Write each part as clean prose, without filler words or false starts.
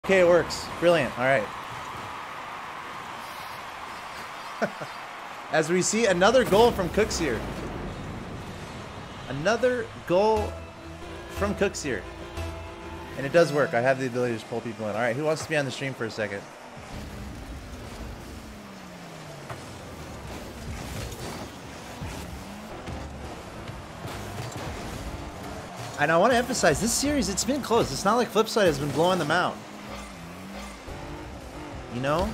Okay, it works. Brilliant. All right. As we see another goal from Cooks here. Another goal from Cooks here. And it does work. I have the ability to just pull people in. All right, who wants to be on the stream for a second? And I want to emphasize, this series, it's been close. It's not like Flipside has been blowing them out. You know?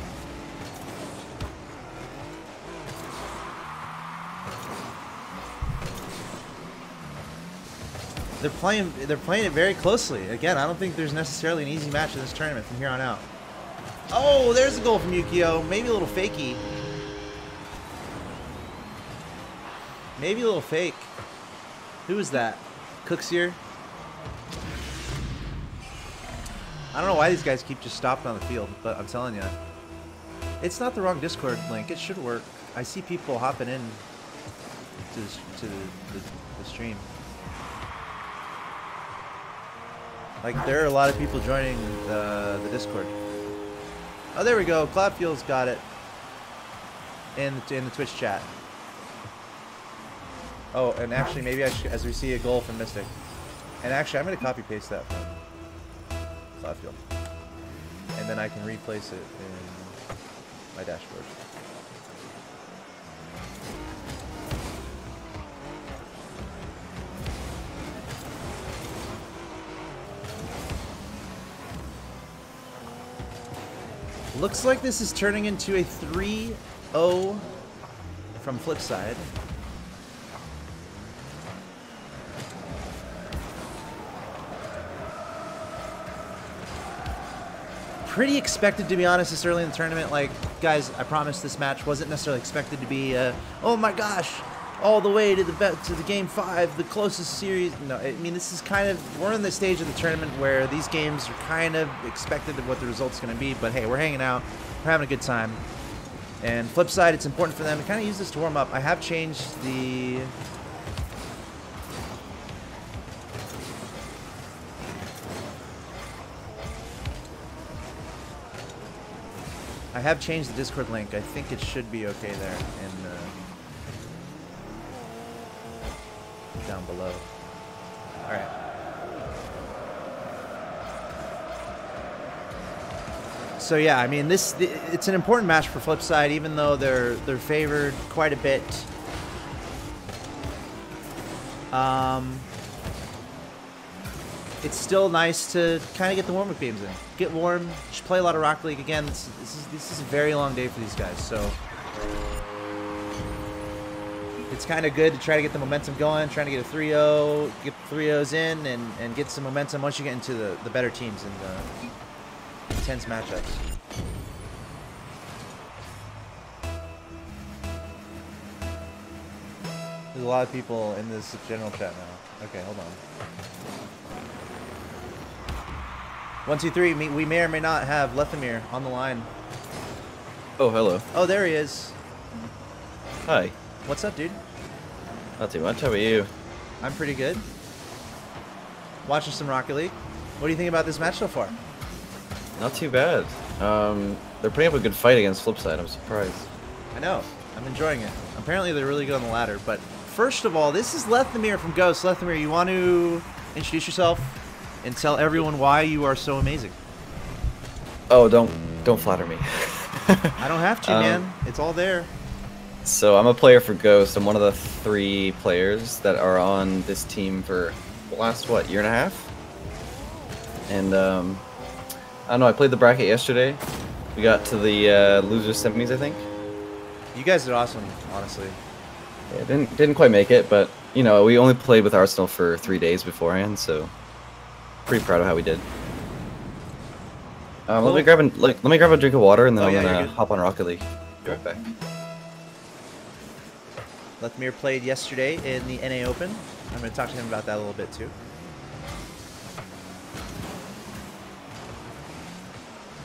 They're playing it very closely. Again, I don't think there's necessarily an easy match in this tournament from here on out. Oh, there's a goal from Yukio. Maybe a little fakey. Maybe a little fake. Who is that? Cooks here. I don't know why these guys keep just stopping on the field, but I'm telling you, it's not the wrong Discord link. It should work. I see people hopping in to the stream. Like, there are a lot of people joining the Discord. Oh, there we go. Cloudfield's got it in the Twitch chat. Oh, and actually, maybe I should, as we see a goal from Mystic. And actually, I'm going to copy paste that from Cloudfield. And then I can replace it in my dashboard. Looks like this is turning into a 3-0 from Flipside. Pretty expected, to be honest, this early in the tournament. Like, guys, I promise this match wasn't necessarily expected to be, oh my gosh, all the way to the game 5, the closest series. No, I mean, this is kind of, we're in the stage of the tournament where these games are kind of expected of what the result's going to be. But hey, we're hanging out, we're having a good time. And Flipside, it's important for them to kind of use this to warm up. I have changed the Discord link. I think it should be okay there in down below. All right. So yeah, I mean, it's an important match for Flipside, even though they're favored quite a bit. It's still nice to kind of get the warm-up games in. Get warm, just play a lot of Rocket League. Again, this is a very long day for these guys, so it's kind of good to try to get the momentum going, trying to get a 3-0, get the 3-0s in, and get some momentum once you get into the better teams and the intense matchups. There's a lot of people in this general chat now. Okay, hold on. 1, 2, 3. We may or may not have Lethamyr on the line. Oh, hello. Oh, there he is. Hi. What's up, dude? Not too much. How about you? I'm pretty good. Watching some Rocket League. What do you think about this match so far? Not too bad. They're putting up a good fight against Flipside. I'm surprised. I know. I'm enjoying it. Apparently, they're really good on the ladder. But first of all, this is Lethamyr from Ghost. Lethamyr, you want to introduce yourself and tell everyone why you are so amazing? Oh, don't flatter me. I don't have to, man. It's all there. So I'm a player for Ghost. I'm one of the 3 players that are on this team for the last, what, year and a half? And I don't know, I played the bracket yesterday. We got to the loser semis, I think. You guys are awesome, honestly. Yeah, didn't quite make it, but you know, we only played with Arsenal for 3 days beforehand, so pretty proud of how we did. Cool. Let me grab a drink of water, and then I'm gonna hop on Rocket League. Be right back. Lethamyr played yesterday in the NA Open. I'm going to talk to him about that a little bit too.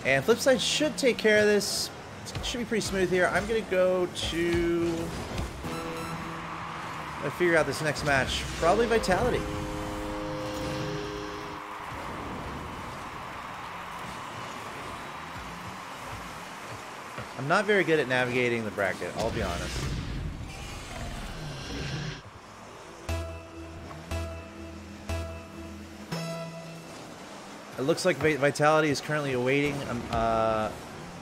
And Flipside should take care of this. It should be pretty smooth here. I'm going to go to figure out this next match. Probably Vitality. I'm not very good at navigating the bracket, I'll be honest. It looks like Vitality is currently awaiting an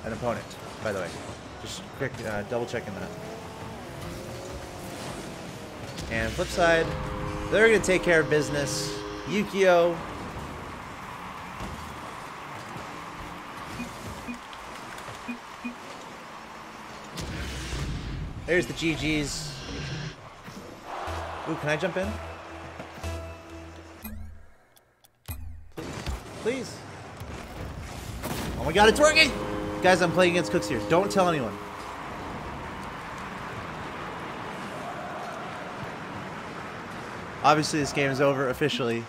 opponent, by the way. Just quick double checking that. And Flipside, they're going to take care of business. Yukio. There's the GGs. Ooh, can I jump in? Please. Oh my god, it's working! Guys, I'm playing against Cooks here. Don't tell anyone. Obviously, this game is over officially.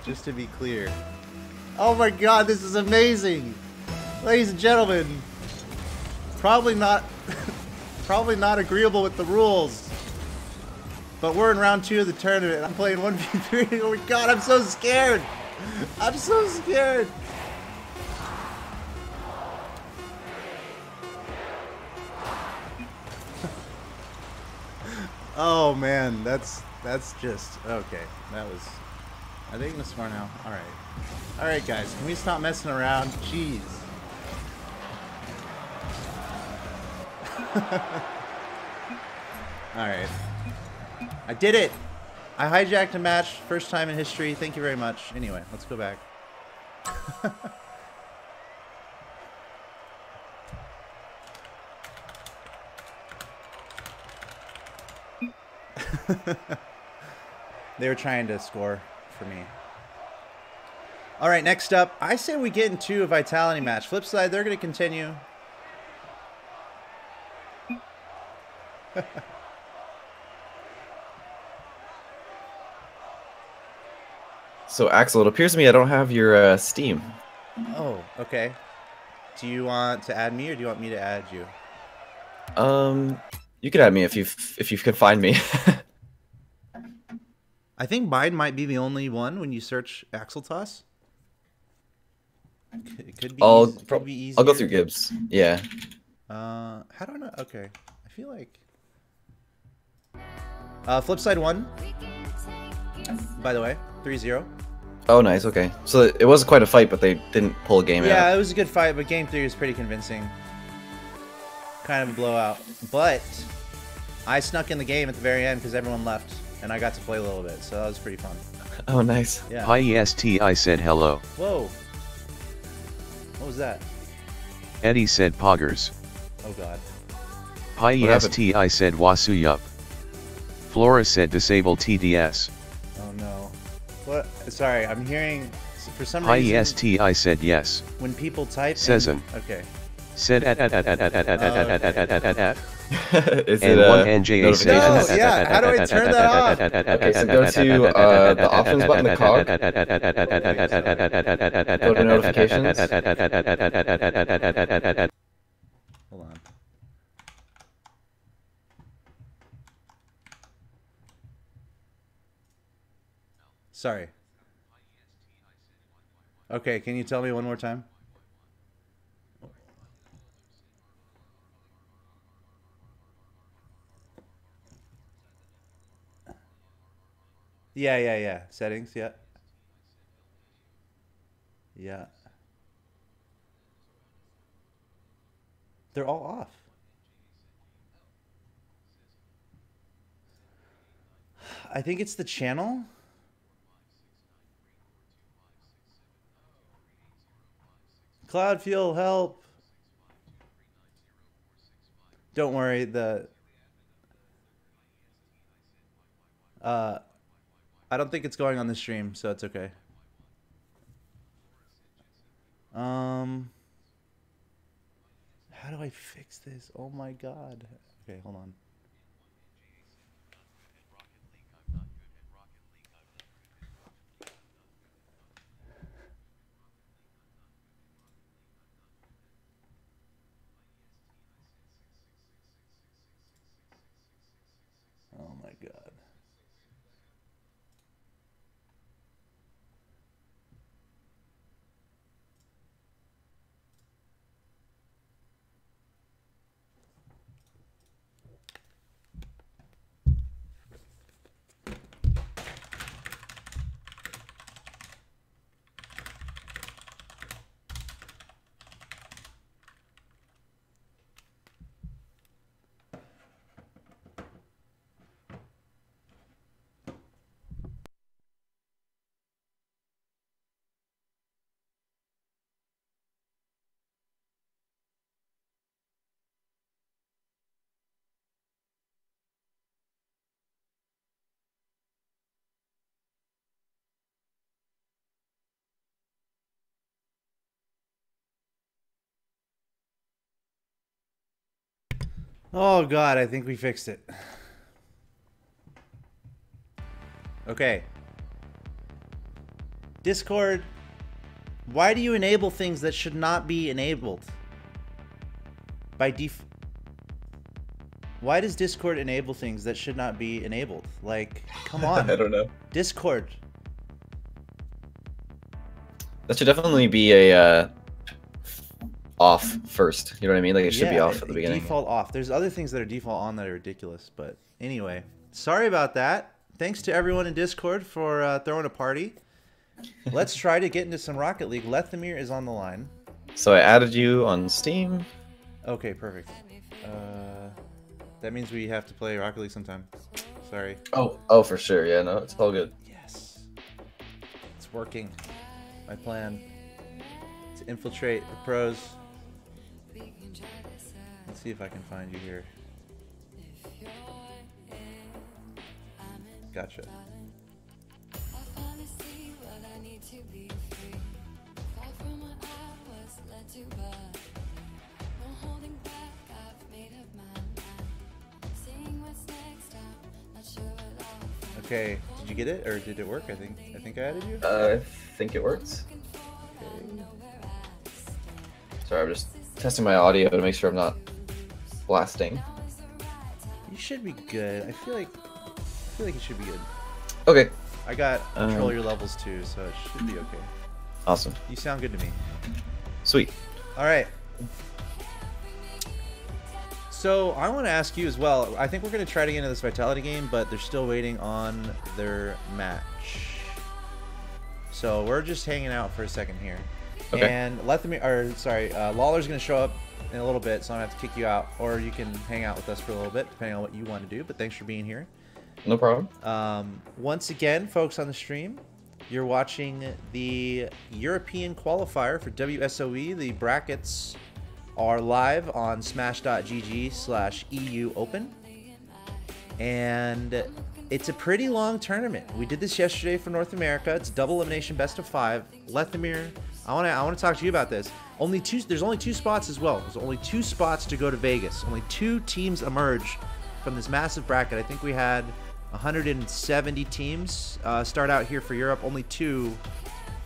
just to be clear. Oh my god, this is amazing! Ladies and gentlemen, probably not agreeable with the rules. But we're in round 2 of the tournament. I'm playing 1v3. Oh my god, I'm so scared! I'm so scared! Oh man, that's just okay. That was. Are they gonna score now? All right, guys. Can we stop messing around? Jeez. All right. I did it. I hijacked a match, first time in history. Thank you very much. Anyway, let's go back. They were trying to score for me. All right, next up, I say we get into a Vitality match. Flipside, they're going to continue. So, Axel, it appears to me I don't have your Steam. Oh, okay. Do you want to add me, or do you want me to add you? You can add me if you can find me. I think mine might be the only one when you search Axel Toss. It could be. Could be easier. I'll go through Gibbs. Yeah. How do I know? Okay, I feel like. Flipside won. By the way, 3-0. Oh, nice. Okay, so it was quite a fight, but they didn't pull a game out. Yeah, it was a good fight, but game 3 was pretty convincing. Kind of a blowout, but I snuck in the game at the very end because everyone left, and I got to play a little bit, so that was pretty fun. Oh, nice. Yeah. Hi EST, I said hello. Whoa. What was that? Eddie said poggers. Oh god. Hi EST, I said wasuyup. Flora said disable TDS. Oh no. What? Sorry, I'm hearing for some Hi reason. EST, I said yes. When people type. Session. Okay. Said and one NJA said. No, yeah. How do I turn that off? Okay, so go to the options button, the cog. Go to notifications. Hold on. Sorry. Okay, can you tell me one more time? Yeah. Settings, yeah. Yeah. They're all off. I think it's the channel. Cloud Fuel, help. Don't worry, I don't think it's going on the stream, so it's okay. How do I fix this? Oh my god. Okay, hold on. Oh my god. Oh god, I think we fixed it. Okay. Discord, why do you enable things that should not be enabled? Why does Discord enable things that should not be enabled? Like, come on. I don't know. Discord. That should definitely be a off first. You know what I mean? Like it should be off at the beginning. Default off. There's other things that are default on that are ridiculous. But anyway, sorry about that. Thanks to everyone in Discord for throwing a party. Let's try to get into some Rocket League. Lethamyr is on the line. So I added you on Steam. Okay, perfect. That means we have to play Rocket League sometime. Sorry. Oh, for sure. Yeah, no, it's all good. Yes. It's working. My plan to infiltrate the pros. Let's see if I can find you here. Gotcha. Okay, did you get it or did it work? I think I added you. I think it works. Okay. Sorry, I'm just testing my audio to make sure I'm not blasting. You should be good. I feel like it should be good. Okay. I got control your levels too, so it should be okay. Awesome. You sound good to me. Sweet. All right. So I want to ask you as well. I think we're going to try to get into this Vitality game, but they're still waiting on their match. So we're just hanging out for a second here. Okay. And Lawler's going to show up in a little bit, so I'm going to have to kick you out. Or you can hang out with us for a little bit, depending on what you want to do. But thanks for being here. No problem. Once again, folks on the stream, you're watching the European qualifier for WSOE. The brackets are live on smash.gg/EU Open. And it's a pretty long tournament. We did this yesterday for North America. It's double elimination, best of 5. Lethamyr, I want to talk to you about this. There's only 2 spots as well. There's only 2 spots to go to Vegas. Only 2 teams emerge from this massive bracket. I think we had 170 teams start out here for Europe. Only 2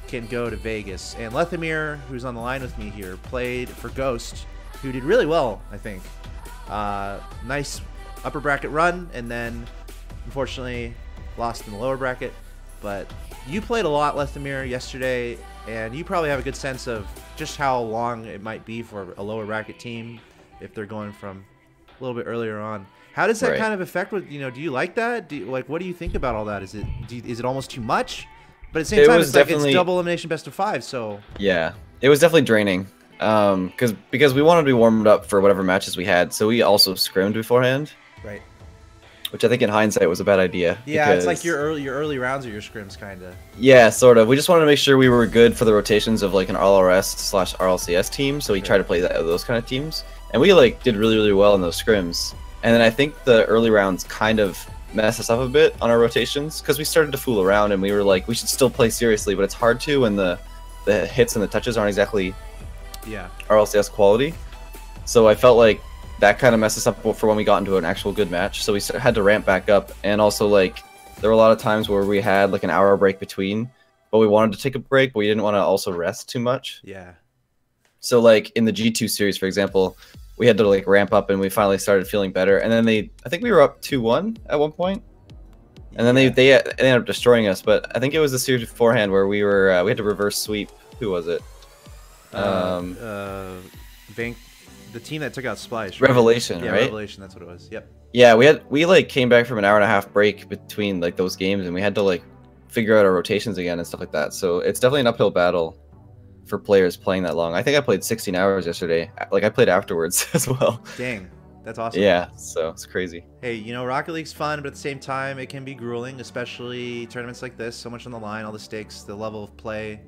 can go to Vegas. And Lethamyr, who's on the line with me here, played for Ghost, who did really well, I think. Nice upper bracket run, and then unfortunately lost in the lower bracket. But you played a lot, Lethamyr, yesterday, and you probably have a good sense of just how long it might be for a lower bracket team if they're going from a little bit earlier on. How does that kind of affect what, do you like that? What do you think about all that? Is it almost too much? But at the same time, it's like it's double elimination best of 5, so yeah, it was definitely draining. Because we wanted to be warmed up for whatever matches we had, so we also scrimmed beforehand. Right. Which I think in hindsight was a bad idea. Yeah, it's like your early rounds or your scrims, kind of. Yeah, sort of. We just wanted to make sure we were good for the rotations of like an RLS/RLCS team, so we tried to play those kind of teams, and we did really, really well in those scrims. And then I think the early rounds kind of messed us up a bit on our rotations because we started to fool around and we were like, we should still play seriously, but it's hard to when the hits and the touches aren't exactly RLCS quality. So I felt like that kind of messed us up for when we got into an actual good match. So we had to ramp back up, and also there were a lot of times where we had an hour break between, but we wanted to take a break, but we didn't want to also rest too much. Yeah. So in the G2 series, for example, we had to ramp up, and we finally started feeling better. And then I think we were up 2-1 at one point, and then they ended up destroying us. But I think it was the series beforehand where we had to reverse sweep. Who was it? The team that took out Splice. Right? Revelation, right? Revelation. That's what it was. Yep. Yeah, we came back from an hour and a half break between those games, and we had to figure out our rotations again and stuff like that. So it's definitely an uphill battle for players playing that long. I think I played 16 hours yesterday. I played afterwards as well. Dang, that's awesome. Yeah, so it's crazy. Hey, Rocket League's fun, but at the same time, it can be grueling, especially tournaments like this. So much on the line, all the stakes, the level of play.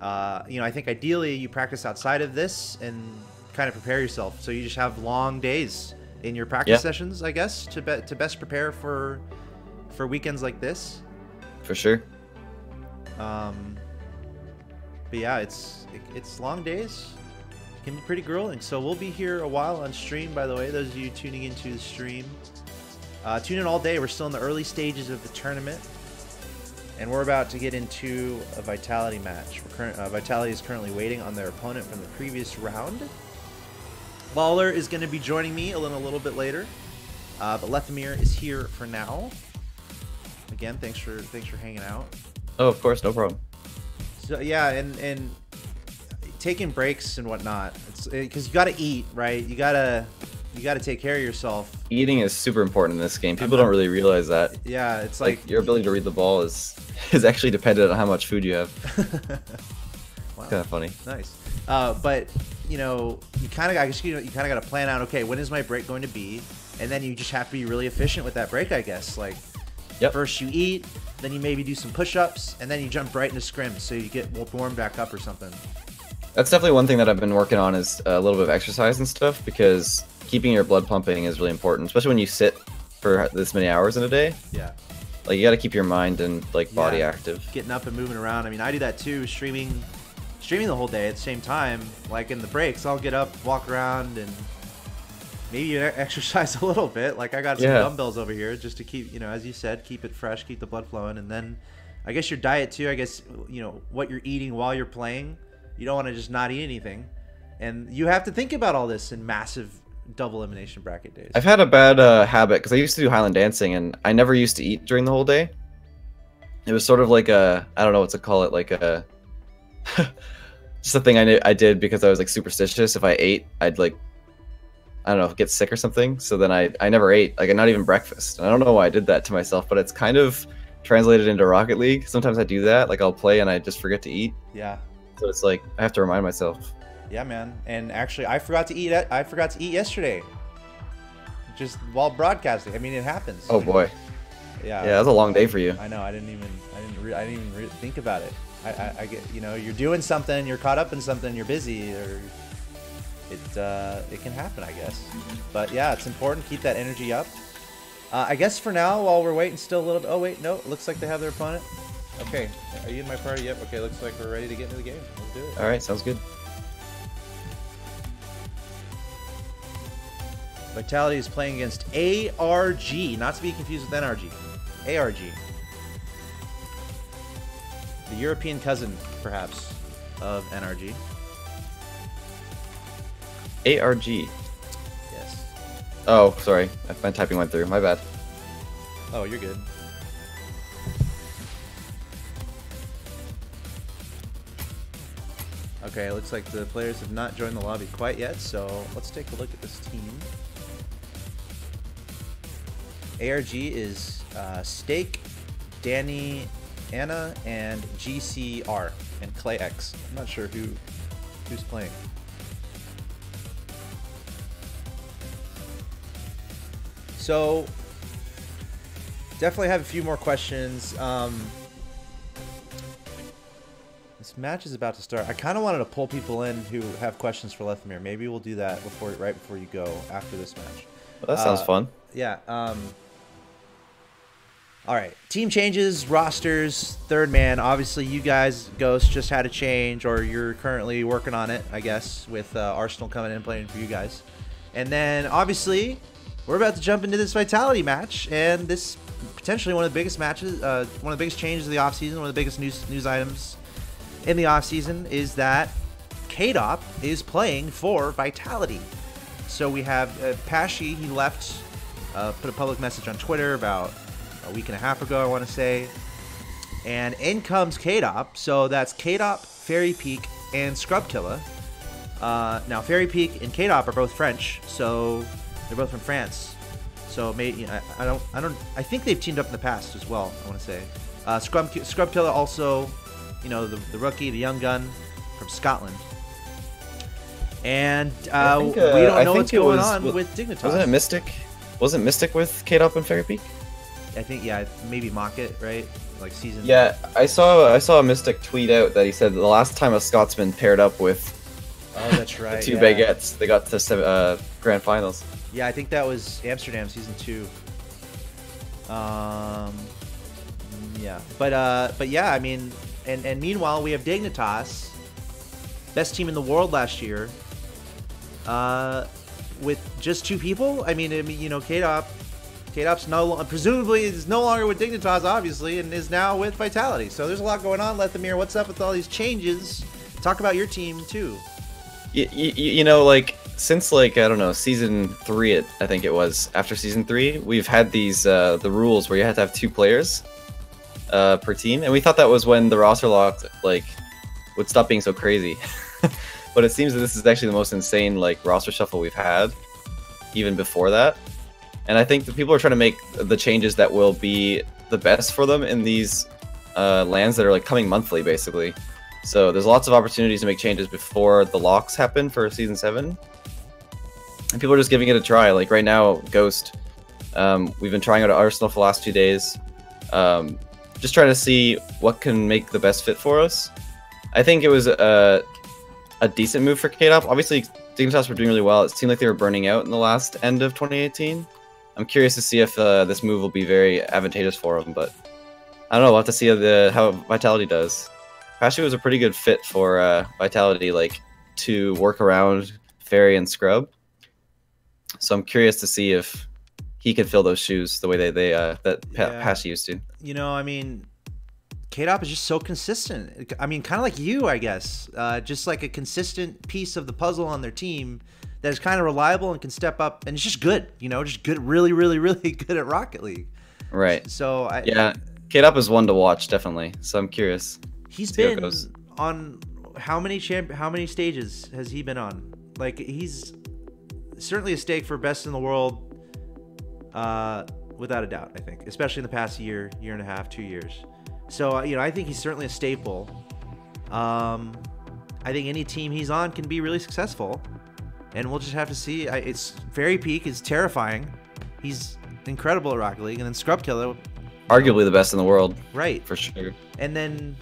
I think ideally you practice outside of this and kind of prepare yourself. So you just have long days in your practice sessions, I guess, to best prepare for weekends like this. For sure. But yeah, it's long days. can be pretty grueling. So we'll be here a while on stream, by the way, those of you tuning into the stream. Tune in all day. We're still in the early stages of the tournament, and we're about to get into a Vitality match. Vitality is currently waiting on their opponent from the previous round. Lawler is going to be joining me a little bit later, but Lethamyr is here for now. Again, thanks for hanging out. Oh, of course, no problem. So yeah, and taking breaks and whatnot, it's because you got to eat, right? You gotta take care of yourself. Eating is super important in this game. People don't really realize that. Yeah, it's like your ability to read the ball is actually dependent on how much food you have. Wow. Kind of funny. Nice. But you know, you kind of got to plan out. Okay, when is my break going to be? And then you just have to be really efficient with that break, I guess. Like, first you eat, then you maybe do some push-ups, and then you jump right into scrim, so you get warmed back up or something. That's definitely one thing that I've been working on is a little bit of exercise and stuff, because keeping your blood pumping is really important, especially when you sit for this many hours in a day. Yeah. Like, you got to keep your mind and body active. Getting up and moving around. I mean, I do that too, streaming the whole day at the same time. Like in the breaks, I'll get up, walk around, and maybe exercise a little bit. Like I got some dumbbells over here just to keep, as you said, keep it fresh, keep the blood flowing. And then I guess your diet too, I guess, what you're eating while you're playing. You don't want to just not eat anything. And you have to think about all this in massive double elimination bracket days. I've had a bad habit because I used to do Highland dancing and I never used to eat during the whole day. It was sort of like I don't know what to call it, like a just a thing I did because I was like superstitious. If I ate, I'd I don't know, get sick or something. So then I never ate, like not even breakfast. And I don't know why I did that to myself, but it's kind of translated into Rocket League. Sometimes I do that, like I'll play and I just forget to eat. Yeah. So it's like I have to remind myself. Yeah, man. And actually, I forgot to eat yesterday, just while broadcasting. I mean, it happens. Oh boy. Yeah. Yeah, that was a long day for you. I know. I didn't even think about it. I get, you're doing something, you're caught up in something, you're busy, or it can happen, I guess. But yeah, it's important to keep that energy up. I guess for now, while we're waiting still a little bit. Oh wait, no, it looks like they have their opponent. Okay, are you in my party? Yep. Okay, looks like we're ready to get into the game. Let's do it. All right, sounds good. Vitality is playing against ARG, not to be confused with NRG. ARG. The European cousin, perhaps, of NRG. ARG. Yes. Oh, sorry. My typing went through. My bad. Oh, you're good. Okay, it looks like the players have not joined the lobby quite yet, so let's take a look at this team. ARG is Steak, Danny, Anna, and GCR, and Clay X. I'm not sure who's playing. So, definitely have a few more questions. This match is about to start. I kind of wanted to pull people in who have questions for Lethamyr. Maybe we'll do that right before you go after this match. Well, that sounds fun. Yeah. All right. Team changes, rosters, third man. Obviously, you guys, Ghost, just had a change, or you're currently working on it, I guess, with Arsenal coming in and playing for you guys. And then, obviously, we're about to jump into this Vitality match, and this potentially one of the biggest matches, one of the biggest changes of the offseason, one of the biggest news items in the offseason is that KDOP is playing for Vitality. So we have Pashi, he left, put a public message on Twitter about a week and a half ago, I want to say. And in comes KDOP. So that's KDOP, Fairy Peak, and Scrubkilla. Now Fairy Peak and KDOP are both French, so they're both from France. So maybe I think they've teamed up in the past as well, I want to say. Scrubkilla also, the rookie, the young gun from Scotland. And we don't know what's going on with Dignitas. Wasn't it Mystic? Wasn't Mystic with KDOP and Fairy Peak? I think, yeah, maybe Mock It, right? Like season. Yeah, I saw a Mystic tweet out that he said the last time a Scotsman paired up with that's right, the two baguettes, they got to grand finals. Yeah, I think that was Amsterdam season 2. Yeah, but yeah, I mean, and meanwhile we have Dignitas, best team in the world last year, with just 2 people. I mean, you know, K-Dop's presumably is no longer with Dignitas, obviously, and is now with Vitality. So there's a lot going on. Lethamyr, what's up with all these changes? Talk about your team too. You know, like since like I don't know, season 3, I think it was after season 3, we've had these the rules where you have to have 2 players per team, and we thought that was when the roster lock like would stop being so crazy. But it seems that this is actually the most insane like roster shuffle we've had, even before that. And I think that people are trying to make the changes that will be the best for them in these lands that are like coming monthly, basically. So there's lots of opportunities to make changes before the locks happen for season 7, and people are just giving it a try. Like right now, Ghost, we've been trying out Arsenal for the last 2 days, just trying to see what can make the best fit for us. I think it was a decent move for K-Dop. Obviously, Dignitas were doing really well. It seemed like they were burning out in the last end of 2018. I'm curious to see if this move will be very advantageous for them, but I don't know. We'll have to see how Vitality does. Pashu was a pretty good fit for Vitality, like to work around Fairy and Scrub. So I'm curious to see if he can fill those shoes the way Pashu used to. You know, I mean, K-Dop is just so consistent. I mean, kind of like you, I guess. Just like a consistent piece of the puzzle on their team that is kind of reliable and can step up, and it's just good. You know, just good, really, really, really good at Rocket League. Right. So yeah, K-Dop is one to watch, definitely. So I'm curious. He's been on how many stages has he been on? Like, he's certainly a stake for best in the world, without a doubt, I think, especially in the past year and a half, 2 years. So, you know, I think he's certainly a staple. I think any team he's on can be really successful, and we'll just have to see. It's Fairy Peak is terrifying. He's incredible at Rocket League, and then Scrub Killer, arguably the best in the world, right? For sure. And then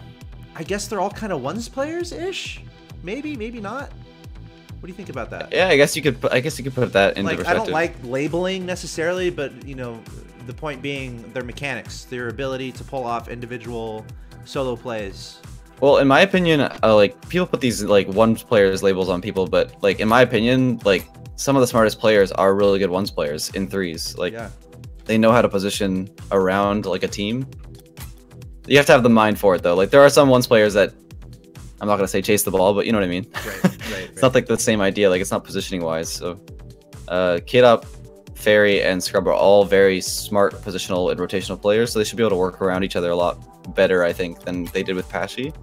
I guess they're all kind of ones players-ish. Maybe not. What do you think about that? Yeah, I guess you could put that into perspective. I don't like labeling necessarily, but you know, the point being their mechanics, their ability to pull off individual solo plays. Well, in my opinion, like people put these like ones players labels on people, but like in my opinion, like some of the smartest players are really good ones players in threes. Like they know how to position around like a team. You have to have the mind for it though. Like there are some ones players that I'm not gonna say chase the ball, but you know what I mean. Right. It's not like the same idea. Like it's not positioning wise. So, K-Dop, Fairy, and Scrub are all very smart positional and rotational players, so they should be able to work around each other a lot better, I think, than they did with Pashy.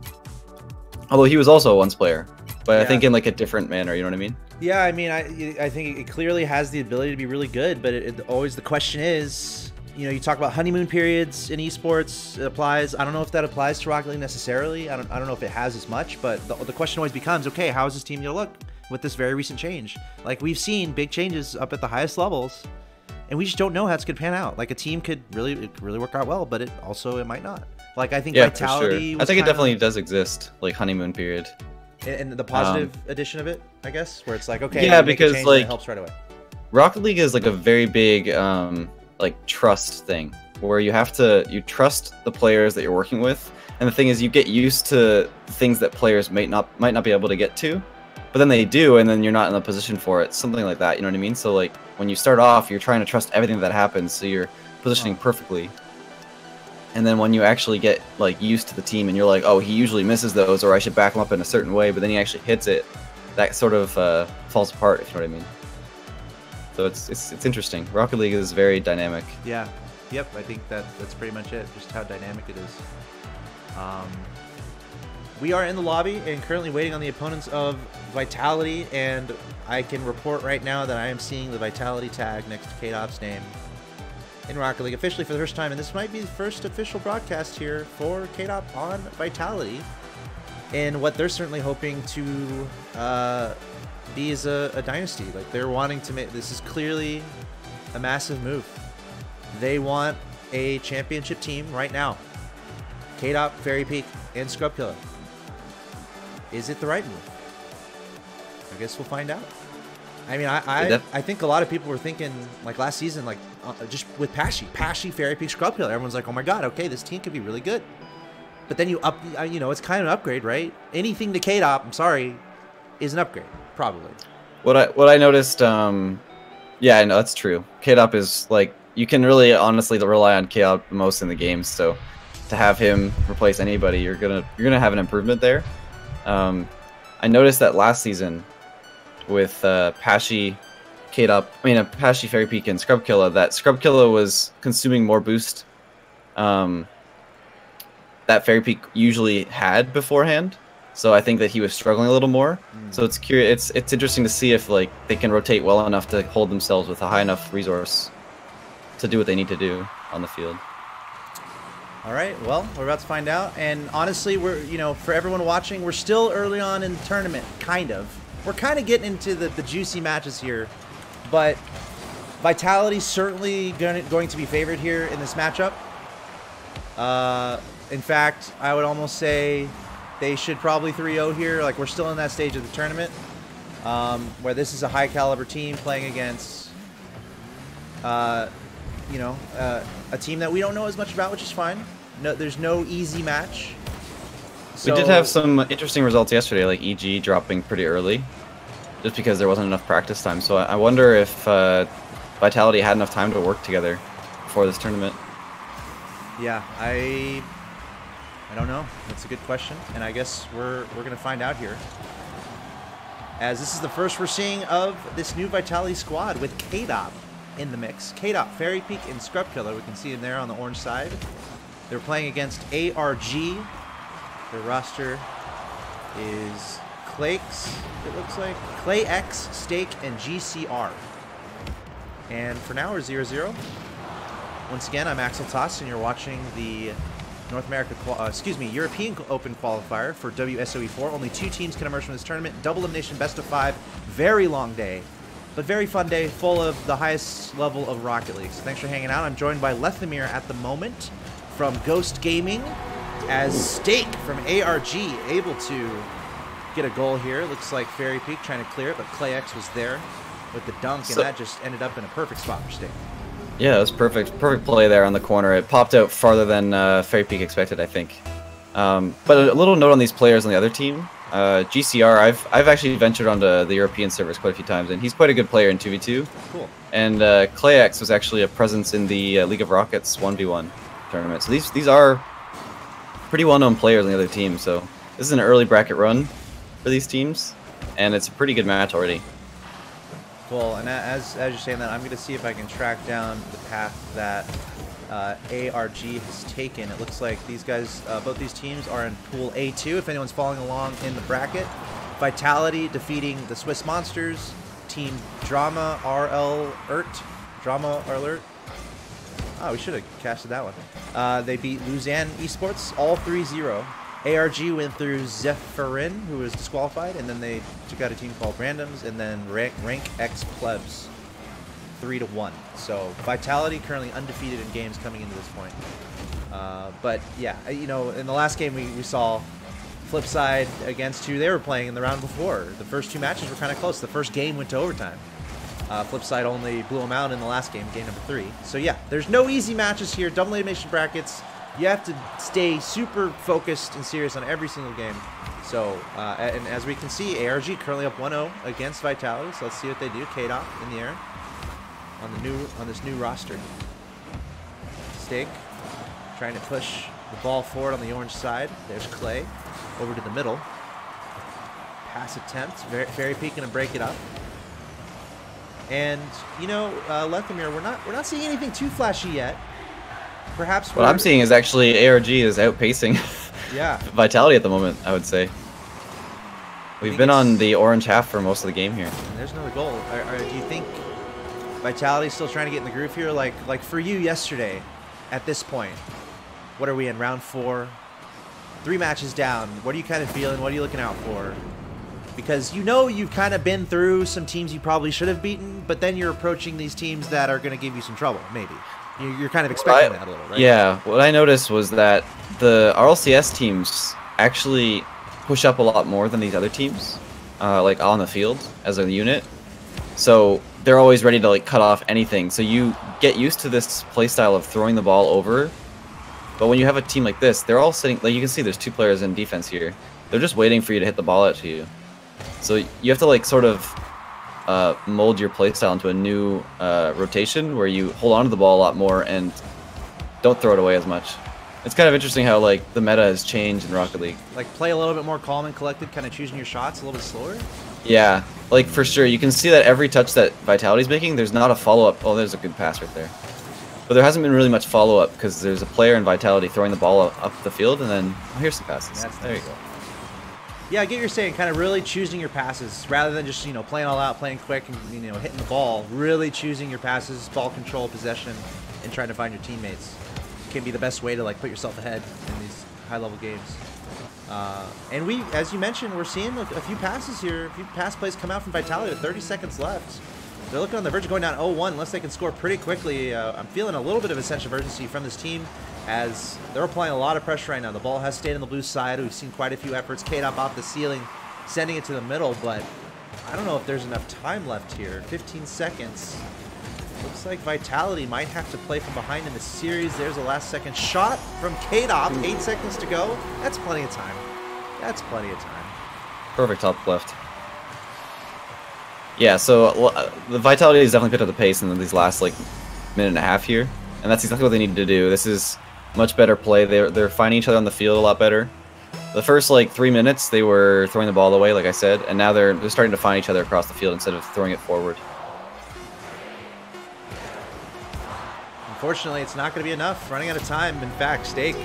Although he was also a ones player, but I think in like a different manner. You know what I mean? Yeah, I mean, I think it clearly has the ability to be really good, but always the question is, you know, you talk about honeymoon periods in esports. It applies. I don't know if that applies to Rocket League necessarily. I don't know if it has as much, but the question always becomes, okay, how is this team gonna look with this very recent change? Like we've seen big changes up at the highest levels, and we just don't know how it's gonna pan out. Like a team could really work out well, but it might not. Like I think Vitality. For sure. I think it definitely does exist, like honeymoon period. And the positive edition of it, I guess, where it's like, okay, yeah, because like it helps right away. Rocket League is like a very big like trust thing, where you trust the players that you're working with, and the thing is you get used to things that players might not be able to get to, but then they do, and then you're not in the position for it, something like that. You know what I mean? So like when you start off, you're trying to trust everything that happens, so you're positioning perfectly. And then when you actually get like used to the team and you're like, oh, he usually misses those, or I should back him up in a certain way, but then he actually hits it, that sort of falls apart, if you know what I mean. So it's interesting. Rocket League is very dynamic. Yeah. Yep. I think that's pretty much it. Just how dynamic it is. We are in the lobby and currently waiting on the opponents of Vitality, and I can report right now that I am seeing the Vitality tag next to K-Dop's name in Rocket League officially for the first time, and this might be the first official broadcast here for K-Dop on Vitality, and what they're certainly hoping to be is a dynasty. Like they're wanting to make this is clearly a massive move. They want a championship team right now. K-Dop, Fairy Peak, and Scrub Killer. Is it the right move? I guess we'll find out. I mean, I think a lot of people were thinking, like last season, like just with Pashy, Fairy Peak, Scrub Killer, everyone's like, oh my god, okay, this team could be really good. But then you know, it's kind of an upgrade, right? Anything to K-Dop, I'm sorry, is an upgrade, probably. What I noticed, yeah, I know that's true. K-Dop is like, you can really honestly rely on K-Dop most in the games, so to have him replace anybody, you're gonna have an improvement there. I noticed that last season with Pashy, K-Dop, Pashy, Fairy Peak, and Scrubkilla, that Scrubkilla was consuming more boost that Fairy Peak usually had beforehand. So I think that he was struggling a little more. So it's curious. It's interesting to see if like they can rotate well enough to hold themselves with a high enough resource to do what they need to do on the field. All right, well, we're about to find out. And honestly, we're, for everyone watching, we're still early on in the tournament, kind of. We're kind of getting into the juicy matches here, but Vitality's certainly going to be favored here in this matchup. In fact, I would almost say they should probably 3-0 here. Like, we're still in that stage of the tournament where this is a high caliber team playing against, a team that we don't know as much about, which is fine. No, there's no easy match. So, we did have some interesting results yesterday, like EG dropping pretty early, just because there wasn't enough practice time. So I wonder if Vitality had enough time to work together before this tournament. Yeah, I don't know. That's a good question, and I guess we're gonna find out here, as this is the first we're seeing of this new Vitality squad with K-Dop in the mix. K-Dop, Fairy Peak, and Scrubkilla. We can see him there on the orange side. They're playing against ARG. Their roster is Clake's, it looks like, ClayX, Stake, and GCR. And for now, we're 0-0. Once again, I'm Axel Toss, and you're watching the North America, European Open qualifier for WSOE 4. Only 2 teams can emerge from this tournament. Double elimination, best of 5. Very long day, but very fun day, full of the highest level of Rocket League. So thanks for hanging out. I'm joined by Lethamyr at the moment from Ghost Gaming, as Stake from ARG able to get a goal here. Looks like Fairy Peak trying to clear it, but ClayX was there with the dunk, and that just ended up in a perfect spot for Stake. Yeah, it was perfect play there on the corner. It popped out farther than Fairy Peak expected, I think. But a little note on these players on the other team. GCR, I've actually ventured onto the European servers quite a few times, and he's quite a good player in 2v2. Cool. And ClayX was actually a presence in the League of Rockets 1v1 tournament. So these are pretty well-known players on the other team. So this is an early bracket run for these teams, and it's a pretty good match already. Cool, and as you're saying that, I'm going to see if I can track down the path that ARG has taken. It looks like these guys, both these teams are in Pool A2, if anyone's following along in the bracket. Vitality defeating the Swiss Monsters, Team Drama RL Alert. Oh, we should have casted that one. They beat Luzanne Esports, all 3-0. ARG went through Zephyrin, who was disqualified, and then they took out a team called Randoms, and then Rank X Plebs, 3-1. So Vitality currently undefeated in games coming into this point. But yeah, in the last game we saw Flipside against who they were playing in the round before. The first 2 matches were kind of close. The first game went to overtime. Flipside only blew them out in the last game, game number 3. So yeah, there's no easy matches here. Double elimination brackets. You have to stay super focused and serious on every single game. So, and as we can see, ARG currently up 1-0 against Vitality. So let's see what they do. K-Dop in the air on this new roster. Stake trying to push the ball forward on the orange side. There's Clay over to the middle. Pass attempt. Fairy Peak gonna break it up. And Lethamyr, we're not seeing anything too flashy yet. Perhaps what I'm seeing is actually ARG is outpacing Vitality at the moment, I would say. We've been on the orange half for most of the game here. And there's another goal. Do you think Vitality's still trying to get in the groove here? Like for you yesterday, at this point, what are we in, round 4? 3 matches down. What are you kind of feeling? What are you looking out for? Because you've kind of been through some teams you probably should have beaten, but then you're approaching these teams that are going to give you some trouble, maybe. You're kind of expecting that a little, right? Yeah, what I noticed was that the RLCS teams actually push up a lot more than these other teams, like on the field as a unit. So they're always ready to cut off anything. So you get used to this playstyle of throwing the ball over. But when you have a team like this, they're all sitting, like you can see there's 2 players in defense here. They're just waiting for you to hit the ball out to you. So you have to sort of mold your playstyle into a new rotation where you hold on to the ball a lot more and don't throw it away as much. It's kind of interesting how like the meta has changed in Rocket League. Like play a little bit more calm and collected, kind of choosing your shots a little bit slower. Yeah, like for sure. You can see that every touch that Vitality's making, there's not a follow-up. Oh, there's a good pass right there. But there hasn't been really much follow-up because there's a player in Vitality throwing the ball up the field, and then oh, here's some passes. There you go. Yeah, I get what you're saying. Kind of really choosing your passes rather than just playing all out, playing quick, and hitting the ball. Really choosing your passes, ball control, possession, and trying to find your teammates can be the best way to like put yourself ahead in these high-level games. And we, as you mentioned, we're seeing a few passes here, a few pass plays come out from Vitality with 30 seconds left. They're looking on the verge of going down 0-1 unless they can score pretty quickly. I'm feeling a little bit of a sense of urgency from this team as they're applying a lot of pressure right now. The ball has stayed on the blue side. We've seen quite a few efforts. K-Dop off the ceiling, sending it to the middle, but I don't know if there's enough time left here. 15 seconds. Looks like Vitality might have to play from behind in the series. There's a last second shot from K-Dop. 8 seconds to go. That's plenty of time. That's plenty of time. Perfect top left. Yeah, so the Vitality has definitely picked up the pace in these last like minute and a half here, and that's exactly what they needed to do. This is much better play. They're finding each other on the field a lot better. The first like 3 minutes they were throwing the ball away, like I said, and now they're starting to find each other across the field instead of throwing it forward. Unfortunately, it's not going to be enough. Running out of time. In fact, Stake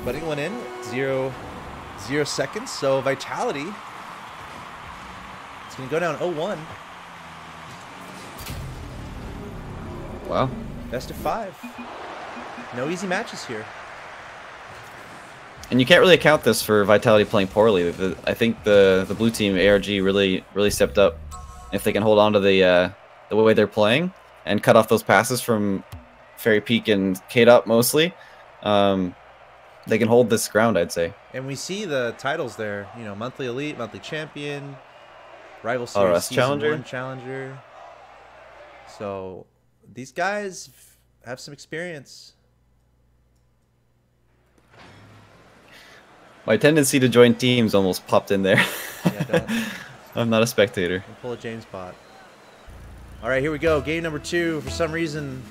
putting one in. 0 seconds. So Vitality, it's going to go down 0-1. Wow. Best of 5. No easy matches here. And you can't really account this for Vitality playing poorly. I think the blue team ARG really stepped up. If they can hold on to the way they're playing and cut off those passes from Fairy Peak and K-Dop mostly, they can hold this ground, I'd say. And we see the titles there, monthly elite, monthly champion, rival series, season 1 challenger. So these guys have some experience. My tendency to join teams almost popped in there. Yeah, don't. I'm not a spectator. We'll pull a James bot. All right, here we go. Game number 2. For some reason,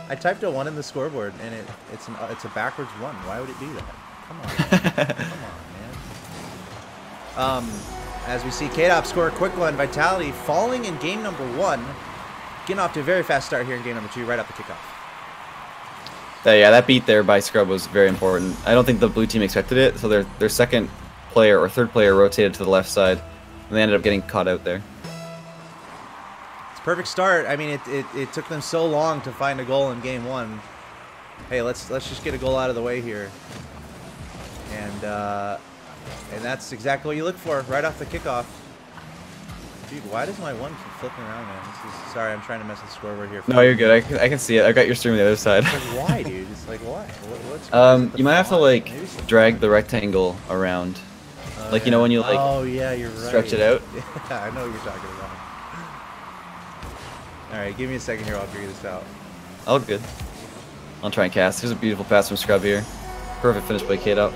I typed a 1 in the scoreboard, and it's a backwards 1. Why would it do that? Come on, come on, man. As we see K-Dop score a quick one, Vitality falling in game number 1, getting off to a very fast start here in game number 2, right off the kickoff. Yeah, that beat there by Scrub was very important. I don't think the blue team expected it, so their second player or third player rotated to the left side, and they ended up getting caught out there. It's a perfect start. I mean, it took them so long to find a goal in game 1. Hey, let's just get a goal out of the way here, and that's exactly what you look for right off the kickoff. Dude, why does my 1 keep flipping around, man? Sorry, I'm trying to mess with the scoreboard here. No, you're good. I can see it. I got your stream on the other side. Like, why, dude? It's like, why? You might have to like drag the rectangle around, like yeah. When you like. Oh yeah, you're right. Stretch it out. Yeah, I know what you're talking about. All right, give me a second here. I'll figure this out. All good. I'll try and cast. Here's a beautiful pass from Scrub here. Perfect finish by K-Dop.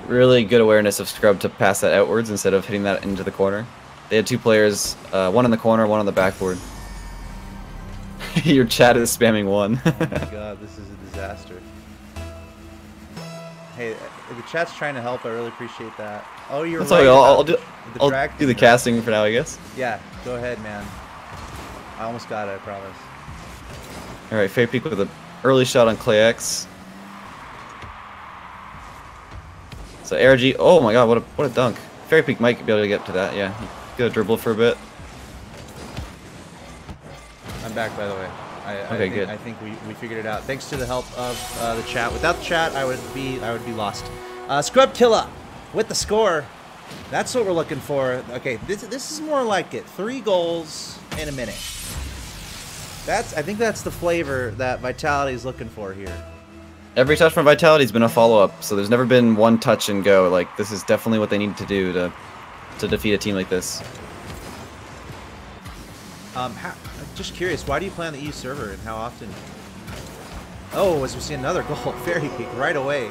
Really good awareness of Scrub to pass that outwards instead of hitting that into the corner. They had 2 players, one in the corner, one on the backboard. Your chat is spamming 1. Oh my god, this is a disaster. Hey, the chat's trying to help. I really appreciate that. Oh, you're That's right. I'll do the casting for now, I guess. Yeah, go ahead, man. I almost got it, I promise. All right, Fairy Peak with an early shot on Clay X. So ARG, oh my god, what a dunk. Fairy Peak might be able to get to that, yeah. Get a dribble for a bit. I'm back, by the way. Good. I think we figured it out. Thanks to the help of the chat. Without the chat, I would be lost. Scrub Killa with the score. That's what we're looking for. Okay, this is more like it. 3 goals in a minute. I think that's the flavor that Vitality is looking for here. Every touch from Vitality has been a follow-up, so there's never been one touch and go. Like, this is definitely what they need to do to defeat a team like this. Just curious, why do you play on the EU server and how often? Oh, as we see another goal, Fairy Peak right away.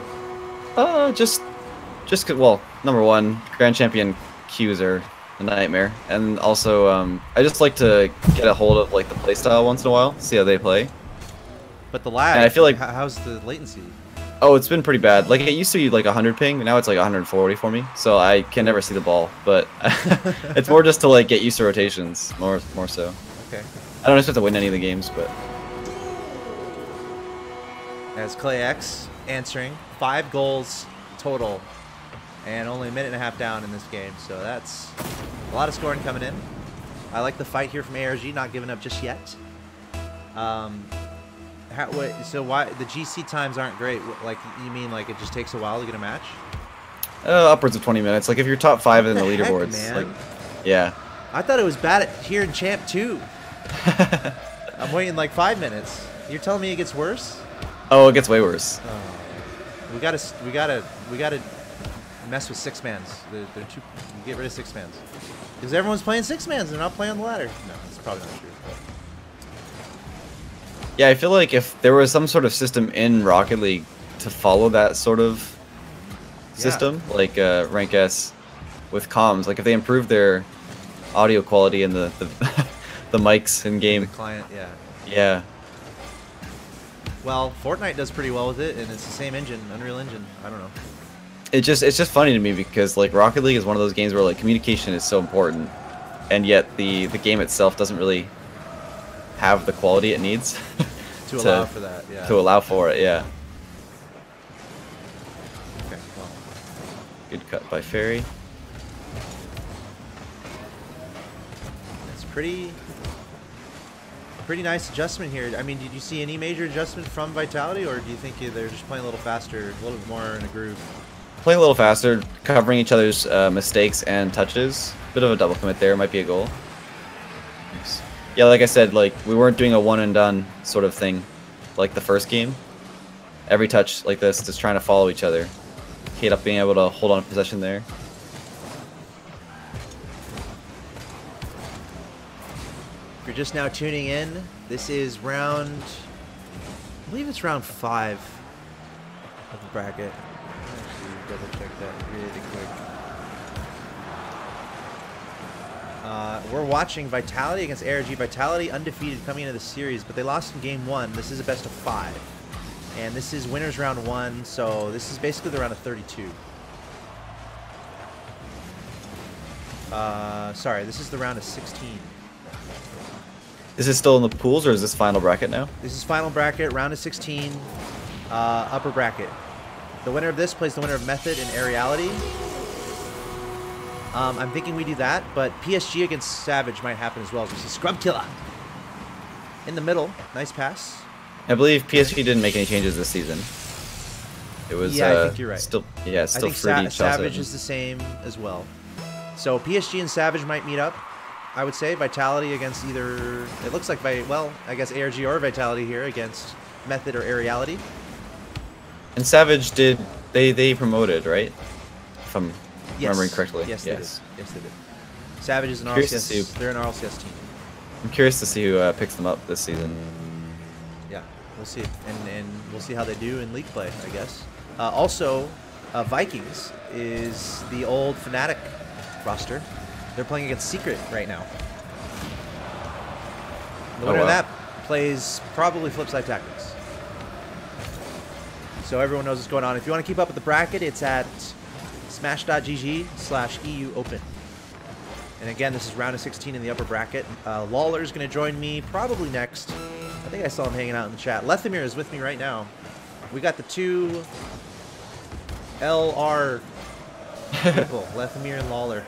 Well, number 1, Grand Champion queues are a nightmare. And also, I just like to get a hold of like the playstyle once in a while, see how they play. But the lag, and I feel like how's the latency? Oh, it's been pretty bad. Like, it used to be like 100 ping, now it's like 140 for me. So I can never see the ball, but it's more just to like get used to rotations, more so. Okay. I don't expect to win any of the games, but As Clay X answering, 5 goals total, and only a minute and a half down in this game. So that's a lot of scoring coming in. I like the fight here from ARG, not giving up just yet. So why the GC times aren't great? Like, you mean like it just takes a while to get a match? upwards of 20 minutes. Like if you're top 5 in the leaderboards, man? like yeah. I thought it was bad at here in Champ 2. I'm waiting like 5 minutes. You're telling me it gets worse? Oh, it gets way worse. We gotta mess with 6-mans. They're too. Get rid of 6-mans because everyone's playing 6-mans. They're not playing on the ladder. No, that's probably not true. But. Yeah, I feel like if there was some sort of system in Rocket League to follow that sort of system, like Rank S with comms, like if they improved their audio quality and the the mics in game, the client, yeah. Yeah. Well, Fortnite does pretty well with it, and it's the same engine, Unreal Engine. I don't know. It's just funny to me because like Rocket League is one of those games where like communication is so important, and yet the game itself doesn't really have the quality it needs to allow for that. Yeah. To allow for it, yeah. Okay. Well. Good cut by Fairy. It's pretty nice adjustment here. I mean, did you see any major adjustment from Vitality, or do you think they're just playing a little faster, a little bit more in a groove? Playing a little faster, covering each other's mistakes and touches. Bit of a double commit there, might be a goal. Nice. Yeah, like I said, like we weren't doing a one and done sort of thing, like the first game. Every touch like this, just trying to follow each other. Hate up being able to hold on to possession there. If you're just now tuning in, this is round, I believe it's round 5 of the bracket. Actually, double check that really quick. We're watching Vitality against ARG. Vitality undefeated coming into the series, but they lost in game 1. This is a best of 5. And this is winners round 1, so this is basically the round of 32. Sorry, this is the round of 16. Is this still in the pools or is this final bracket now? This is final bracket, round of 16, upper bracket. The winner of this plays the winner of Method and Aeriality. I'm thinking we do that, but PSG against Savage might happen as well. We see Scrub Killer in the middle. Nice pass. I believe PSG didn't make any changes this season. It was I think you're right. Still, yeah, it's still I think Fruity. Savage is the same as well. So PSG and Savage might meet up. I would say Vitality against either. It looks like I guess ARG or Vitality here against Method or Aeriality. And Savage did they promoted, right? If I'm remembering correctly. Yes, they did. Yes, they did. Savage is an RLCS. They're an RLCS team. I'm curious to see who picks them up this season. Yeah, we'll see, and we'll see how they do in league play, I guess. Also, Vikings is the old Fnatic roster. They're playing against Secret right now. The winner of that plays probably Flipside Tactics. So everyone knows what's going on. If you want to keep up with the bracket, it's at smash.gg/EU Open. And again, this is round of 16 in the upper bracket. Lawler's going to join me probably next. I think I saw him hanging out in the chat. Lethamyr is with me right now. We got the two LR people, Lethamyr and Lawler,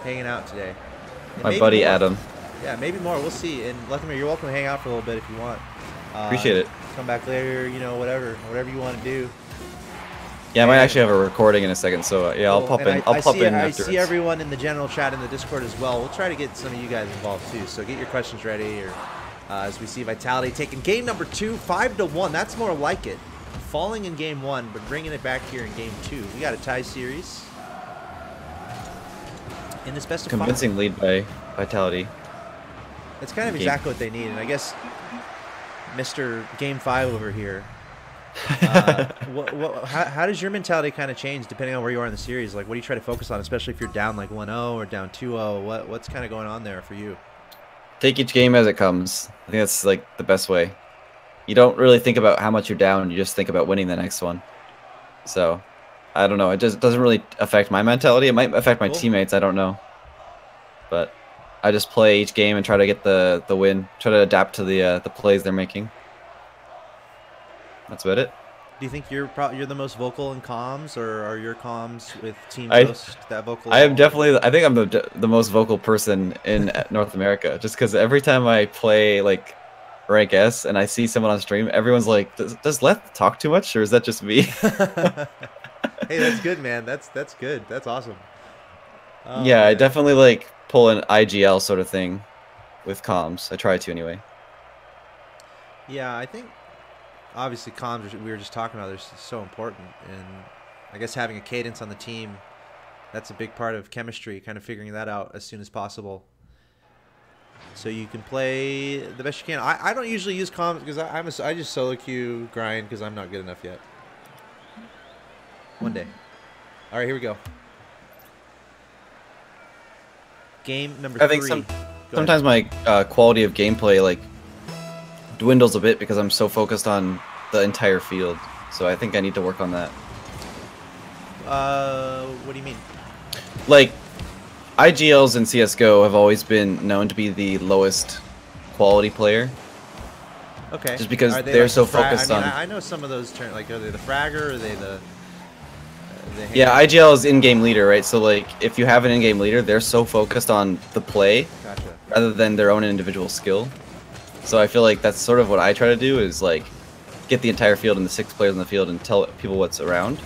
hanging out today. And my buddy more. Adam. Yeah, maybe more. We'll see. And Lethamyr, you're welcome to hang out for a little bit if you want. Appreciate it. Come back later, you know, whatever you want to do. Yeah, I might actually have a recording in a second, so yeah, I'll pop in. I'll pop in afterwards. I see everyone in the general chat in the Discord as well. We'll try to get some of you guys involved too. So get your questions ready, or as we see Vitality taking game number 2, 5-1. That's more like it. Falling in game 1, but bringing it back here in game 2. We got a tie series in this best of 5. Convincing lead by Vitality. It's kind of exactly what they need, and I guess Mr. Game 5 over here How does your mentality kind of change depending on where you are in the series? Like, what do you try to focus on, especially if you're down like 1-0 or down 2-0? What's kind of going on there for you? Take each game as it comes. I think that's like the best way. You don't really think about how much you're down. You just think about winning the next one. So, I don't know. It just doesn't really affect my mentality. It might affect my teammates. I don't know. But I just play each game and try to get the win. Try to adapt to the plays they're making. That's about it. Do you think you're the most vocal in comms, or are your comms with Team Ghost that vocal? I am definitely. I think I'm the most vocal person in North America, just because every time I play like rank S and I see someone on stream, everyone's like, "Does Leth talk too much, or is that just me?" Hey, that's good, man. That's good. That's awesome. Oh, yeah, man. I definitely like pull an IGL sort of thing with comms. I try to anyway. Yeah, I think. Obviously, comms, we were just talking about, they're so important. And I guess having a cadence on the team, that's a big part of chemistry, kind of figuring that out as soon as possible. So you can play the best you can. I don't usually use comms because I just solo queue grind because I'm not good enough yet. One day. All right, here we go. Game number 3. I think sometimes my quality of gameplay, like, dwindles a bit because I'm so focused on the entire field. So I think I need to work on that. What do you mean? Like, IGLs in CSGO have always been known to be the lowest quality player. Okay. Just because they're like so focused on... I know some of those terms. Like, are they the fragger, or are they the yeah, IGL is in-game leader, right? So, like, if you have an in-game leader, they're so focused on the play rather than their own individual skill. So I feel like that's sort of what I try to do, is like get the entire field and the 6 players in the field and tell people what's around.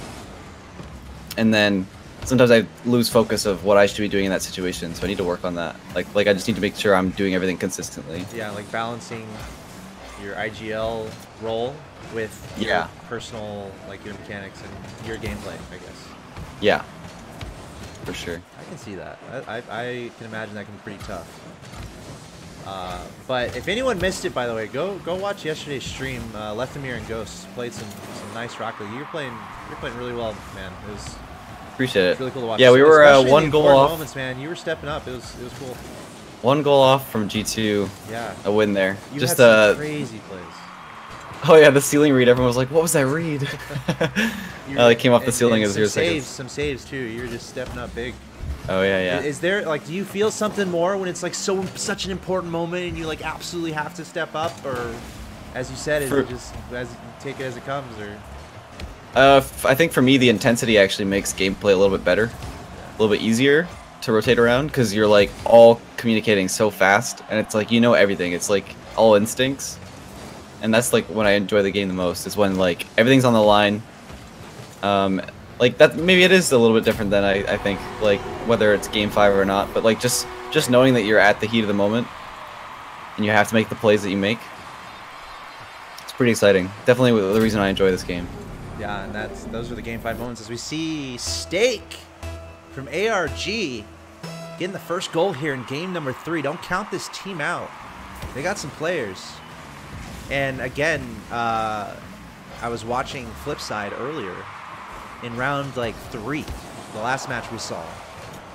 And then sometimes I lose focus of what I should be doing in that situation, so I need to work on that. Like I just need to make sure I'm doing everything consistently. Yeah, like balancing your IGL role with your personal, like your mechanics and your gameplay, I guess. Yeah, for sure. I can see that. I can imagine that can be pretty tough. But if anyone missed it, by the way, go watch yesterday's stream. Lethamyr and Ghost played some nice Rocket League. You're playing really well, man. It was appreciate it. Really cool to watch. Yeah, we were one goal off. Moments, man. You were stepping up. It was cool. One goal off from G2. Yeah. A win there. You just had some crazy plays. Oh yeah, the ceiling read. Everyone was like, "What was that read?" It came off the ceiling as 0 seconds. Some saves too. You were just stepping up big. Oh yeah. Is there, like, do you feel something more when it's like such an important moment and you like absolutely have to step up, or as you said, is it just take it as it comes, or? I think for me the intensity actually makes gameplay a little bit better, a little bit easier to rotate around because you're like all communicating so fast and it's like everything. It's like all instincts, and that's like when I enjoy the game the most. Is when like everything's on the line. Like that, maybe it is a little bit different than I think, like whether it's game 5 or not, but like just knowing that you're at the heat of the moment and you have to make the plays that you make, it's pretty exciting. Definitely the reason I enjoy this game. Yeah, and those are the game 5 moments as we see Steak from ARG getting the first goal here in game number 3. Don't count this team out. They got some players. And again, I was watching Flipside earlier in round like 3, the last match we saw,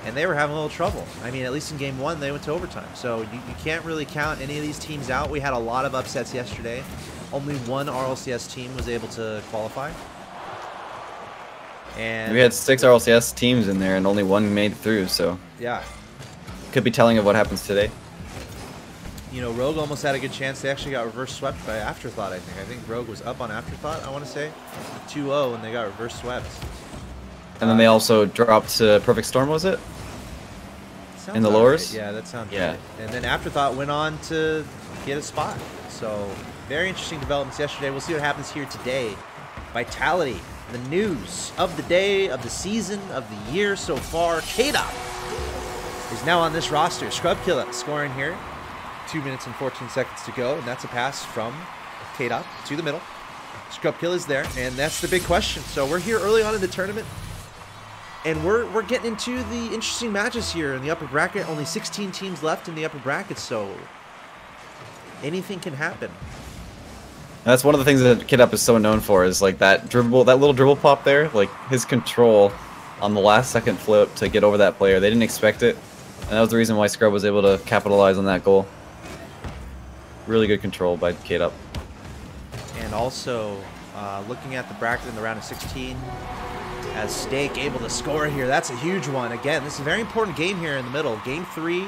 and they were having a little trouble. I mean, at least in game 1 they went to overtime, so you can't really count any of these teams out. We had a lot of upsets yesterday. Only one RLCS team was able to qualify, and we had 6 RLCS teams in there and only one made it through, so yeah, could be telling of what happens today. Rogue almost had a good chance. They actually got reverse swept by Afterthought, I think Rogue was up on Afterthought, I want to say 2-0, and they got reverse swept. And then they also dropped Perfect Storm, was it? In the lowers? Right. Yeah, that sounds right. And then Afterthought went on to get a spot. So, very interesting developments yesterday. We'll see what happens here today. Vitality, the news of the day, of the season, of the year so far. K-Dot is now on this roster. Scrubkilla scoring here. 2 minutes and 14 seconds to go, and that's a pass from K-Dot to the middle. Scrubkill is there, and that's the big question. So we're here early on in the tournament, and we're getting into the interesting matches here in the upper bracket. Only 16 teams left in the upper bracket, so anything can happen. That's one of the things that Kid Up is so known for, is like that little dribble pop there, like his control on the last second flip to get over that player. They didn't expect it, and that was the reason why Scrub was able to capitalize on that goal. Really good control by Kid Up. And also, looking at the bracket in the round of 16, as Stake able to score here. That's a huge one. Again, this is a very important game here in the middle. Game 3,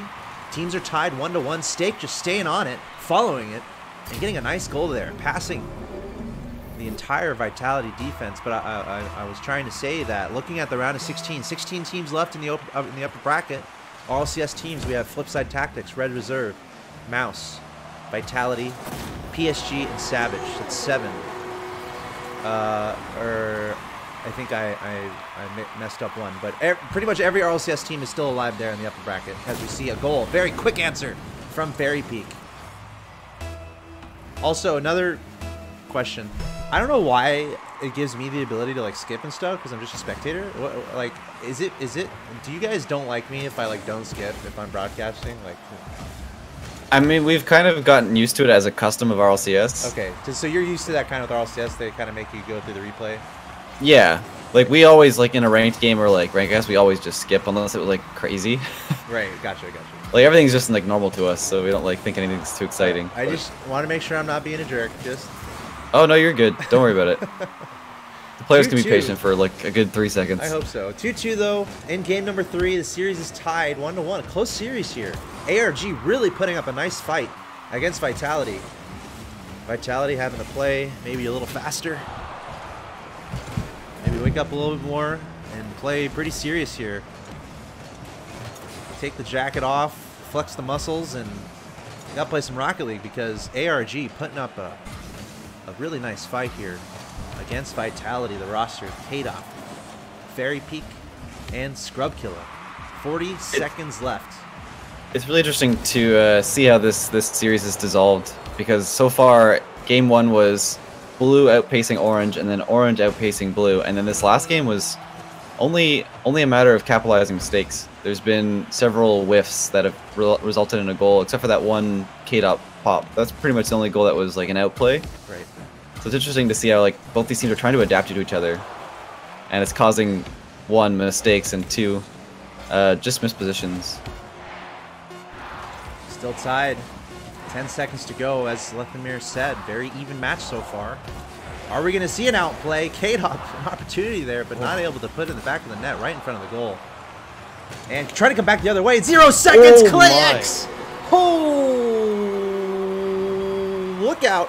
teams are tied 1-1. Stake just staying on it, following it, and getting a nice goal there, passing the entire Vitality defense. But I was trying to say that looking at the round of 16, 16 teams left in the upper bracket. RLCS teams, we have Flipside Tactics, Red Reserve, Mouse, Vitality, PSG, and Savage. That's 7. I think I messed up one, but pretty much every RLCS team is still alive there in the upper bracket as we see a goal. Very quick answer from Fairy Peak. Also, another question. I don't know why it gives me the ability to like skip and stuff because I'm just a spectator. What, like, is it? Do you guys don't like me if I like don't skip if I'm broadcasting? Like, I mean, we've kind of gotten used to it as a custom of RLCS. okay, so you're used to that kind of with RLCS. They kind of make you go through the replay. Yeah, like we always, like in a ranked game or like rank S, we always just skip unless it was like crazy. Right, gotcha. Like everything's just like normal to us, so we don't like think anything's too exciting. I just want to make sure I'm not being a jerk. Just. Oh no, you're good. Don't worry about it. The players can be patient for like a good 3 seconds. I hope so. 2-2 though. In game number 3, the series is tied 1-1. A close series here. ARG really putting up a nice fight against Vitality. Vitality having to play maybe a little faster. Maybe wake up a little bit more and play pretty serious here. Take the jacket off, flex the muscles, and you gotta play some Rocket League because ARG putting up a really nice fight here against Vitality, the roster, Kadoff, Fairy Peak, and Scrub Killer. 40 seconds left. It's really interesting to see how this series is dissolved, because so far game 1 was blue outpacing orange and then orange outpacing blue, and then this last game was only a matter of capitalizing mistakes. There's been several whiffs that have resulted in a goal, except for that one K-Dot pop. That's pretty much the only goal that was like an outplay. Right. So it's interesting to see how like both these teams are trying to adapt to each other, and it's causing 1, mistakes, and 2, just missed positions. Still tied. 10 seconds to go, as Lethamyr said. Very even match so far. Are we going to see an outplay? K-Dot, an opportunity there, but not able to put it in the back of the net, right in front of the goal. And try to come back the other way. 0 seconds, Clay X! Oh, look out.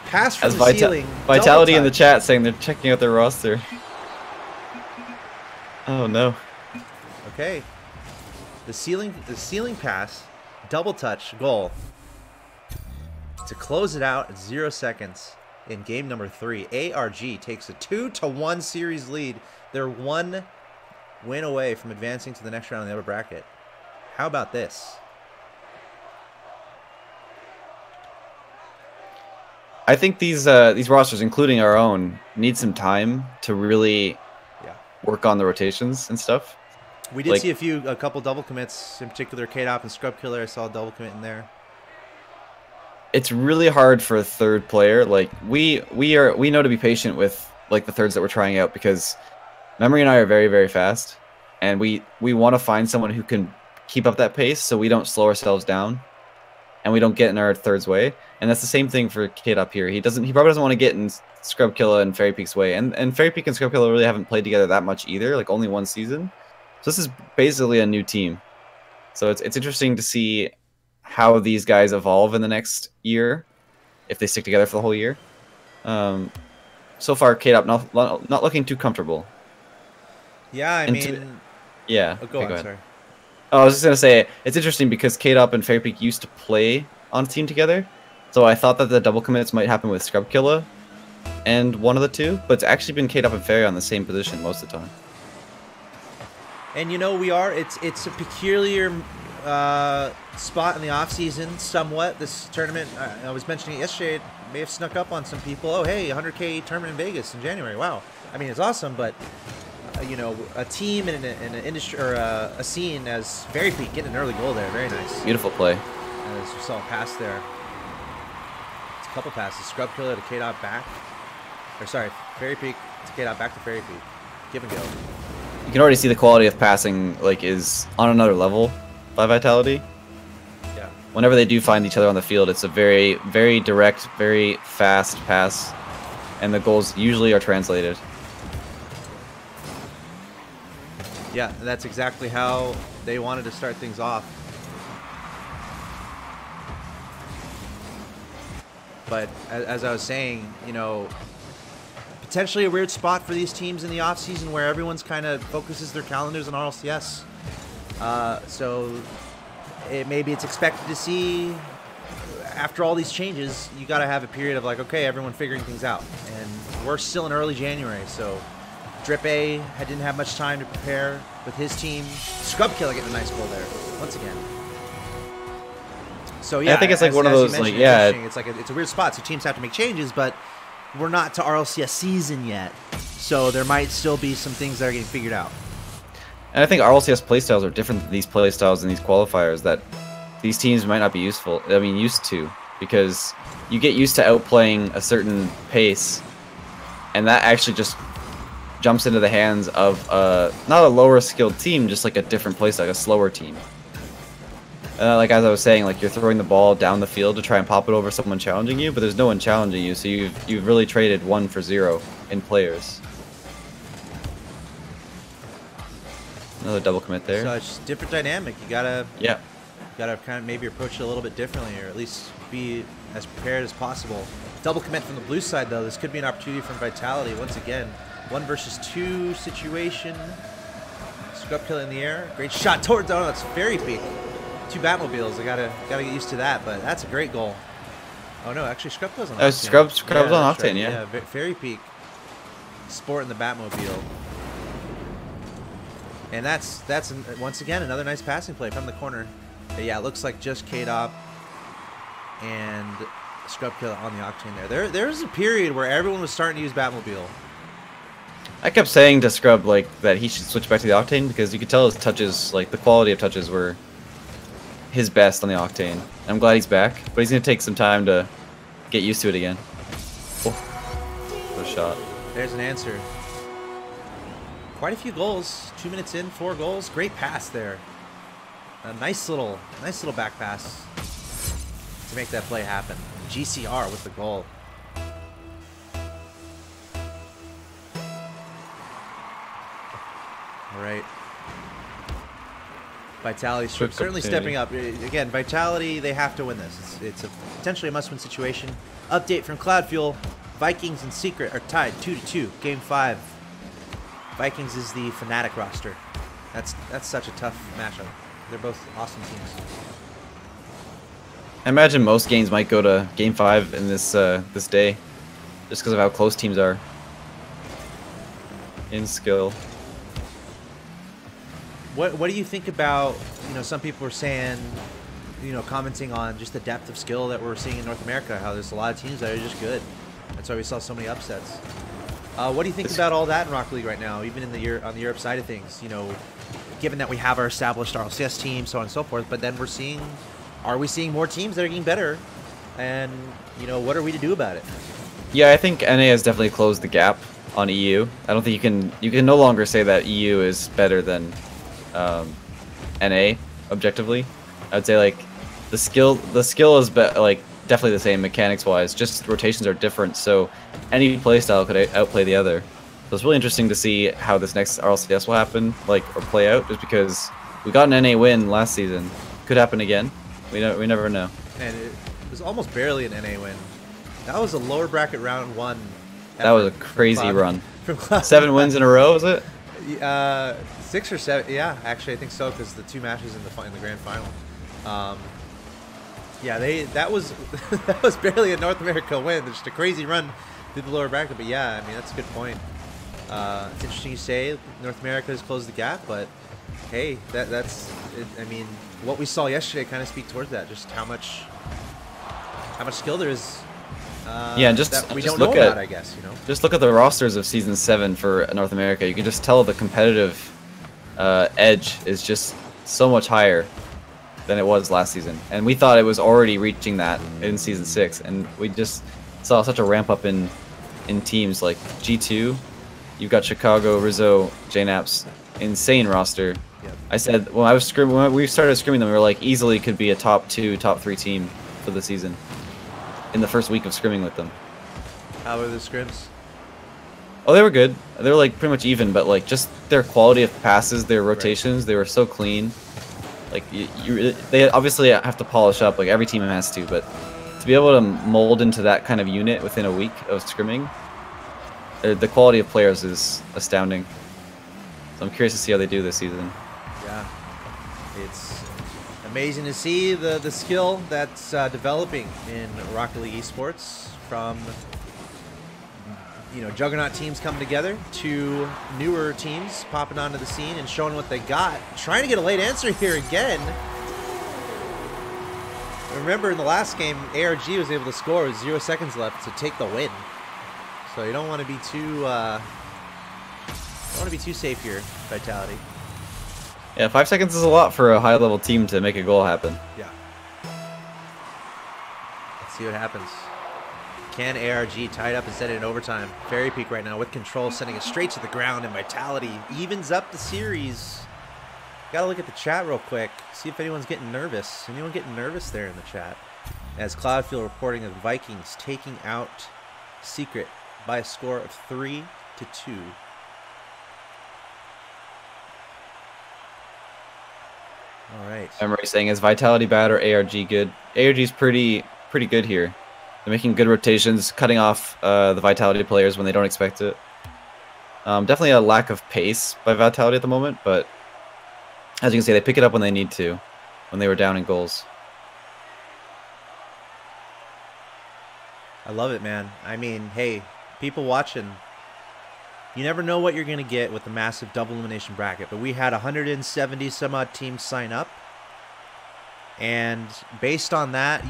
Pass from the ceiling. Vitality in the chat saying they're checking out their roster. Oh no. Okay. The ceiling pass, double touch, goal. To close it out at 0 seconds in game number 3. ARG takes a 2-1 series lead. They're 1 win away from advancing to the next round in the upper bracket. How about this? I think these rosters, including our own, need some time to really work on the rotations and stuff. We did see a couple double commits, in particular K-Dop and Scrub Killer. I saw a double commit in there. It's really hard for a third player. Like we know to be patient with like the thirds that we're trying out, because Memory and I are very, very fast, and we want to find someone who can keep up that pace so we don't slow ourselves down and we don't get in our thirds way. And that's the same thing for Kid up here. He probably doesn't want to get in Scrub Killer and Fairy Peak's way. And Fairy Peak and Scrub Killer really haven't played together that much either, like only 1 season. So this is basically a new team. So it's interesting to see how these guys evolve in the next year, if they stick together for the whole year. So far, K-Dop not looking too comfortable. Yeah, I mean... Yeah. Oh, go on, sorry. Oh, I was just going to say, it's interesting because K-Dop and Fairy Peak used to play on a team together. So I thought that the double commits might happen with Scrub Killer and one of the two, but it's actually been K-Dop and Fairy on the same position most of the time. And you know, it's a peculiar spot in the off season somewhat. This tournament, I was mentioning it yesterday, it may have snuck up on some people. Oh, hey, 100K tournament in Vegas in January. Wow. I mean, it's awesome, but you know, a team in an industry or a scene as Fairy Peak getting an early goal there. Very nice. Beautiful play. As you saw a pass there. It's a couple passes. Scrub killer to K-Dot back. Or sorry, Fairy Peak to K-Dot back to Fairy Peak. Give and go. You can already see the quality of passing like is on another level by Vitality. Yeah. Whenever they do find each other on the field, it's a very, very direct, very fast pass, and the goals usually are translated. Yeah, that's exactly how they wanted to start things off. But as I was saying, you know, potentially a weird spot for these teams in the offseason where everyone's kind of focuses their calendars on RLCS. So maybe it's expected to see, after all these changes, you got to have a period of like, okay, everyone figuring things out. And we're still in early January, so Drip A didn't have much time to prepare with his team. Scrub Killer getting a nice goal there, once again. So yeah, I think it's like one of those, like, yeah, it's like it's a weird spot. So teams have to make changes, but we're not to RLCS season yet, so there might still be some things that are getting figured out. And I think RLCS playstyles are different than these playstyles and these qualifiers that these teams might not be used to, because you get used to outplaying a certain pace, and that actually just jumps into the hands of not a lower skilled team, just like a different playstyle, a slower team. Like as I was saying, like you're throwing the ball down the field to try and pop it over someone challenging you, but there's no one challenging you, so you've really traded 1 for 0 in players. Another double commit there. So it's different dynamic. You gotta kind of maybe approach it a little bit differently, or at least be as prepared as possible. Double commit from the blue side though. This could be an opportunity from Vitality once again. 1 versus 2 situation. Scrub Killer in the air. Great shot towards. Oh, that's Fairy Peak. 2 Batmobiles. I gotta get used to that, but that's a great goal. Oh no, actually Scrub Killer's on Octane. Scrub's on Octane, right. yeah. Fairy Peak sporting the Batmobile. And that's once again another nice passing play from the corner. But yeah, it looks like just K-Dop and Scrub Killer on the Octane there. There was a period where everyone was starting to use Batmobile. I kept saying to Scrub like that he should switch back to the Octane because you could tell his touches, like the quality of touches were his best on the Octane. I'm glad he's back, but he's gonna take some time to get used to it again. Oh, what a shot. There's an answer. Quite a few goals. 2 minutes in, 4 goals. Great pass there. A nice little back pass to make that play happen. GCR with the goal. All right. Vitality certainly stepping up. Again, Vitality, they have to win this. It's potentially a must-win situation. Update from Cloud Fuel. Vikings and Secret are tied 2-2. Game 5. Vikings is the Fnatic roster. That's such a tough matchup. They're both awesome teams. I imagine most games might go to Game 5 in this this day, just because of how close teams are in skill. What do you think about, some people are saying, commenting on just the depth of skill that we're seeing in North America, how there's a lot of teams that are just good. That's why we saw so many upsets. What do you think about all that in Rocket League right now, even on the Europe side of things? Given that we have our established RLCS team, so on and so forth, but then are we seeing more teams that are getting better? And, what are we to do about it? Yeah, I think NA has definitely closed the gap on EU. I don't think you can no longer say that EU is better than NA objectively. I would say like the skill is definitely the same mechanics wise, just rotations are different, so any playstyle could outplay the other. So it's really interesting to see how this next RLCS will happen, or play out, just because we got an NA win last season. Could happen again. We never know. And it was almost barely an NA win. That was a lower bracket round 1. That was a crazy run. From Cloud. 7 wins in a row, was it? 6 or 7. Yeah, actually I think so, because the 2 matches in the grand final. Yeah, that was barely a North America win. Just a crazy run through the lower bracket. But yeah, I mean that's a good point. It's interesting you say North America has closed the gap, but hey, that's it. I mean, what we saw yesterday kind of speak towards that. Just how much skill there is. Yeah, and that we don't know about, I guess. Just look at the rosters of Season 7 for North America. You can just tell the competitive edge is just so much higher. than it was last season, and we thought it was already reaching that in Season 6, and we just saw such a ramp up in teams like G2. You've got Chicago, Rizzo, JNAPS, insane roster. Yep. I said when we started scrimming them, we were like easily could be a top 2, top 3 team for the season in the first week of scrimming with them. How were the scrims? Oh, they were good. They were like pretty much even, but like just their quality of passes, their rotations, they were so clean. Like they obviously have to polish up, like every team has to, but to be able to mold into that kind of unit within a week of scrimming, the quality of players is astounding. So I'm curious to see how they do this season. Yeah, it's amazing to see the skill that's developing in Rocket League esports, from juggernaut teams coming together to newer teams popping onto the scene and showing what they got. Trying to get a late answer here again. Remember in the last game, ARG was able to score with 0 seconds left to take the win. So you don't want to be too safe here, Vitality. Yeah, 5 seconds is a lot for a high-level team to make a goal happen. Yeah. Let's see what happens. Can ARG tie it up and set it in overtime? Fairy Peak right now with control, sending it straight to the ground, and Vitality evens up the series. Gotta look at the chat real quick, see if anyone's getting nervous. Anyone getting nervous there in the chat? As Cloudfield reporting of the Vikings taking out Secret by a score of 3-2. All right. Emery saying, is Vitality bad or ARG good? ARG's pretty good here. They're making good rotations, cutting off the Vitality players when they don't expect it. Definitely a lack of pace by Vitality at the moment, but as you can see, they pick it up when they need to, when they were down in goals. I love it, man. I mean, hey, people watching, you never know what you're going to get with the massive double elimination bracket, but we had 170 some odd teams sign up, and based on that,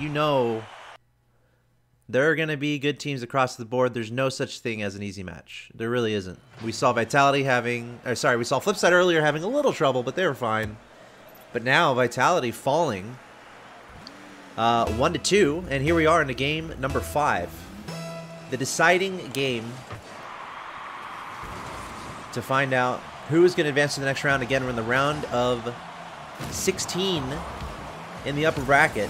there are going to be good teams across the board. There's no such thing as an easy match. There really isn't. We saw Vitality we saw Flipside earlier having a little trouble, but they were fine. But now Vitality falling 1-2, and here we are in the game number 5. The deciding game to find out who is going to advance to the next round. Again, we're in the round of 16 in the upper bracket.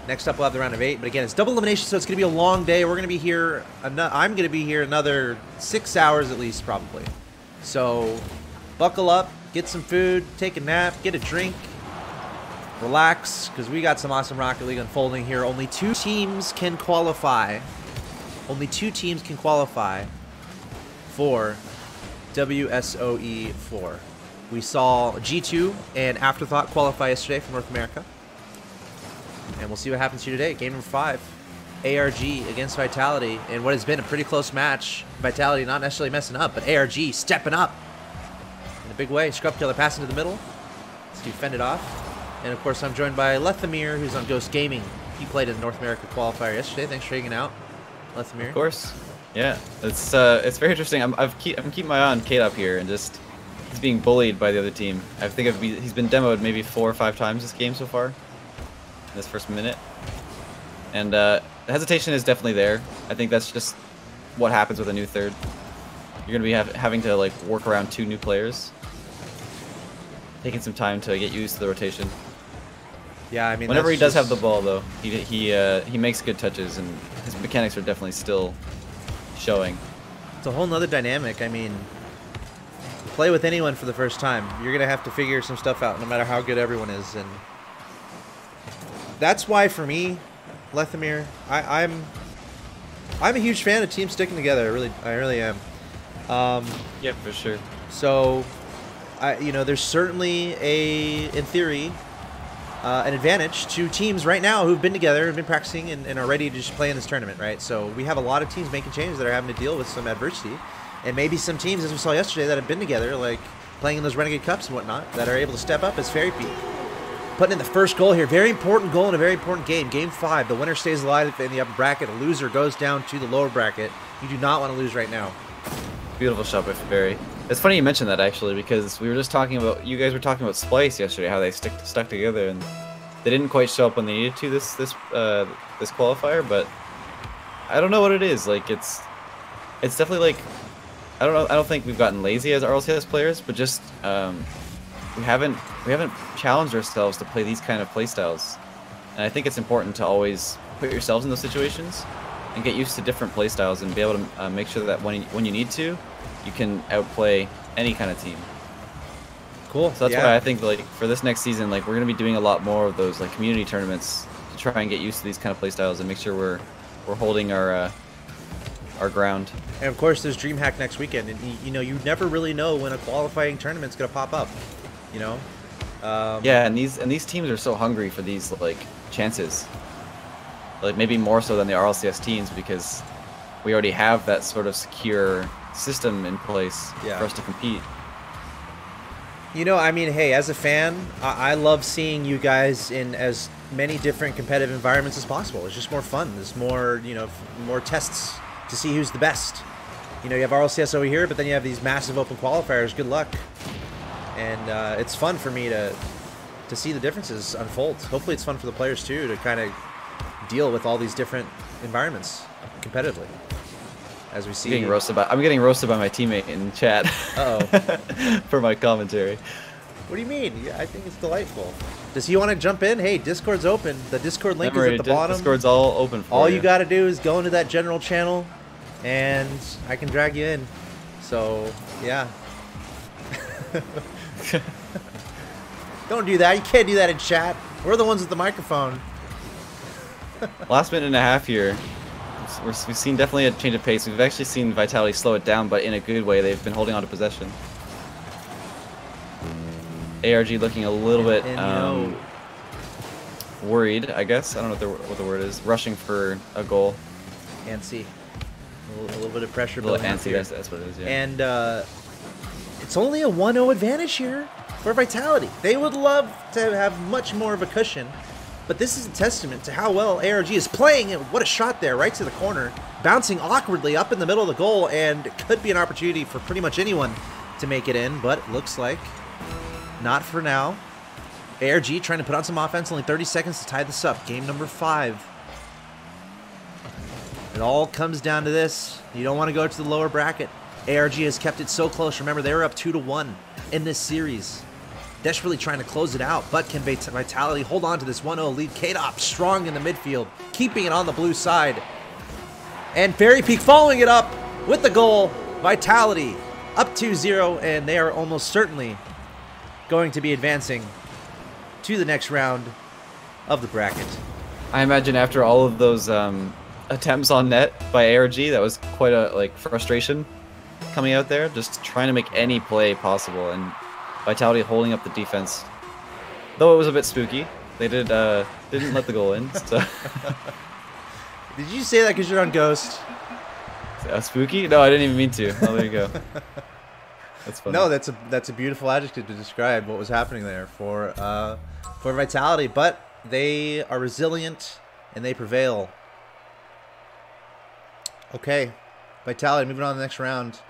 Next up, we'll have the round of 8. But again, it's double elimination, so it's going to be a long day. We're going to be here. I'm going to be here another 6 hours at least, probably. So buckle up, get some food, take a nap, get a drink, relax, because we got some awesome Rocket League unfolding here. Only 2 teams can qualify. Only 2 teams can qualify for WSOE 4. We saw G2 and Afterthought qualify yesterday from North America. And we'll see what happens here today. Game number 5. ARG against Vitality in what has been a pretty close match. Vitality not necessarily messing up, but ARG stepping up in a big way. Scrub Killer passing to the middle. Let's defend it off. And of course, I'm joined by Lethamyr, who's on Ghost Gaming. He played in the North America qualifier yesterday. Thanks for hanging out, Lethamyr. Of course. Yeah, it's very interesting. I'm keeping my eye on Kate up here, and just he's being bullied by the other team. I think he's been demoed maybe 4 or 5 times this game so far. This first minute, and the hesitation is definitely there. I think that's just what happens with a new third. You're gonna be having to like work around 2 new players, taking some time to get used to the rotation. Yeah, I mean, whenever he does have the ball, though, he makes good touches, and his mechanics are definitely still showing. It's a whole nother dynamic. I mean, play with anyone for the first time, you're gonna have to figure some stuff out, no matter how good everyone is, and that's why, for me, Lethamyr, I'm a huge fan of teams sticking together. I really am. Yeah, for sure. So, there's certainly in theory, an advantage to teams right now who've been together, have been practicing, and are ready to just play in this tournament, right? So we have a lot of teams making changes that are having to deal with some adversity, and maybe some teams, as we saw yesterday, that have been together, like playing in those Renegade Cups and whatnot, that are able to step up as Fairy Peak. Putting in the first goal here. Very important goal in a very important game. Game 5. The winner stays alive in the upper bracket. A loser goes down to the lower bracket. You do not want to lose right now. Beautiful shot by Barry. It's funny you mentioned that actually, because we were just talking about, you guys were talking about Splice yesterday, how they stuck together, and they didn't quite show up when they needed to this qualifier. But I don't know what it is. Like it's definitely like, I don't know. I don't think we've gotten lazy as RLCS players, but just we haven't challenged ourselves to play these kind of playstyles. And I think it's important to always put yourselves in those situations and get used to different playstyles and be able to make sure that when you need to, you can outplay any kind of team. Cool. So that's why I think like for this next season, like we're gonna be doing a lot more of those like community tournaments to try and get used to these kind of playstyles and make sure we're holding our ground. And of course, there's DreamHack next weekend, and you know you never really know when a qualifying tournament's gonna pop up. You know. Yeah, and these teams are so hungry for these like chances. Like maybe more so than the RLCS teams, because we already have that sort of secure system in place for us to compete. You know, I mean, hey, as a fan, I love seeing you guys in as many different competitive environments as possible. It's just more fun. There's more, you know, more tests to see who's the best. You know, you have RLCS over here, but then you have these massive open qualifiers. Good luck. And it's fun for me to see the differences unfold. Hopefully it's fun for the players too, to kind of deal with all these different environments competitively. As we see, I'm getting roasted by my teammate in chat. For my commentary. What do you mean? Yeah, I think it's delightful. Does he want to jump in? Hey, Discord's open. The Discord link is at the bottom. Discord's all open for all you got to do is go into that general channel, and I can drag you in. So yeah. Don't do that. You can't do that in chat. We're the ones with the microphone. Last minute and a half here. We've seen definitely a change of pace. We've actually seen Vitality slow it down, but in a good way. They've been holding on to possession. ARG looking a little bit worried, I guess. I don't know what the word is. Rushing for a goal. Antsy. A little bit of pressure. A little antsy, that's what it is, yeah. And it's only a 1-0 advantage here for Vitality. They would love to have much more of a cushion. But this is a testament to how well ARG is playing, and what a shot there, right to the corner. Bouncing awkwardly up in the middle of the goal, and it could be an opportunity for pretty much anyone to make it in, but it looks like not for now. ARG trying to put on some offense, only 30 seconds to tie this up. Game number 5. It all comes down to this. You don't want to go to the lower bracket. ARG has kept it so close. Remember, they were up 2-1 in this series. Desperately trying to close it out, but can Vitality hold on to this 1-0 lead? K-Dop strong in the midfield, keeping it on the blue side. And Fairy Peak following it up with the goal. Vitality up 2-0, and they are almost certainly going to be advancing to the next round of the bracket. I imagine after all of those attempts on net by ARG, that was quite a frustration coming out there, just trying to make any play possible, and Vitality holding up the defense. Though it was a bit spooky, they didn't let the goal in. So. Did you say that because you're on Ghost? Spooky? No, I didn't even mean to. Oh, there you go. That's funny. No, that's a beautiful adjective to describe what was happening there for Vitality. But they are resilient and they prevail. Okay, Vitality moving on to the next round.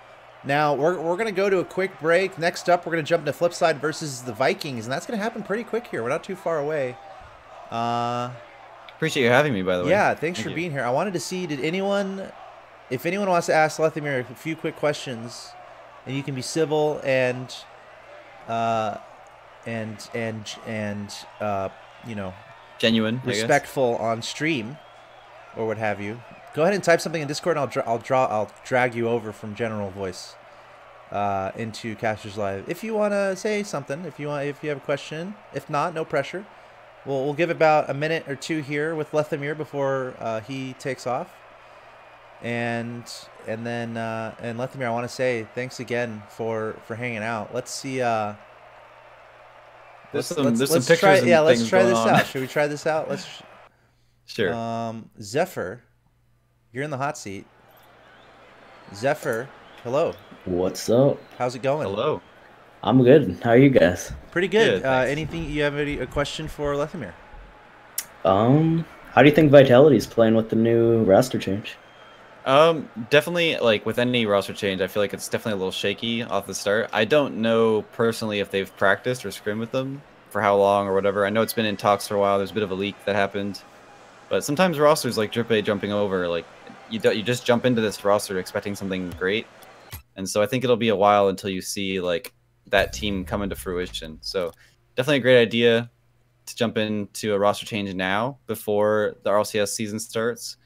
Now, we're going to go to a quick break. Next up, we're going to jump into Flipside versus the Vikings, and that's going to happen pretty quick here. We're not too far away. Appreciate you having me, by the way. Yeah, thanks for being here. I wanted to see, if anyone wants to ask Lethamyr a few quick questions, and you can be civil and you know, genuine, respectful on stream, or what have you. Go ahead and type something in Discord, and I'll drag you over from general voice into Casters Live. If you want to say something, if you have a question, if not, no pressure. We'll give about a minute or two here with Lethamyr before he takes off, and then Lethamyr, I want to say thanks again for hanging out. Let's see. There's some pictures. Let's try this out. Should we try this out? Sure. Zephyr. You're in the hot seat. Zephyr, hello. What's up? How's it going? Hello. I'm good. How are you guys? Pretty good. Anything you have a question for Lethamyr? How do you think Vitality's playing with the new roster change? Definitely, like with any roster change, I feel like it's definitely a little shaky off the start. I don't know personally if they've practiced or scrimmed with them for how long or whatever. I know it's been in talks for a while. There's a bit of a leak that happened, but sometimes rosters like Drip A jumping over, like you just jump into this roster expecting something great, and so I think it'll be a while until you see like that team come into fruition. So definitely a great idea to jump into a roster change now before the RLCS season starts.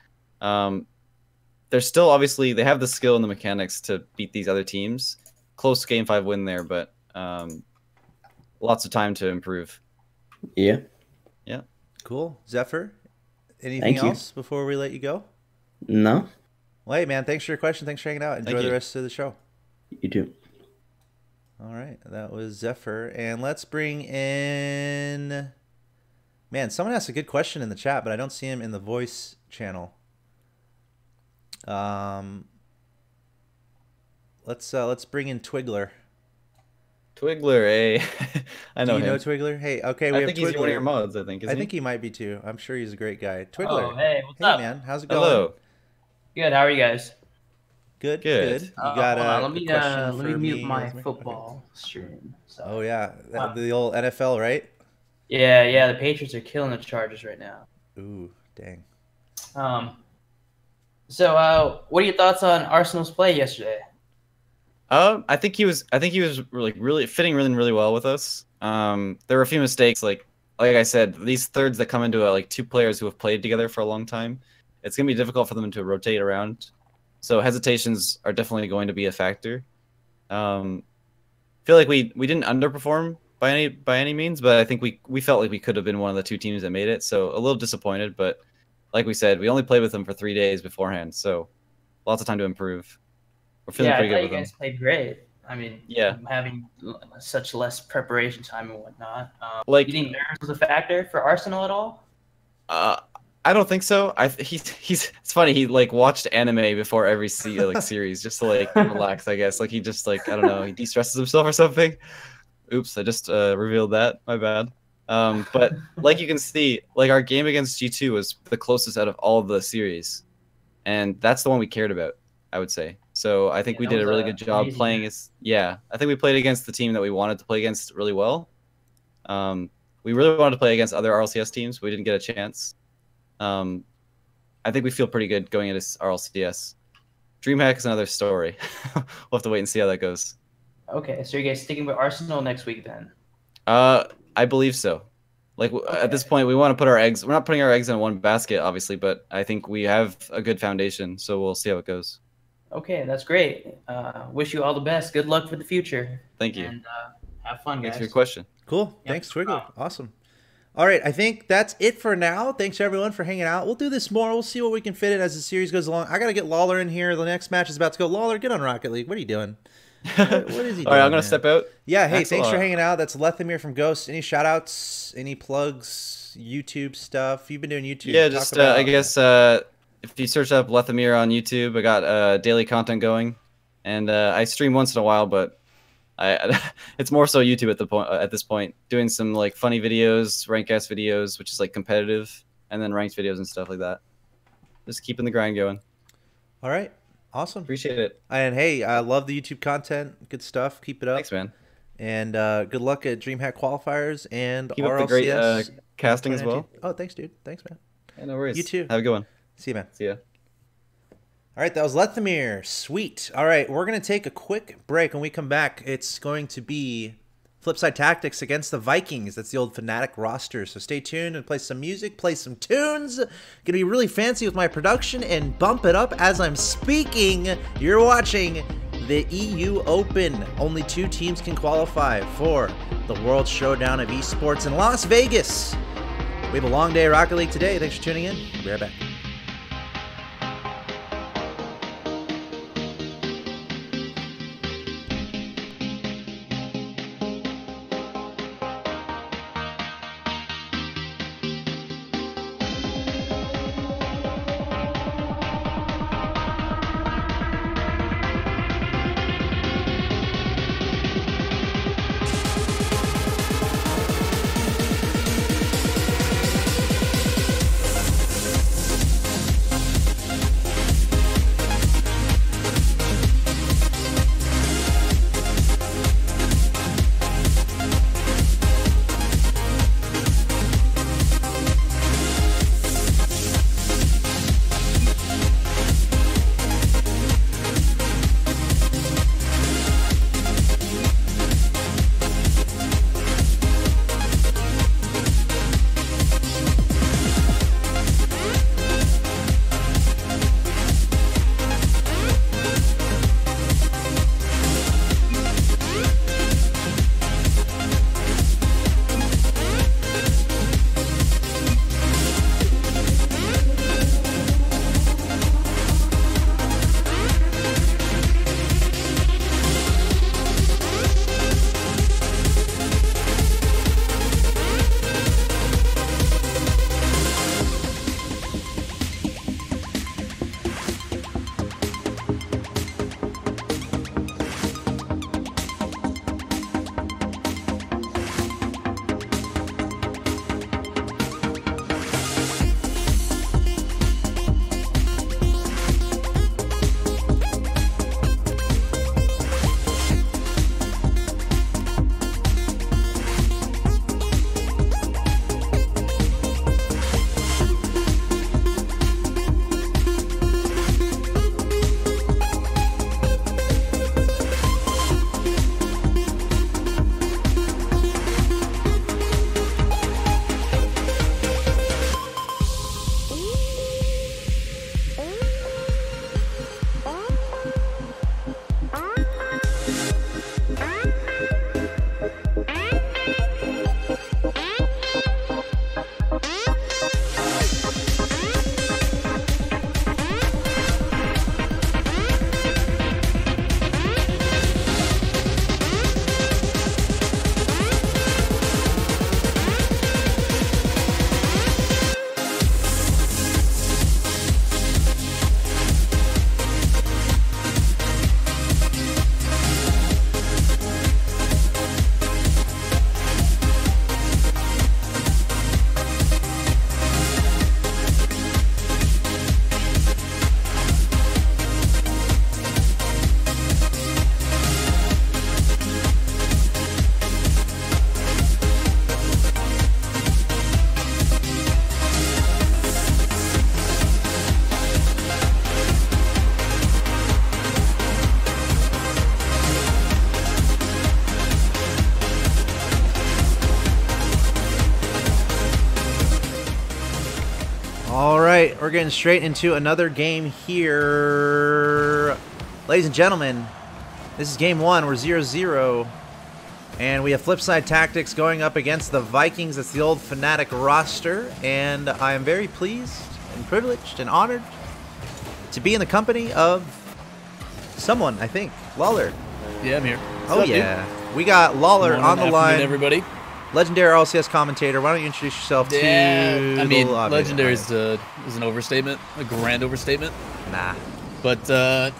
They're still obviously they have the skill and the mechanics to beat these other teams. Close game 5 win there, but lots of time to improve. Yeah. Yeah. Cool. Zephyr, anything Thank you. else before we let you go? No, Well, hey, man, thanks for your question. Thanks for hanging out. Enjoy Thank the you. rest of the show. you do. All right. That was Zephyr. And let's bring in... Man, someone asked a good question in the chat, but I don't see him in the voice channel. Let's bring in Twiggler. Twiggler, eh? I know Do you him. know Twiggler? Hey, okay, we I have think Twiggler. he's one of your mods, I think, isn't I think he? he might be too. I'm sure he's a great guy. Twiggler. Oh, hey, what's Hey, up? man, how's it going? Hello. Good. How are you guys? Good, Good. good. You got hold on. a question Let for me mute me, my Lethamyr? football stream. So. Okay. Oh yeah, Wow. the old NFL, right? Yeah. The Patriots are killing the Chargers right now. Ooh, dang. So, what are your thoughts on Arsenal's play yesterday? I think he was really fitting really well with us. There were a few mistakes, like I said, these thirds that come into like 2 players who have played together for a long time. It's gonna be difficult for them to rotate around. So hesitations are definitely going to be a factor. Feel like we didn't underperform by any means, but I think we felt like we could have been one of the 2 teams that made it. So a little disappointed, but like we said, we only played with them for 3 days beforehand, so lots of time to improve. We're feeling pretty I good thought with you them. guys played great. I mean, Yeah. having such less preparation time and whatnot. Like You think nerves was a factor for Arsenal at all? I don't think so. He's it's funny. He like watched anime before every series just to like relax. I guess like he just like I don't know. He de-stresses himself or something. Oops, I just revealed that. My bad. But like you can see, like our game against G2 was the closest out of all the series, and that's the one we cared about. I would say. So I think we did a really good job playing. I think we played against the team that we wanted to play against really well. We really wanted to play against other RLCS teams, but we didn't get a chance. I think we feel pretty good going into RLCS. DreamHack is another story. We'll have to wait and see how that goes. Okay, so you guys sticking with Arsenal next week then? I believe so. Like at this point, we want to put our eggs. We're not putting our eggs in one basket, obviously, but I think we have a good foundation, so we'll see how it goes. Okay, that's great. Wish you all the best. Good luck for the future. Thank you. And have fun, guys. Thanks for your question. Cool. Yeah. Thanks, Twiggler. Awesome. All right, I think that's it for now. Thanks everyone for hanging out. We'll do this more. We'll see what we can fit in as the series goes along. I gotta get Lawler in here. The next match is about to go. Lawler, get on Rocket League. What are you doing? What is he doing? All right, I'm gonna man? step out. Yeah, hey, Thanks a thanks for lot. hanging out. That's Lethamyr from Ghost. Any shout outs, any plugs, YouTube stuff? You've been doing YouTube. Yeah, Talk just about- I guess if you search up Lethamyr on YouTube, I got daily content going, and I stream once in a while, but it's more so YouTube at this point, doing some like funny videos, rankcast videos, which is like competitive, and then ranked videos and stuff like that. Just keeping the grind going. All right, awesome. Appreciate it. And hey, I love the YouTube content. Good stuff. Keep it up. Thanks, man. And good luck at DreamHack qualifiers and Keep up RLCS. the great casting as well. 2019. Oh, thanks, dude. Thanks, man. Yeah, no worries. You too. Have a good one. See you, man. See ya. All right, that was Lethamyr. Sweet. All right, we're going to take a quick break. When we come back, it's going to be Flipside Tactics against the Vikings. That's the old Fnatic roster. So stay tuned and play some music, play some tunes. Going to be really fancy with my production and bump it up as I'm speaking. You're watching the EU Open. Only 2 teams can qualify for the World Showdown of Esports in Las Vegas. We have a long day of Rocket League today. Thanks for tuning in. We'll be right back. right, we're getting straight into another game here. Ladies and gentlemen, this is game 1. We're 0-0. And we have Flipside Tactics going up against the Vikings. That's the old Fnatic roster. And I am very pleased and privileged and honored to be in the company of someone, I think. Lawler. Yeah, I'm here. What's up, yeah. Dude? We got Lawler on the line. Everybody. Legendary RLCS commentator. Why don't you introduce yourself to I mean, legendary is an overstatement, a grand overstatement. Nah. But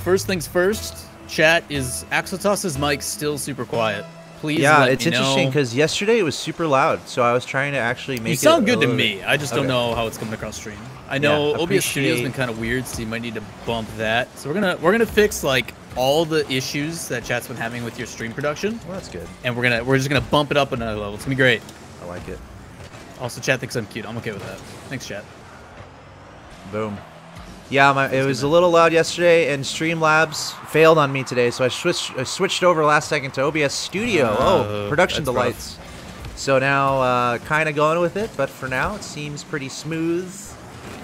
first things first, chat, is Axotas's mic still super quiet? Please let it's me know. interesting because yesterday it was super loud, so I was trying to actually make it. You sound good to me. I just don't know how it's coming across stream. I know OBS Studio's been kind of weird, so you might need to bump that. So we're gonna fix like all the issues that chat's been having with your stream production. Well, that's good. And we're just gonna bump it up another level. It's gonna be great. I like it. Also, chat thinks I'm cute. I'm okay with that. Thanks, chat. Boom. Yeah, it was a little loud yesterday, and Streamlabs failed on me today, so I switched over last second to OBS Studio. Production delights. Rough. So now, kind of going with it, but for now, it seems pretty smooth.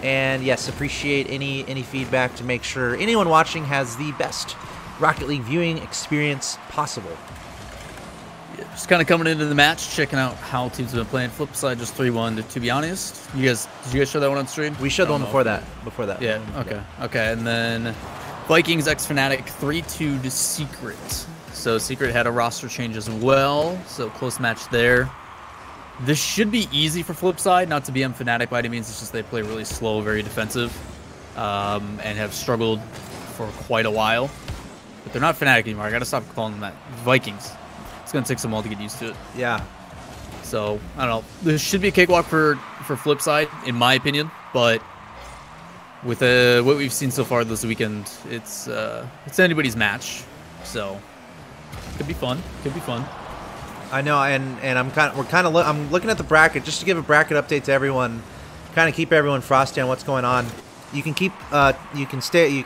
And yes, appreciate any feedback to make sure anyone watching has the best Rocket League viewing experience possible. Yeah, just kind of coming into the match, checking out how teams have been playing. Flipside just 3-1. To be honest, did you guys show that one on stream? We showed the one before that. Yeah. Okay. Yeah. Okay. And then Vikings x Fnatic 3-2 to Secret. So Secret had a roster change as well. So close match there. This should be easy for Flipside, not to be Fnatic by any means. It's just they play really slow, very defensive, and have struggled for quite a while. But they're not Fnatic anymore. I gotta stop calling them that. Vikings. It's gonna take some while to get used to it. Yeah. So I don't know. This should be a cakewalk for Flipside, in my opinion. But with what we've seen so far this weekend, it's anybody's match. So could be fun. Could be fun. I know, and I'm looking at the bracket just to give a bracket update to everyone, kind of keep everyone frosty on what's going on. You can stay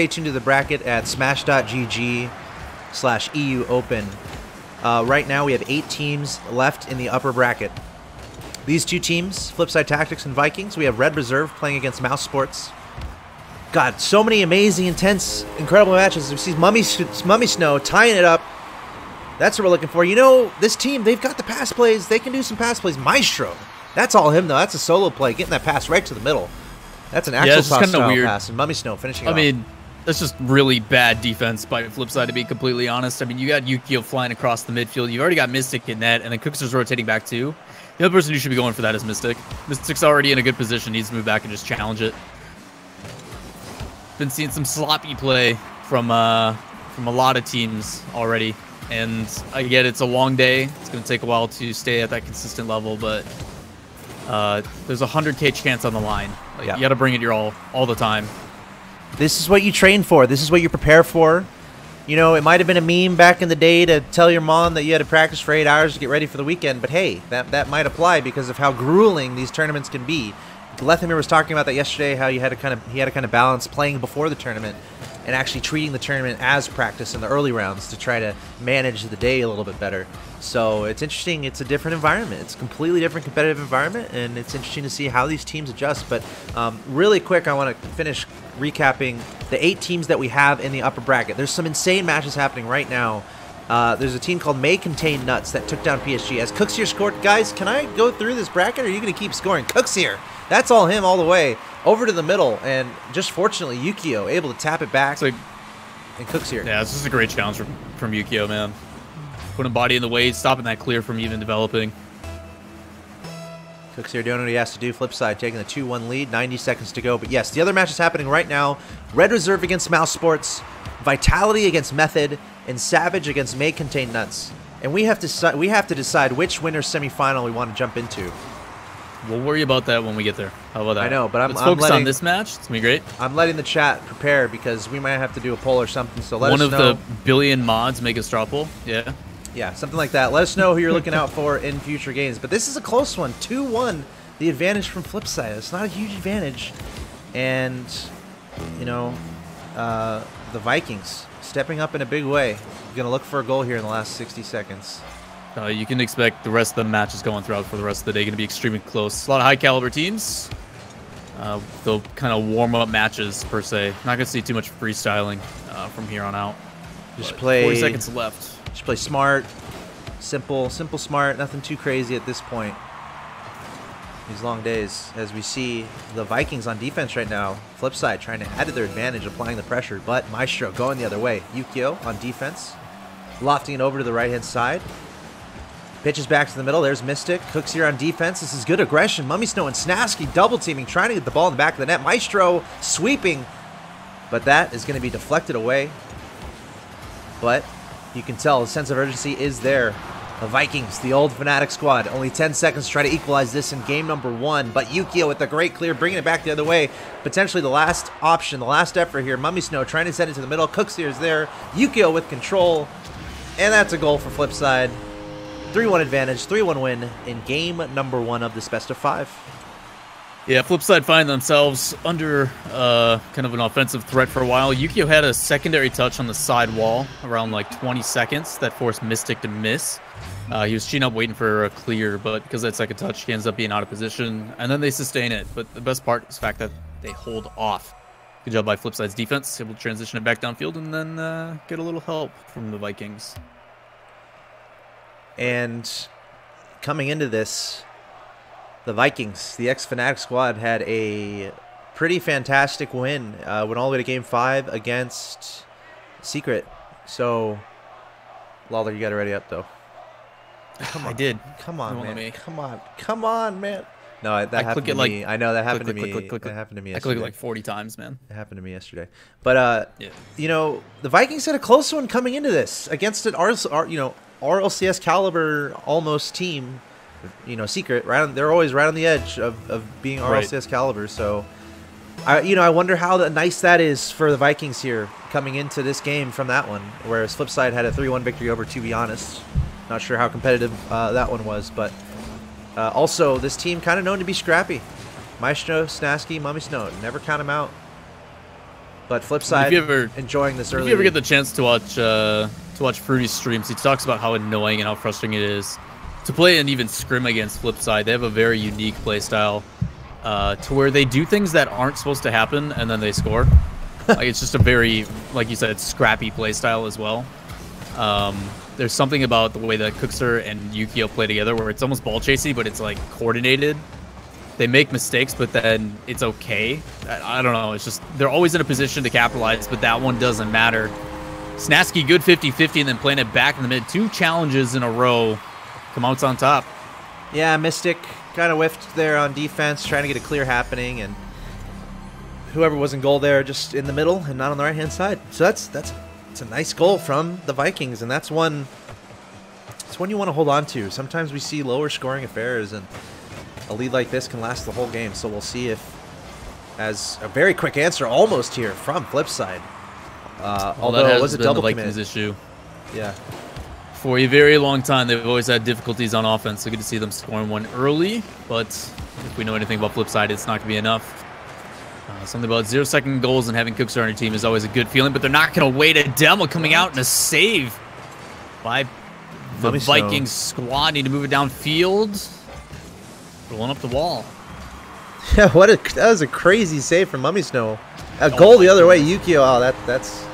tuned to the bracket at smash.gg/EU Open. Right now we have 8 teams left in the upper bracket. These 2 teams, Flipside Tactics and Vikings, we have Red Reserve playing against Mouse Sports. God, so many amazing, intense, incredible matches. We see Mummy Snow tying it up. That's what we're looking for. You know, this team, they've got the pass plays. They can do some pass plays. Maestro. That's all him, though. That's a solo play. Getting that pass right to the middle. That's an actual style pass. And Mummy Snow finishing it off. I mean, that's just really bad defense by Flipside, to be completely honest. I mean, you got Yukio flying across the midfield. You've already got Mystic in net, and then Cookster's rotating back, too. The other person who should be going for that is Mystic. Mystic's already in a good position. He needs to move back and just challenge it. Been seeing some sloppy play from a lot of teams already. And I get it's a long day. It's going to take a while to stay at that consistent level, but there's a 100K chance on the line. Like, you got to bring it your all the time. This is what you train for. This is what you prepare for. You know, it might have been a meme back in the day to tell your mom that you had to practice for 8 hours to get ready for the weekend, but hey, that might apply because of how grueling these tournaments can be. Lethamyr was talking about that yesterday, how he had to kind of balance playing before the tournament and actually treating the tournament as practice in the early rounds to try to manage the day a little bit better. So it's interesting. It's a different environment. It's a completely different competitive environment, and it's interesting to see how these teams adjust. But really quick, I want to finish recapping the 8 teams that we have in the upper bracket. There's some insane matches happening right now. There's a team called May Contain Nuts that took down PSG. As Cooks here scored, guys, can I go through this bracket, or are you going to keep scoring? Cooks here. That's all him all the way over to the middle, and just fortunately, Yukio able to tap it back. And Cooks here. Yeah, this is a great challenge from Yukio, man. Putting body in the way, stopping that clear from even developing. Cooks here doing what he has to do. Flipside taking the 2-1 lead, 90 seconds to go. But yes, the other match is happening right now. Red Reserve against Mouse Sports, Vitality against Method, and Savage against May Contain Nuts. And we have to decide which winner's semifinal we want to jump into. We'll worry about that when we get there. How about that? I know, but let's focus on this match. It's gonna be great. I'm letting the chat prepare because we might have to do a poll or something. So let us know. One of the billion mods make a straw poll. Yeah. Yeah, something like that. Let us know who you're looking out for in future games. But this is a close one. 2-1. The advantage from Flipside. It's not a huge advantage. And, you know, the Vikings stepping up in a big way. Going to look for a goal here in the last 60 seconds. You can expect the rest of the matches going throughout for the rest of the day going to be extremely close. A lot of high caliber teams. the kind of warm-up matches per se. Not gonna see too much freestyling from here on out. Just But play 40 seconds left. Just play smart, simple, smart. Nothing too crazy at this point. These long days, as we see the Vikings on defense right now. Flipside trying to add to their advantage, applying the pressure, but Maestro going the other way. Yukio on defense, lofting it over to the right-hand side. Pitches back to the middle. There's Mystic. Cooks here on defense. This is good aggression. Mummy Snow and Snasky double teaming, trying to get the ball in the back of the net. Maestro sweeping, but that is going to be deflected away. But you can tell the sense of urgency is there. The Vikings, the old Fnatic squad, only 10 seconds to try to equalize this in game number 1. But Yukio with the great clear, bringing it back the other way. Potentially the last option, the last effort here. Mummy Snow trying to send it to the middle. Cooks here is there. Yukio with control. And that's a goal for Flipside. 3-1 advantage, 3-1 win in game number 1 of this best of 5. Yeah, Flipside find themselves under kind of an offensive threat for a while. Yukio had a secondary touch on the side wall around like 20 seconds that forced Mystic to miss. He was cheating up waiting for a clear, but because of that second touch, he ends up being out of position, and then they sustain it. But the best part is the fact that they hold off. Good job by Flipside's defense, able to transition it back downfield and then get a little help from the Vikings. And coming into this, the Vikings, the ex-Fnatic squad, had a pretty fantastic win. Went all the way to Game 5 against Secret. So, Lawler, you got it ready up, though. Come on. I did. Come on, Don't let man. me. Come on. Come on, man. No, that happened to click it me. like- I know that happened to click, me. click, click, That click. happened to me I yesterday. clicked it like 40 times, man. It happened to me yesterday. But, Yeah. you know, the Vikings had a close one coming into this against an RLCS caliber almost team. You know, Secret. They're always right on the edge of being RLCS caliber. So, I wonder how nice that is for the Vikings here coming into this game from that one. Whereas Flipside had a 3-1 victory over, to be honest. Not sure how competitive that one was. But also, this team kind of known to be scrappy. Maestro, Snasky, Mummy Snow. Never count them out. But Flipside enjoying this early. If you ever get the chance to watch Fruity's streams, he talks about how annoying and how frustrating it is to play and even scrim against Flipside. They have a very unique play style to where they do things that aren't supposed to happen and then they score. Like, it's just a very, like you said, scrappy play style as well. There's something about the way that Cookster and Yukio play together where it's almost ball chasey, but it's like coordinated. They make mistakes, but then it's okay. I don't know. It's just they're always in a position to capitalize, but that one doesn't matter. Snasky, good 50-50, and then playing it back in the mid. 2 challenges in a row. Come out on top. Yeah, Mystic kind of whiffed there on defense, trying to get a clear happening, and whoever was in goal there just in the middle and not on the right-hand side. So it's a nice goal from the Vikings, and that's one you want to hold on to. Sometimes we see lower scoring affairs, and a lead like this can last the whole game. So we'll see if, as a very quick answer almost here from Flipside, although it was a double commit. Vikings issue. Yeah. For a very long time, they've always had difficulties on offense. So good to see them scoring one early. But if we know anything about Flipside, it's not going to be enough. Something about 0-second goals and having Cookster on your team is always a good feeling. But they're not going to wait. A demo coming out and a save by the Vikings squad. Need to move it downfield. Rolling up the wall. Yeah, that was a crazy save from Mummy Snow. A goal the other way, Yukio. Oh, that's.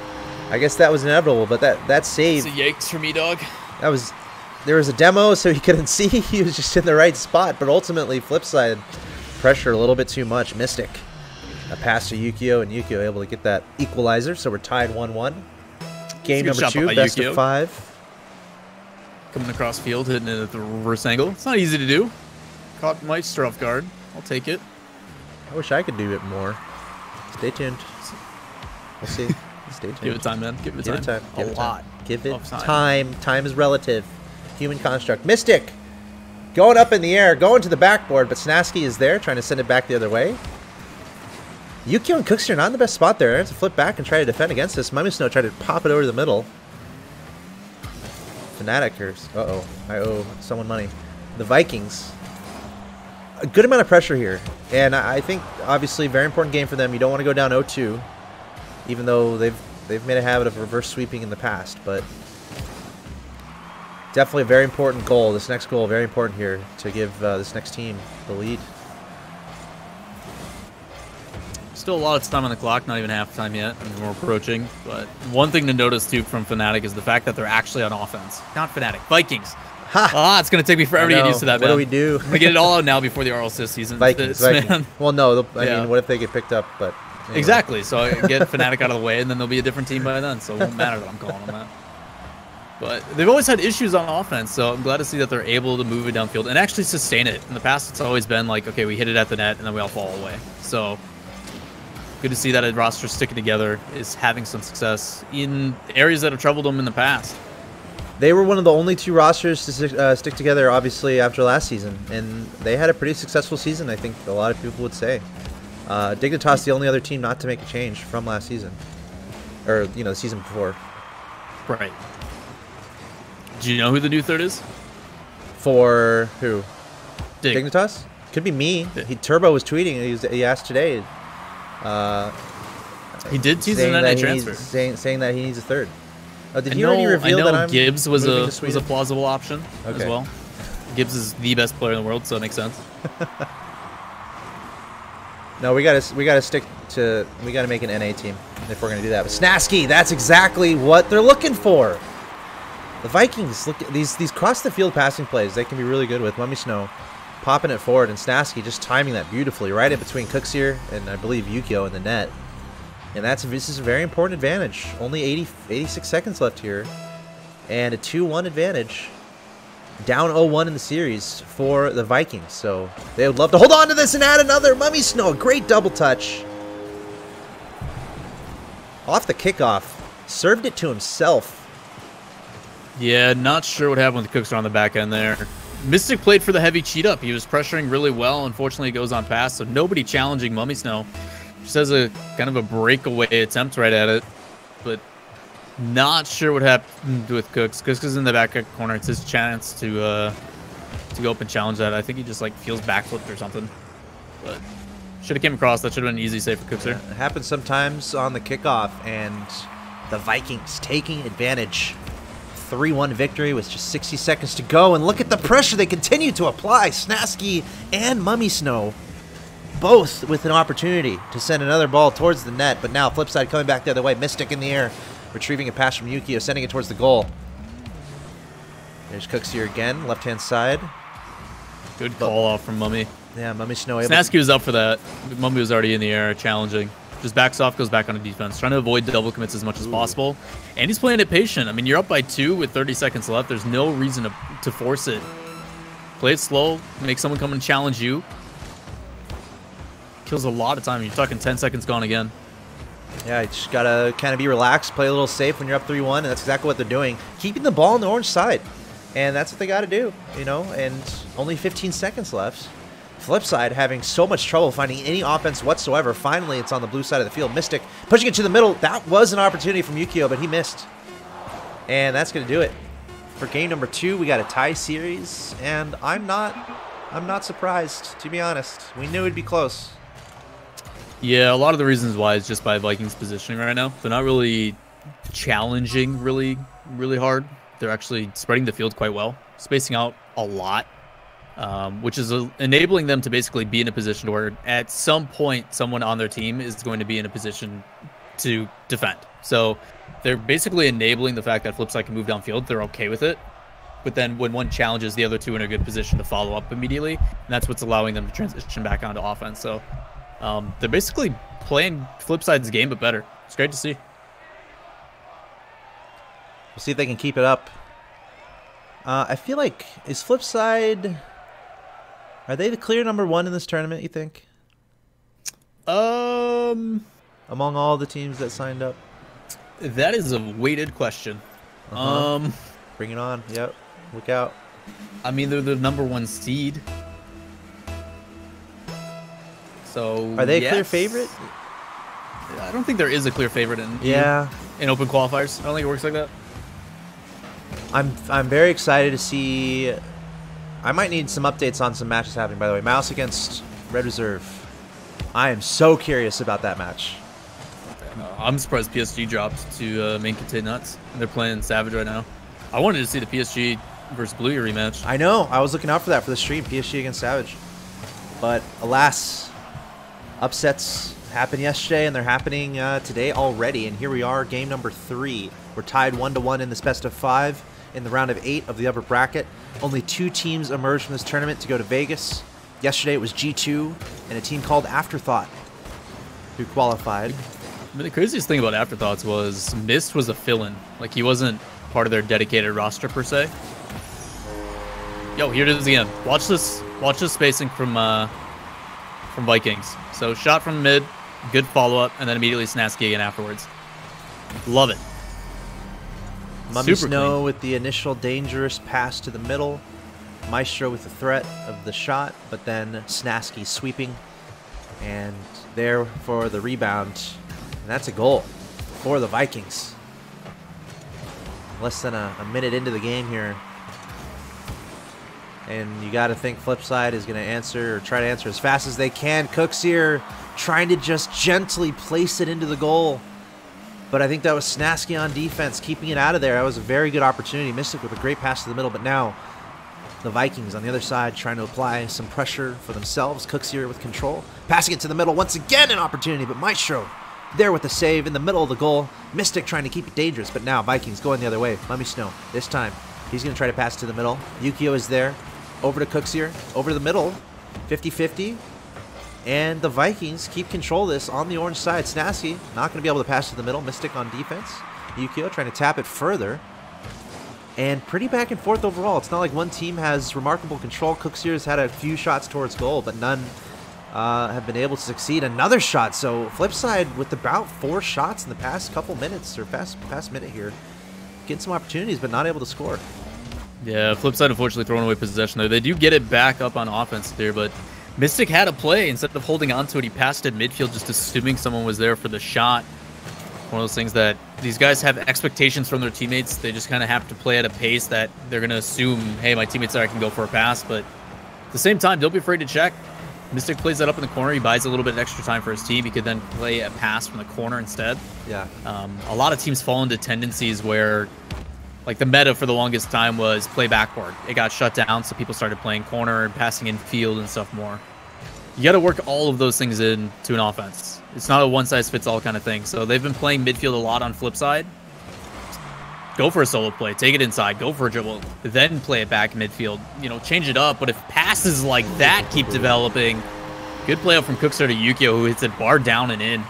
I guess that was inevitable, but that save. It's a yikes for me, dog. There was a demo, so he couldn't see. He was just in the right spot, but ultimately, Flipside pressure a little bit too much. Mystic, a pass to Yukio, and Yukio able to get that equalizer. So we're tied 1-1. Game number 2, best of 5. Coming across field, hitting it at the reverse angle. It's not easy to do. Caught Maestro off guard. I'll take it. I wish I could do it more. Stay tuned. We'll see. Stay tuned. Give it time, man. Give it time. Give it time. Give it time. time. Time is relative. Human construct. Mystic going up in the air, going to the backboard, but Snasky is there, trying to send it back the other way. Yukio and Cookster not in the best spot there. To flip back and try to defend against this. Mummy Snow tried to pop it over the middle. Fnatic curse. Uh-oh. I owe someone money. The Vikings. A good amount of pressure here. And I think, obviously, very important game for them. You don't want to go down 0-2, even though they've made a habit of reverse sweeping in the past. But definitely a very important goal. This next goal, very important here to give this next team the lead. Still a lot of time on the clock, not even halftime yet. I mean, we're approaching. But one thing to notice, too, from Fnatic is the fact that they're actually on offense. Not Fnatic, Vikings. Ha! It's going to take me forever to get used to that, What man. do we do? We get it all out now before the RLCS season. Vikings. Man. Well, no. I Yeah. mean, what if they get picked up? But anyway. Exactly. So I get Fnatic out of the way, and then they'll be a different team by then. So it won't matter that I'm calling them that. But they've always had issues on offense, so I'm glad to see that they're able to move it downfield and actually sustain it. In the past, it's always been like, okay, we hit it at the net, and then we all fall away. So good to see that a roster sticking together is having some success in areas that have troubled them in the past. They were one of the only 2 rosters to stick together, obviously, after last season. And they had a pretty successful season, I think a lot of people would say. Dignitas, the only other team not to make a change from last season. Or, the season before. Right. Do you know who the new third is? For who? Dig. Dignitas? Could be me. Turbo was tweeting. He asked today. He did tease an NA transfer. Saying that he needs a third. Oh, did he already reveal that I'm Gibbs was moving a to Sweden? plausible option as Okay. well. Gibbs is the best player in the world, so it makes sense. No, we gotta make an NA team if we're gonna do that. But Snasky, that's exactly what they're looking for. The Vikings, look at these cross the field passing plays. They can be really good with Mummy Snow popping it forward and Snasky just timing that beautifully right in between Cooks here and I believe Yukio in the net. And this is a very important advantage. Only 86 seconds left here, and a 2-1 advantage. Down 0-1 in the series for the Vikings, so they would love to hold on to this and add another. Mummy Snow, great double touch. Off the kickoff, served it to himself. Yeah, not sure what happened with Cooks on the back end there. Mystic played for the heavy cheat up. He was pressuring really well. Unfortunately, it goes on pass, so nobody challenging Mummy Snow. Just has a kind of a breakaway attempt right at it, but not sure what happened with Cooks. Cooks is in the back corner. It's his chance to go up and challenge that. I think he just like feels backflipped or something, but should have came across. That should have been an easy save for Cooks there. It happens sometimes on the kickoff, and the Vikings taking advantage. 3-1 victory with just 60 seconds to go, and look at the pressure they continue to apply. Snasky and Mummy Snow both with an opportunity to send another ball towards the net, but now Flipside coming back the other way. Mystic in the air, retrieving a pass from Yukio, sending it towards the goal. There's Cooks here again, left-hand side. Good call off from Mummy. Yeah, Mummy Snow able Snasky was up for that. Mummy was already in the air, challenging. Just backs off, goes back on the defense, trying to avoid double commits as much as possible. And he's playing it patient. I mean, you're up by 2 with 30 seconds left. There's no reason to force it. Play it slow, make someone come and challenge you. Kills a lot of time. You're talking 10 seconds gone again. Yeah, you just gotta kind of be relaxed, play a little safe when you're up 3-1, and that's exactly what they're doing. Keeping the ball on the orange side, and that's what they gotta do, and only 15 seconds left. Flipside having so much trouble finding any offense whatsoever. Finally, it's on the blue side of the field. Mystic pushing it to the middle. That was an opportunity from Yukio, but he missed. And that's gonna do it. For game number 2, we got a tie series, and I'm not surprised, to be honest. We knew it'd be close. Yeah, a lot of the reasons why is just by Vikings positioning right now. They're not really challenging really hard. They're actually spreading the field quite well, spacing out a lot, which is enabling them to basically be in a position where at some point someone on their team is going to be in a position to defend. So they're basically enabling the fact that Flipside can move downfield. They're okay with it. But then when one challenges, the other two in a good position to follow up immediately. And that's what's allowing them to transition back onto offense. So they're basically playing Flipside's game, but better. It's great to see. We'll see if they can keep it up. I feel like, is Flipside, are they the clear #1 in this tournament, you think? Among all the teams that signed up? That is a weighted question. Bring it on. Yep. Look out. I mean, they're the #1 seed. So are they a clear yes. favorite? I don't think there is a clear favorite in open qualifiers. I don't think it works like that. I'm very excited to see. I might need some updates on some matches happening, by the way. Mouse against Red Reserve. I am so curious about that match. I'm surprised PSG dropped to main contain nuts. They're playing Savage right now. I wanted to see the PSG versus Bluey rematch. I know. I was looking out for that for the stream, PSG against Savage. But alas, upsets Happened yesterday, and they're happening today already. And here we are, game number 3. We're tied 1-1 in this best of 5 in the round of 8 of the upper bracket. Only 2 teams emerged from this tournament to go to Vegas. Yesterday it was G2 and a team called Afterthought who qualified. I mean, the craziest thing about Afterthoughts was Mist was a fill-in. Like, he wasn't part of their dedicated roster per se. Yo, here it is again. Watch this spacing from Vikings. So shot from mid, good follow-up, and then immediately Snasky again afterwards. Love it. Mummy Super Snow clean. with the initial dangerous pass to the middle. Maestro with the threat of the shot, but then Snasky sweeping. And there for the rebound. And that's a goal for the Vikings. Less than a minute into the game here. And you got to think Flipside is going to answer or try to answer as fast as they can. Cooks here trying to just gently place it into the goal. But I think that was Snasky on defense, keeping it out of there. That was a very good opportunity. Mystic with a great pass to the middle, but now the Vikings on the other side trying to apply some pressure for themselves. Cooks here with control. Passing it to the middle. Once again an opportunity, but Maestro there with the save in the middle of the goal. Mystic trying to keep it dangerous, but now Vikings going the other way. Mummy Snow this time. He's going to try to pass to the middle. Yukio is there. Over to Cooks here. Over to the middle. 50-50. And the Vikings keep control of this on the orange side. Snasky not going to be able to pass to the middle. Mystic on defense. Yukio trying to tap it further. And pretty back and forth overall. It's not like one team has remarkable control. Cooks here has had a few shots towards goal, but none have been able to succeed. Another shot. So Flipside with about 4 shots in the past couple minutes, or past minute here. Getting some opportunities, but not able to score. Yeah, Flipside unfortunately throwing away possession there. They do get it back up on offense there, but Mystic had a play. Instead of holding on to it, he passed it midfield just assuming someone was there for the shot. One of those things that these guys have expectations from their teammates. They just kind of have to play at a pace that they're going to assume, hey, my teammates there, I can go for a pass. But at the same time, don't be afraid to check. Mystic plays that up in the corner. He buys a little bit of extra time for his team. He could then play a pass from the corner instead. Yeah. A lot of teams fall into tendencies where, like, the meta for the longest time was play backboard. It got shut down, so people started playing corner and passing in field and stuff more. You got to work all of those things into an offense. It's not a one-size-fits-all kind of thing. So they've been playing midfield a lot on Flipside. Go for a solo play. Take it inside. Go for a dribble. Then play it back midfield. You know, change it up. But if passes like that keep developing, good play out from Cookster to Yukio, who hits it bar down and in.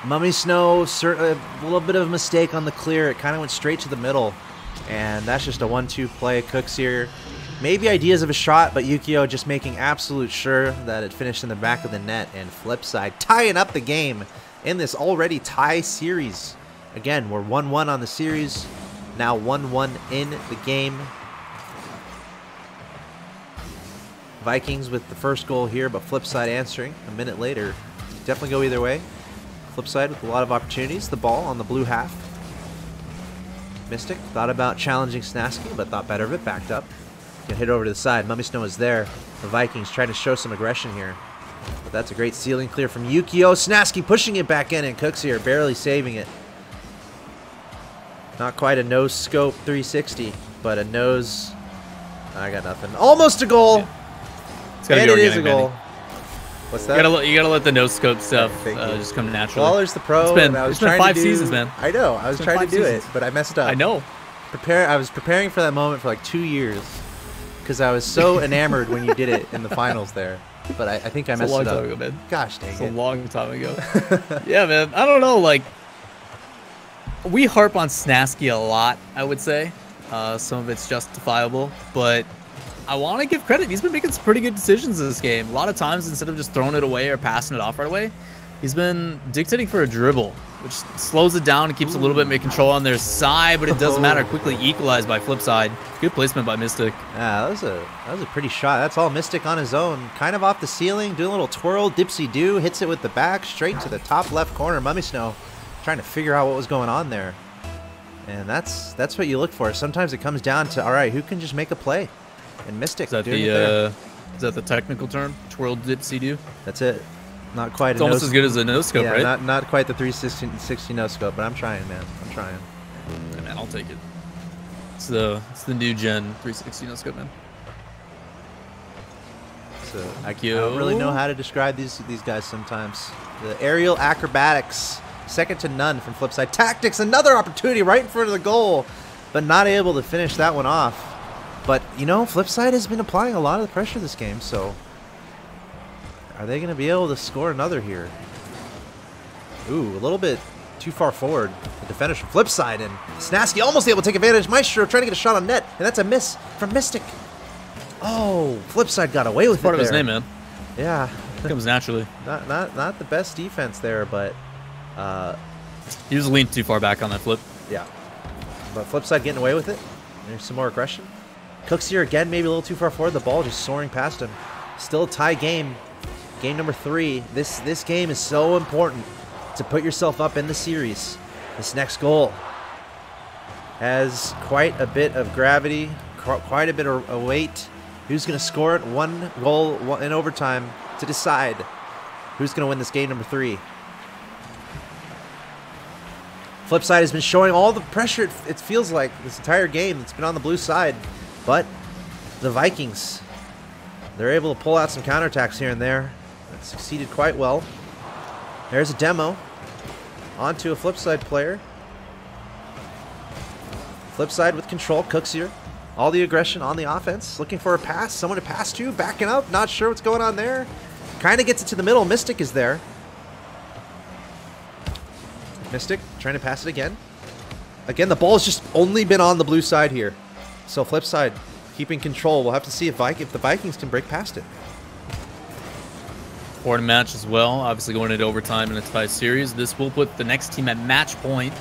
Mummy Snow, a little bit of a mistake on the clear. It kind of went straight to the middle. And that's just a 1-2 play. Cooks here. Maybe ideas of a shot, but Yukio just making absolute sure that it finished in the back of the net. And Flipside tying up the game in this already tie series. Again, we're 1-1 on the series. Now 1-1 in the game. Vikings with the first goal here, but Flipside answering a minute later. Definitely go either way. Flipside with a lot of opportunities. The ball on the blue half. Mystic thought about challenging Snasky, but thought better of it. Backed up. Get hit over to the side. Mummy Snow is there. The Vikings trying to show some aggression here. But that's a great ceiling clear from Yukio. Snasky pushing it back in, and Cooks here barely saving it. Not quite a nose scope 360, but a nose. I got nothing. Almost a goal. It's gotta And be it is organic, a goal. Manny. What's that? You gotta let the no scope stuff Thank you. just come naturally. Waller's the pro. It's been, and I was it's been trying 5 to do, seasons, man. I know. I was It's been trying to 5 do seasons. it, but I messed up. I know. I was preparing for that moment for like 2 years because I was so enamored when you did it in the finals there. But I think I It's messed a long it up. time ago, man. Gosh dang It's it. a long time ago. Yeah, man. I don't know. Like, we harp on Snasky a lot, I would say. Some of it's justifiable, but I want to give credit. He's been making some pretty good decisions in this game. A lot of times, instead of just throwing it away or passing it off right away, he's been dictating for a dribble, which slows it down and keeps a little bit more control on their side, but it doesn't matter. Quickly equalized by Flipside. Good placement by Mystic. Yeah, that was a pretty shot. That's all Mystic on his own. Kind of off the ceiling, doing a little twirl, dipsy-do, hits it with the back, straight to the top left corner. Mummy Snow trying to figure out what was going on there. And that's what you look for. Sometimes it comes down to, all right, who can just make a play? And Mystic Is that doing it there. is that the technical term? Twirl dipsy do? That's it. Not quite It's almost as good as a no scope, yeah, right? not quite the 360 no scope, but I'm trying, man. I'm trying. Yeah, man, I'll take it. It's the new gen 360 no scope, man. So I Thank you. don't really know how to describe these guys sometimes. The aerial acrobatics, second to none from Flipside. Tactics, another opportunity right in front of the goal, but not able to finish that one off. But, you know, Flipside has been applying a lot of the pressure this game, so are they going to be able to score another here? Ooh, a little bit too far forward. The defenders from Flipside, and Snasky almost able to take advantage. Maestro trying to get a shot on net, and that's a miss from Mystic. Oh, Flipside got away with it. Part of his name, man. Yeah. It comes naturally. Not the best defense there, but he was leaned too far back on that flip. yeah. But Flipside getting away with it. There's some more aggression. Cooks here again, maybe a little too far forward. The ball just soaring past him. Still a tie game. Game number 3. This game is so important to put yourself up in the series. This next goal has quite a bit of gravity, quite a bit of weight. Who's going to score it? One goal in overtime to decide who's going to win this game number 3. Flipside has been showing all the pressure it feels like this entire game. It's been on the blue side. But the Vikings, they're able to pull out some counterattacks here and there. That succeeded quite well. There's a demo onto a Flipside player. Flipside with control. Cooks here. All the aggression on the offense. Looking for a pass. Someone to pass to. Backing up. Not sure what's going on there. Kind of gets it to the middle. Mystic is there. Mystic trying to pass it again. Again, the ball's just only been on the blue side here. So Flipside keeping control. We'll have to see if the Vikings can break past it. Important match as well. Obviously going into overtime in a tie series. This will put the next team at match point.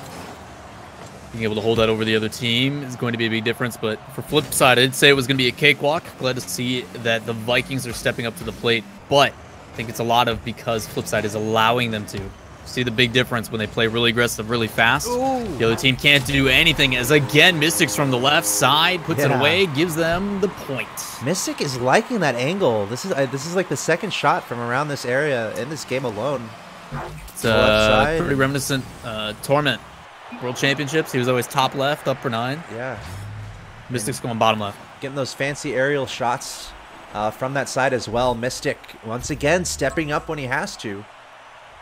Being able to hold that over the other team is going to be a big difference. But for Flipside, I'd say it was going to be a cakewalk. Glad to see that the Vikings are stepping up to the plate. But I think it's a lot of because Flipside is allowing them to. See the big difference when they play really aggressive, really fast. Ooh. The other team can't do anything. As again, Mystics from the left side puts it away, gives them the point. Mystic is liking that angle. This is like the second shot from around this area in this game alone. It's pretty reminiscent. Torment World Championships. He was always top left, up for 9. Yeah. Mystics going bottom left. Getting those fancy aerial shots from that side as well. Mystic once again stepping up when he has to.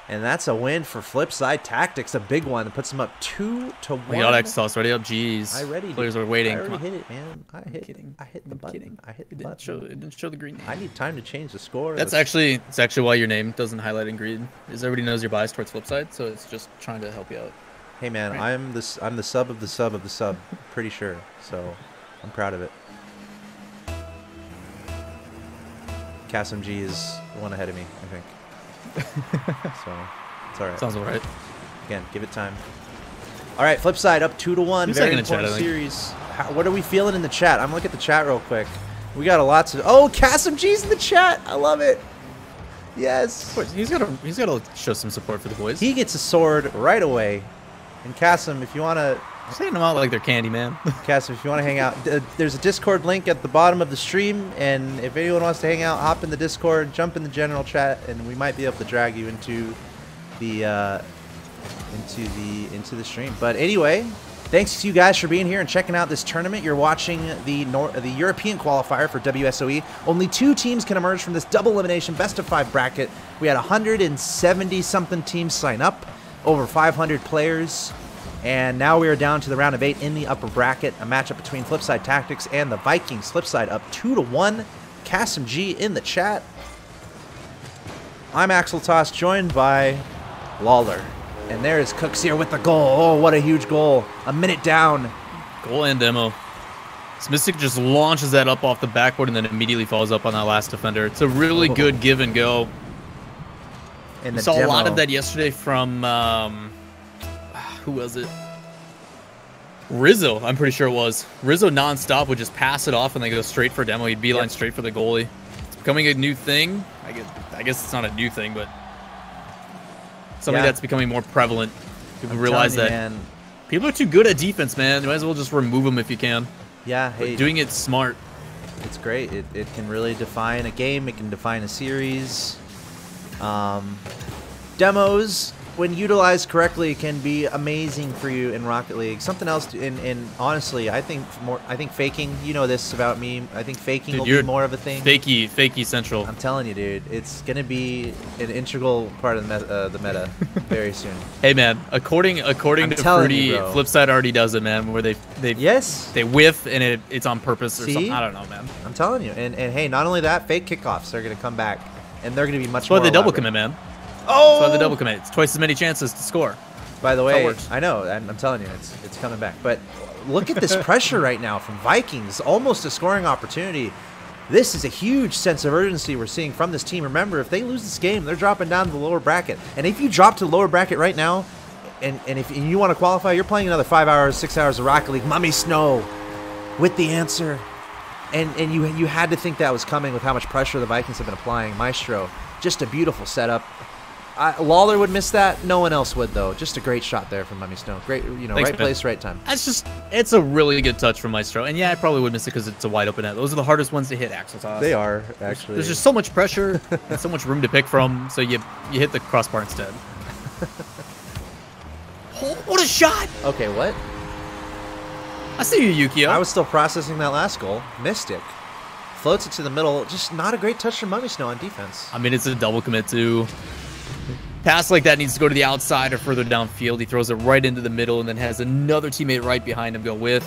And that's a win for Flipside Tactics, a big one. It puts them up 2-1. We got X toss ready up. Jeez. Players are waiting. I already hit it, man. I hit the button. I hit the button. It didn't show the green name. I need time to change the score. It's actually why your name doesn't highlight in green. Is everybody knows you're biased towards Flipside, so it's just trying to help you out. Hey man, right. I'm the sub of the sub of the sub. Pretty sure. So I'm proud of it. Kasim G is one ahead of me, I think. So it's all right. Sounds all right. Again, give it time. All right, Flipside up 2-1. Very important series. What are we feeling in the chat? I'm looking at the chat real quick. We got a lot to. Oh, Kasim G's in the chat. I love it. Yes. Of course, he's got to show some support for the boys. He gets a sword right away. And Kasim, if you want to. Just handing them out like they're candy, man. Kasim, if you want to hang out, there's a Discord link at the bottom of the stream, and if anyone wants to hang out, hop in the Discord, jump in the general chat, and we might be able to drag you into the stream. But anyway, thanks to you guys for being here and checking out this tournament. You're watching the European qualifier for WSOE. Only 2 teams can emerge from this double elimination best-of-5 bracket. We had 170-something teams sign up, over 500 players. And now we are down to the round of 8 in the upper bracket. A matchup between Flipside Tactics and the Vikings. Flipside up 2-1. Kasim G in the chat. I'm Axel Toss, joined by Lawler. And there is Cooks here with the goal. Oh, what a huge goal. A minute down. Goal and demo. Mystic just launches that up off the backboard and then immediately falls up on that last defender. It's a really good give and go. We saw a lot of that yesterday from... who was it? Rizzo, I'm pretty sure it was. Rizzo nonstop would just pass it off and then go straight for demo. He'd beeline straight for the goalie. It's becoming a new thing. I guess it's not a new thing, but something that's becoming more prevalent. People realize that people are too good at defense, man. You might as well just remove them if you can. Yeah, hey, doing it smart. It's great. It can really define a game. It can define a series. Demos when utilized correctly, can be amazing for you in Rocket League. Something else, in honestly, I think faking. You know this about me. I think faking will be more of a thing. Fakey central. I'm telling you, dude, it's gonna be an integral part of the meta very soon. Hey man, according to Fruity, Flipside already does it, man. Where they whiff and it's on purpose or something. I don't know, man. I'm telling you, and hey, not only that, fake kickoffs are gonna come back, and they're gonna be much more. That's why they double commit, man. Oh! That's why the double commit. It's twice as many chances to score. By the way, I know, and I'm telling you, it's coming back. But look at this pressure right now from Vikings, almost a scoring opportunity. This is a huge sense of urgency we're seeing from this team. Remember, if they lose this game, they're dropping down to the lower bracket. And if you drop to the lower bracket right now, and if you want to qualify, you're playing another 5 hours, 6 hours of Rocket League. Mummy Snow with the answer. And you had to think that was coming with how much pressure the Vikings have been applying. Maestro, just a beautiful setup. Lawler would miss that. No one else would, though. Just a great shot there from Mummy Snow. Great, Thanks, right place, right time. It's a really good touch from Maestro. And yeah, I probably would miss it because it's a wide open net. Those are the hardest ones to hit, Axel Toss. They are, actually. There's just so much pressure and so much room to pick from, so you hit the crossbar instead. Oh, what a shot! Okay, what? I see you, Yukio. I was still processing that last goal. Mystic floats it to the middle. Just not a great touch from Mummy Snow on defense. I mean, it's a double commit, too. Pass like that needs to go to the outside or further downfield. He throws it right into the middle and then has another teammate right behind him go with.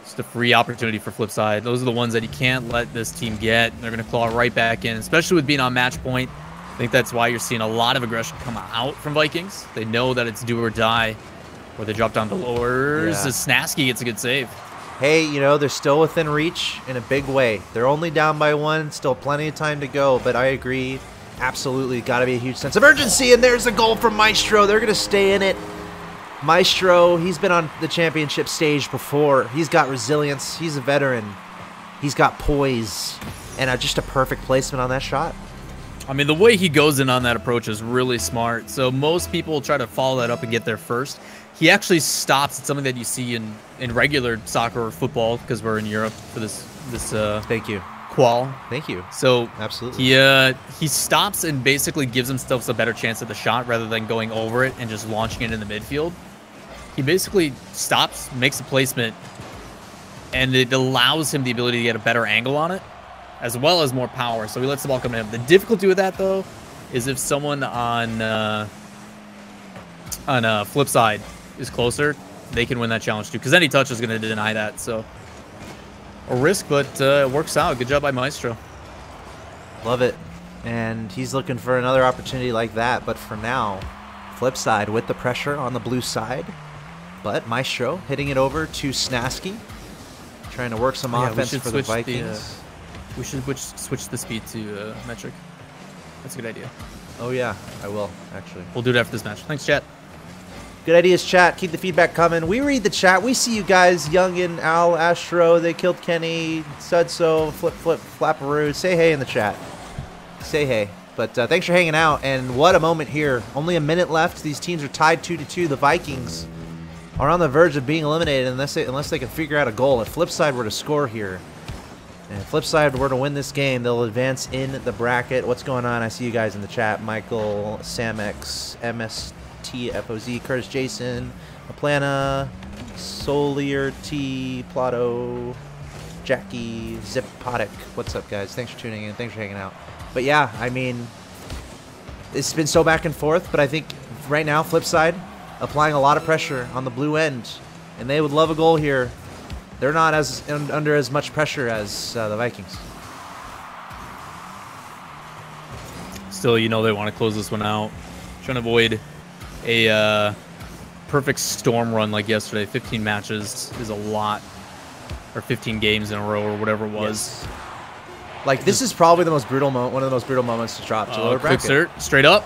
Just a free opportunity for Flipside. Those are the ones that you can't let this team get. They're going to claw right back in, especially with being on match point. I think that's why you're seeing a lot of aggression come out from Vikings. They know that it's do or die, where they drop down the lowers. Yeah. Snasky gets a good save. Hey, they're still within reach in a big way. They're only down by 1, still plenty of time to go, but I agree. Absolutely, got to be a huge sense of urgency, and there's a goal from Maestro. They're going to stay in it. Maestro, he's been on the championship stage before. He's got resilience. He's a veteran. He's got poise, and just a perfect placement on that shot. I mean, the way he goes in on that approach is really smart. So most people try to follow that up and get there first. He actually stops. It's something that you see in regular soccer or football, because we're in Europe for this Thank you. Qual. Thank you. So absolutely, he stops and basically gives himself a better chance at the shot rather than going over it and just launching it in the midfield. He basically stops, makes a placement, and it allows him the ability to get a better angle on it, as well as more power. So he lets the ball come to him. The difficulty with that, though, is if someone on flip side is closer, they can win that challenge too, because any touch is going to deny that. So a risk, but it works out. Good job by Maestro. Love it. And he's looking for another opportunity like that. But for now, Flipside with the pressure on the blue side. But Maestro hitting it over to Snasky, trying to work some offense for the Vikings. We should switch the speed to metric. That's a good idea. Oh, yeah, I will, actually. We'll do it after this match. Thanks, chat. Good ideas, chat. Keep the feedback coming. We read the chat. We see you guys. Youngin, Al, Astro, they killed Kenny, Sudso, Flip, Flapperoo. Say hey in the chat. Say hey. But thanks for hanging out. And what a moment here. Only a minute left. These teams are tied 2-2. The Vikings are on the verge of being eliminated unless they can figure out a goal. If Flipside were to score here, and if Flipside were to win this game, they'll advance in the bracket. What's going on? I see you guys in the chat. Michael, Samex, MSTFOZ, Curtis Jason, Aplana, Solier T, Plato, Jackie, Zipotic. What's up, guys? Thanks for tuning in. Thanks for hanging out. But yeah, I mean, it's been so back and forth, but I think right now, Flipside applying a lot of pressure on the blue end, and they would love a goal here. They're not under as much pressure as the Vikings. Still, they want to close this one out. Trying to avoid a perfect storm run like yesterday. 15 matches is a lot. Or 15 games in a row or whatever it was. Yes. Like, this is probably the most brutal moment, one of the most brutal moments to drop to lower bracket. Cert, straight up.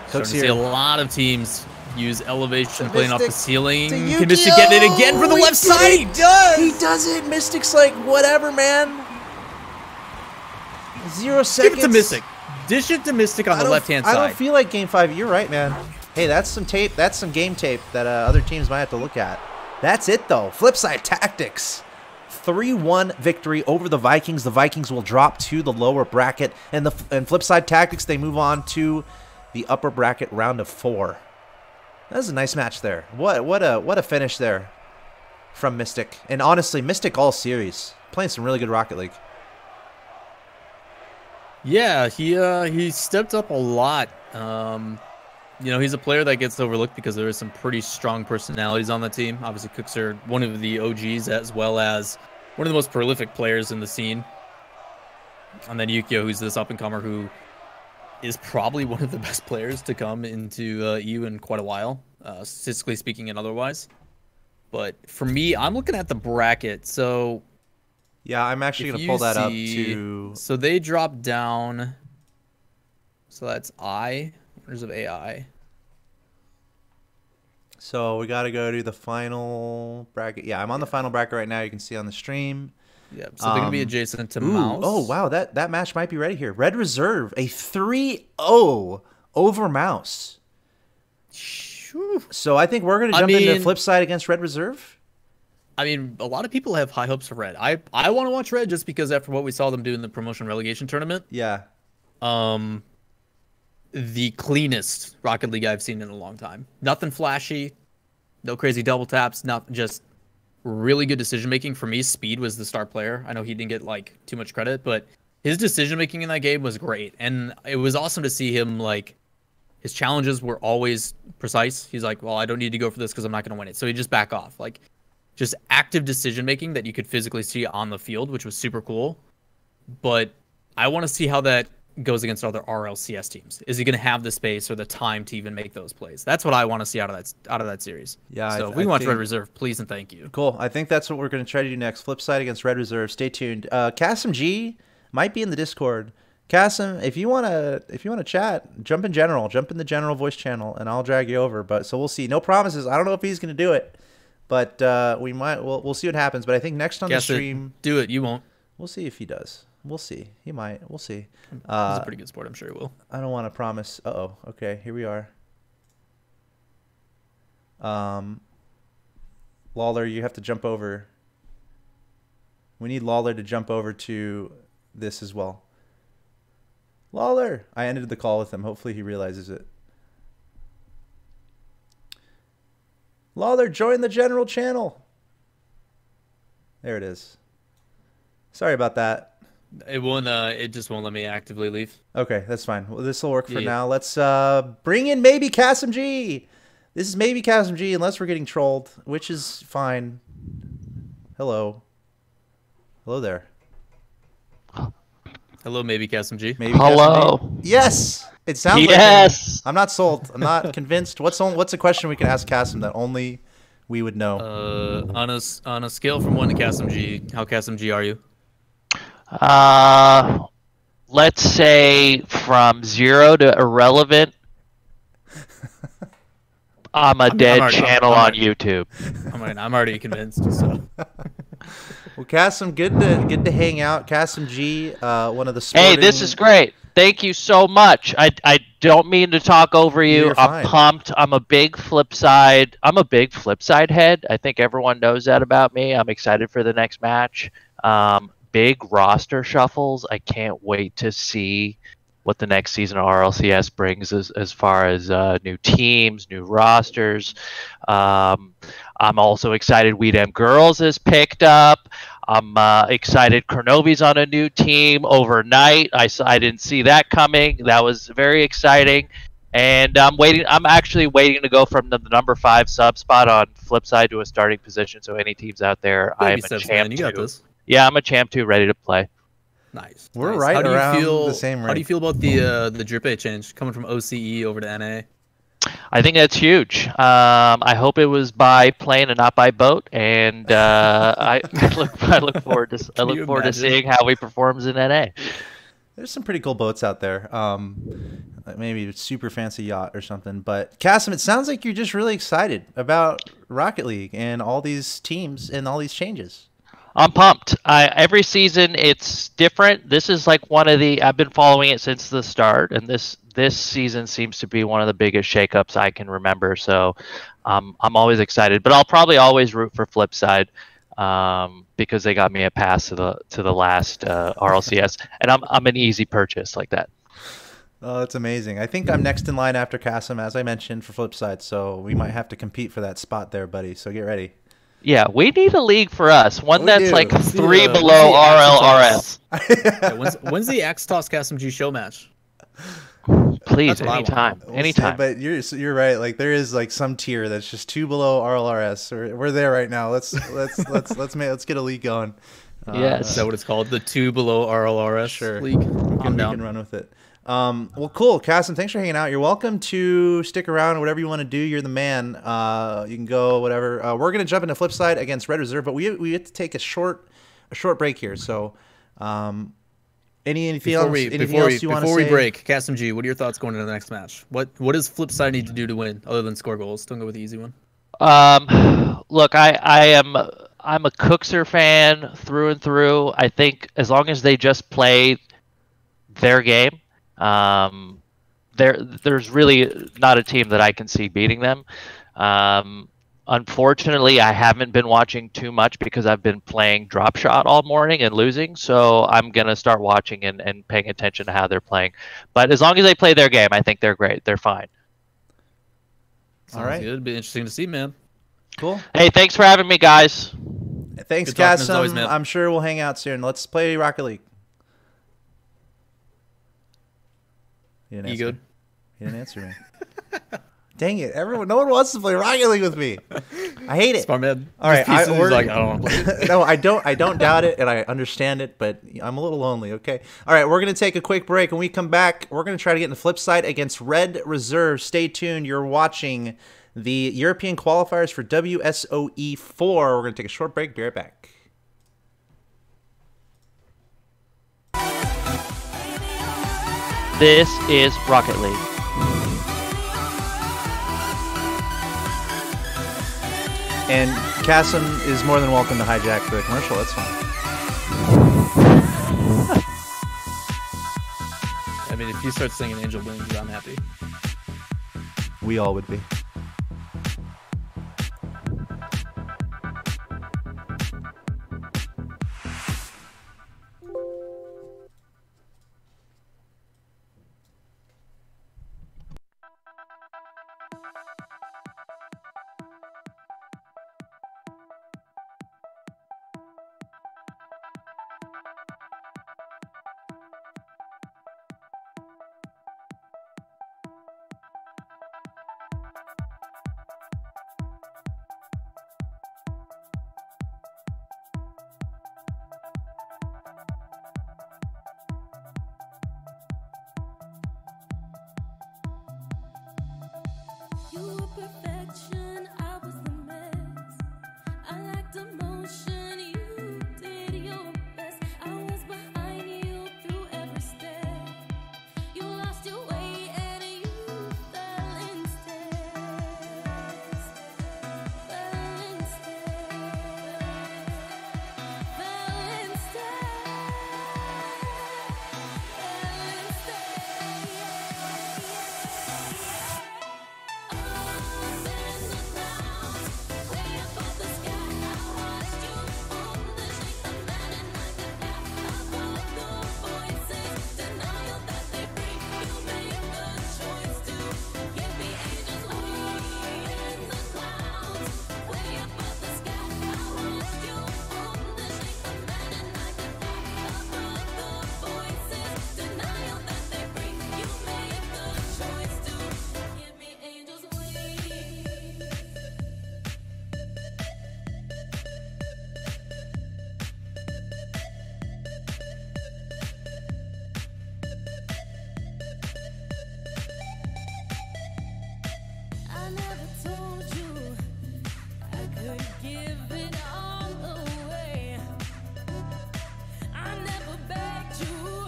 Cook's Starting to see a lot of teams use elevation, playing off the ceiling. Can Mystic get it again for the left side? He does! He does it! Mystic's like, whatever, man. 0 seconds. Give it to Mystic. Dish it to Mystic on the left-hand side. I don't feel like Game 5. You're right, man. Hey, that's some tape. That's some game tape that other teams might have to look at. That's it, though. Flipside Tactics. 3-1 victory over the Vikings. The Vikings will drop to the lower bracket. And Flipside Tactics, they move on to the upper bracket round of 4. That was a nice match there. What a finish there from Mystic. And honestly, Mystic all series playing some really good Rocket League. Yeah, he stepped up a lot. You know, he's a player that gets overlooked because there is some pretty strong personalities on the team. Obviously, Cooks are one of the OGs as well as one of the most prolific players in the scene. And then Yukio, who's this up-and-comer who is probably one of the best players to come into EU in quite a while, statistically speaking and otherwise. But for me, I'm looking at the bracket. So yeah, I'm actually going to pull that up to... So they dropped down. So that's I. Winners of AI. So we got to go to the final bracket. Yeah, I'm on the final bracket right now. You can see on the stream. Yep. So they're going to be adjacent to Mouse. Oh, wow. That match might be ready here. Red Reserve, a 3-0 over Mouse. So I think we're going to jump into Flipside against Red Reserve. I mean, a lot of people have high hopes for Red. I want to watch Red just because after what we saw them do in the promotion relegation tournament. Yeah. The cleanest Rocket League I've seen in a long time. Nothing flashy, no crazy double taps, not just really good decision making. For me, Speed was the star player. I know he didn't get like too much credit, but his decision making in that game was great, and it was awesome to see him like his challenges were always precise. He's like, well, I don't need to go for this because I'm not going to win it, so he just back off. Like just active decision making that you could physically see on the field, which was super cool. But I want to see how that goes against other RLCS teams. Is he going to have the space or the time to even make those plays? That's what I want to see out of that series. Yeah. So if we watch Red Reserve, please and thank you. Cool. I think that's what we're going to try to do next. Flipside against Red Reserve. Stay tuned. Kasim G might be in the Discord. Kasim, if you want to chat, jump in the general voice channel, and I'll drag you over. But so we'll see. No promises. I don't know if he's going to do it, but we'll see what happens. But I think next on the stream, do it. You won't. We'll see if he does. We'll see. He might. We'll see. He's a pretty good sport. I'm sure he will. I don't want to promise. Uh-oh. Okay, here we are. Lawler, you have to jump over. We need Lawler to jump over to this as well. Lawler! I ended the call with him. Hopefully he realizes it. Lawler, join the general channel. There it is. Sorry about that. It won't. It just won't let me actively leave. Okay, that's fine. Well, this will work for now. Let's bring in maybe Kasim G. This is maybe Kasim G, unless we're getting trolled, which is fine. Hello. Hello there. Hello, maybe Kasim G. Maybe Hello. Kasim G. Yes. It sounds yes. like I'm not sold. I'm not convinced. What's a question we can ask Kasim that only we would know? On a scale from 1 to Kasim G, how Kasim G are you? Let's say from 0 to irrelevant. I'm a dead channel on YouTube. I'm already convinced. So. Well, Kasim, good to hang out. Kasim G, one of the sporting... Hey, this is great. Thank you so much. I don't mean to talk over you. I'm pumped. I'm a big Flipside head. I think everyone knows that about me. I'm excited for the next match. Big roster shuffles. I can't wait to see what the next season of RLCS brings as far as new teams, new rosters. I'm also excited Weedem Girls is picked up. I'm excited Kronovi's on a new team overnight. I didn't see that coming. That was very exciting. And I'm actually waiting to go from the number 5 sub spot on Flipside to a starting position. So any teams out there, I'm a champ. You got this. Yeah, I'm a champ 2 ready to play. Nice. We're right around the same rate. How do you feel about the drip A change coming from OCE over to NA? I think that's huge. I hope it was by plane and not by boat, and I look forward to seeing how he performs in NA. There's some pretty cool boats out there. Maybe a super fancy yacht or something. But Kasim, it sounds like you're just really excited about Rocket League and all these teams and all these changes. I'm pumped. Every season it's different. This is like I've been following it since the start, and this season seems to be one of the biggest shakeups I can remember. So I'm always excited, but I'll probably always root for Flipside because they got me a pass to the last RLCS, and I'm an easy purchase like that. Oh, that's amazing. I think I'm next in line after Kasim, as I mentioned, for Flipside, so we might have to compete for that spot there, buddy. So get ready. Yeah, we need a league for us. One We that's do. like What's three the below Axe RLRS. Yeah, when's the Axe Toss Kasim G show match? Please, That's what I want. anytime. We'll Anytime. see, but you're right. Like there is like some tier that's just 2 below RLRS. We're there right now. Let's get a league going. Yes. Is that what it's called? The 2 below RLRS league? We I'm down. can run with it. Well, cool. Kasim, thanks for hanging out. You're welcome to stick around, whatever you want to do. You're the man. You can go, whatever. We're going to jump into Flipside against Red Reserve, but we have to take a short break here. So, anything else you want to say? Before we break, Kasim G, what are your thoughts going into the next match? What does Flipside need to do to win, other than score goals? Don't go with the easy one. Look, I'm a Cookser fan through and through. I think as long as they just play their game, there's really not a team that I can see beating them. Unfortunately, I haven't been watching too much because I've been playing drop shot all morning and losing. So I'm going to start watching and paying attention to how they're playing. But as long as they play their game, I think they're great. They're fine. All right. It'd be interesting to see, man. Cool. Hey, thanks for having me, guys. Thanks, Good talking as Kasim. always, man. I'm sure we'll hang out soon. Let's play Rocket League. He didn't answer me. Dang it! No one wants to play Rocket League with me. I hate it. Smart man. All right, He's like, I don't want to play it. No, I don't doubt it, and I understand it, but I'm a little lonely. Okay. All right, we're gonna take a quick break. When we come back, we're gonna try to get in the Flipside against Red Reserve. Stay tuned. You're watching the European qualifiers for WSOE 4. We're gonna take a short break. Be right back. This is Rocket League. And Kasim is more than welcome to hijack the commercial. That's fine. I mean, if you start singing Angel Wings, I'm happy. We all would be. You were perfection, I was the mess. I lacked emotion, you did your best. I was behind you through every step. You lost your way and you fell instead. I never told you I could give it all away. I never begged you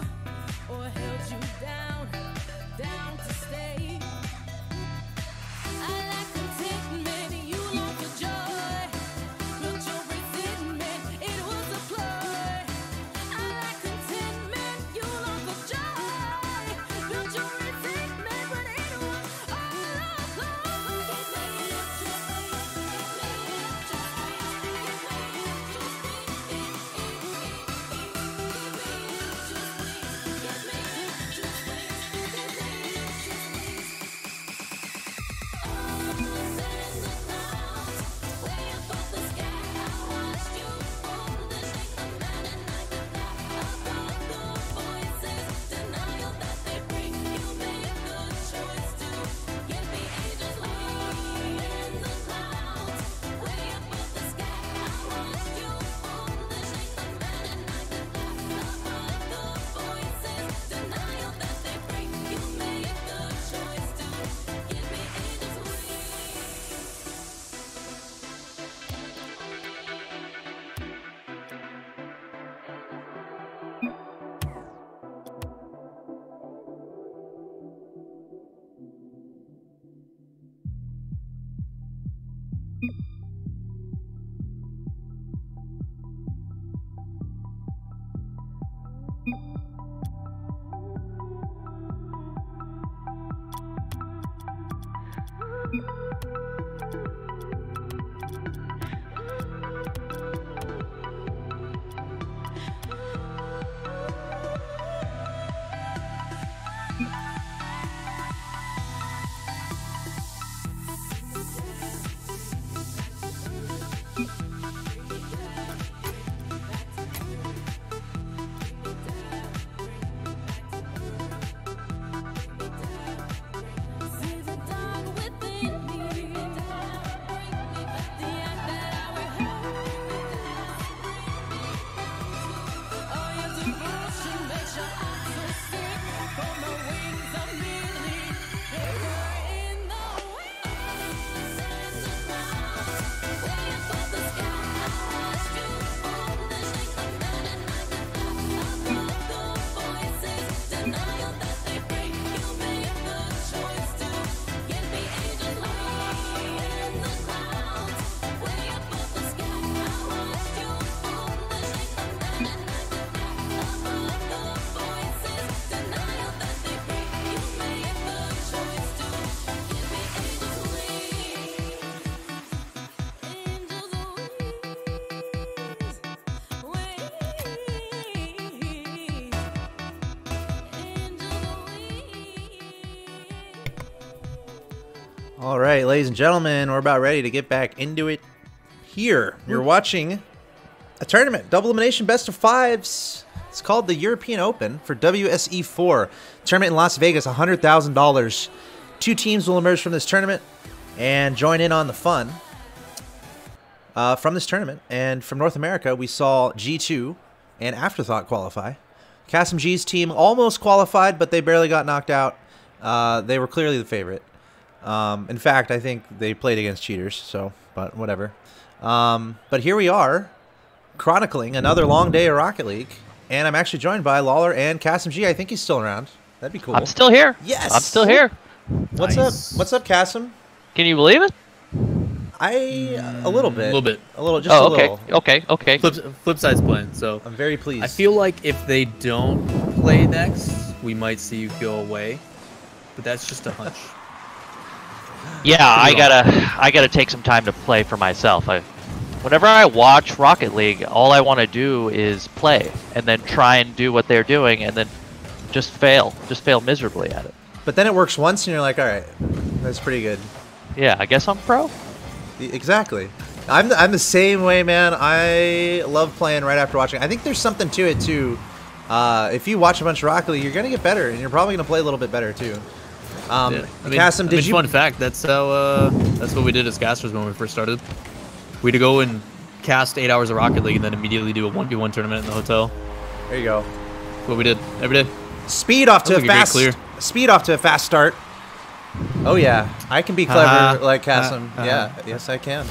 or held you down to stay. I lack contentment, you long for joy. Built your resentment, it was a ploy. I lack contentment, you long for joy. Built your resentment, but it was all a ploy. See the dark within me. The act that I oh, your devotion makes your heart so sick. For my wings are merely paper in the wind. Set the clouds way above the sky. I watched you foolish like the man and I can fly above the voices. Denial that they bring. You made the choice to give me angels in the clouds way above the sky. I watched you foolish like the man and I can fly above the voices. Denial that they bring. You made the choice to give me angels wings. Angels All right, ladies and gentlemen, we're about ready to get back into it here. You're watching a tournament, double elimination, best of fives. It's called the European Open for WSE 4. Tournament in Las Vegas, $100,000. 2 teams will emerge from this tournament and join in on the fun from this tournament. And from North America, we saw G2 and Afterthought qualify. Kasim G's team almost qualified, but they barely got knocked out. They were clearly the favorite. In fact, I think they played against cheaters, so, but whatever. But here we are, chronicling another long day of Rocket League, and I'm actually joined by Lawler and Kasim G. I think he's still around. That'd be cool. I'm still here. Yes! I'm still here. What's Nice. up? What's up, Kasim? Can you believe it? A little bit. A little bit. A little, just Oh, a okay. little. Okay. Flipside's playing, so I'm very pleased. I feel like if they don't play next, we might see you go away. But that's just a hunch. Yeah, I gotta take some time to play for myself. Whenever I watch Rocket League, all I want to do is play, and then try and do what they're doing, and then just fail miserably at it. But then it works once, and you're like, all right, that's pretty good. Yeah, I guess I'm pro. Exactly. I'm the same way, man. I love playing right after watching. I think there's something to it too. If you watch a bunch of Rocket League, you're gonna get better, and you're probably gonna play a little bit better too. Yeah. Kasim, did you? Fun fact. That's how. That's what we did as casters when we first started. We had to go and cast 8 hours of Rocket League and then immediately do a 1v1 tournament in the hotel. There you go. That's what we did every day. Speed off to a That was like a fast. great Speed off to a fast start. Oh yeah, I can be clever like Kasim. Yeah, yes I can.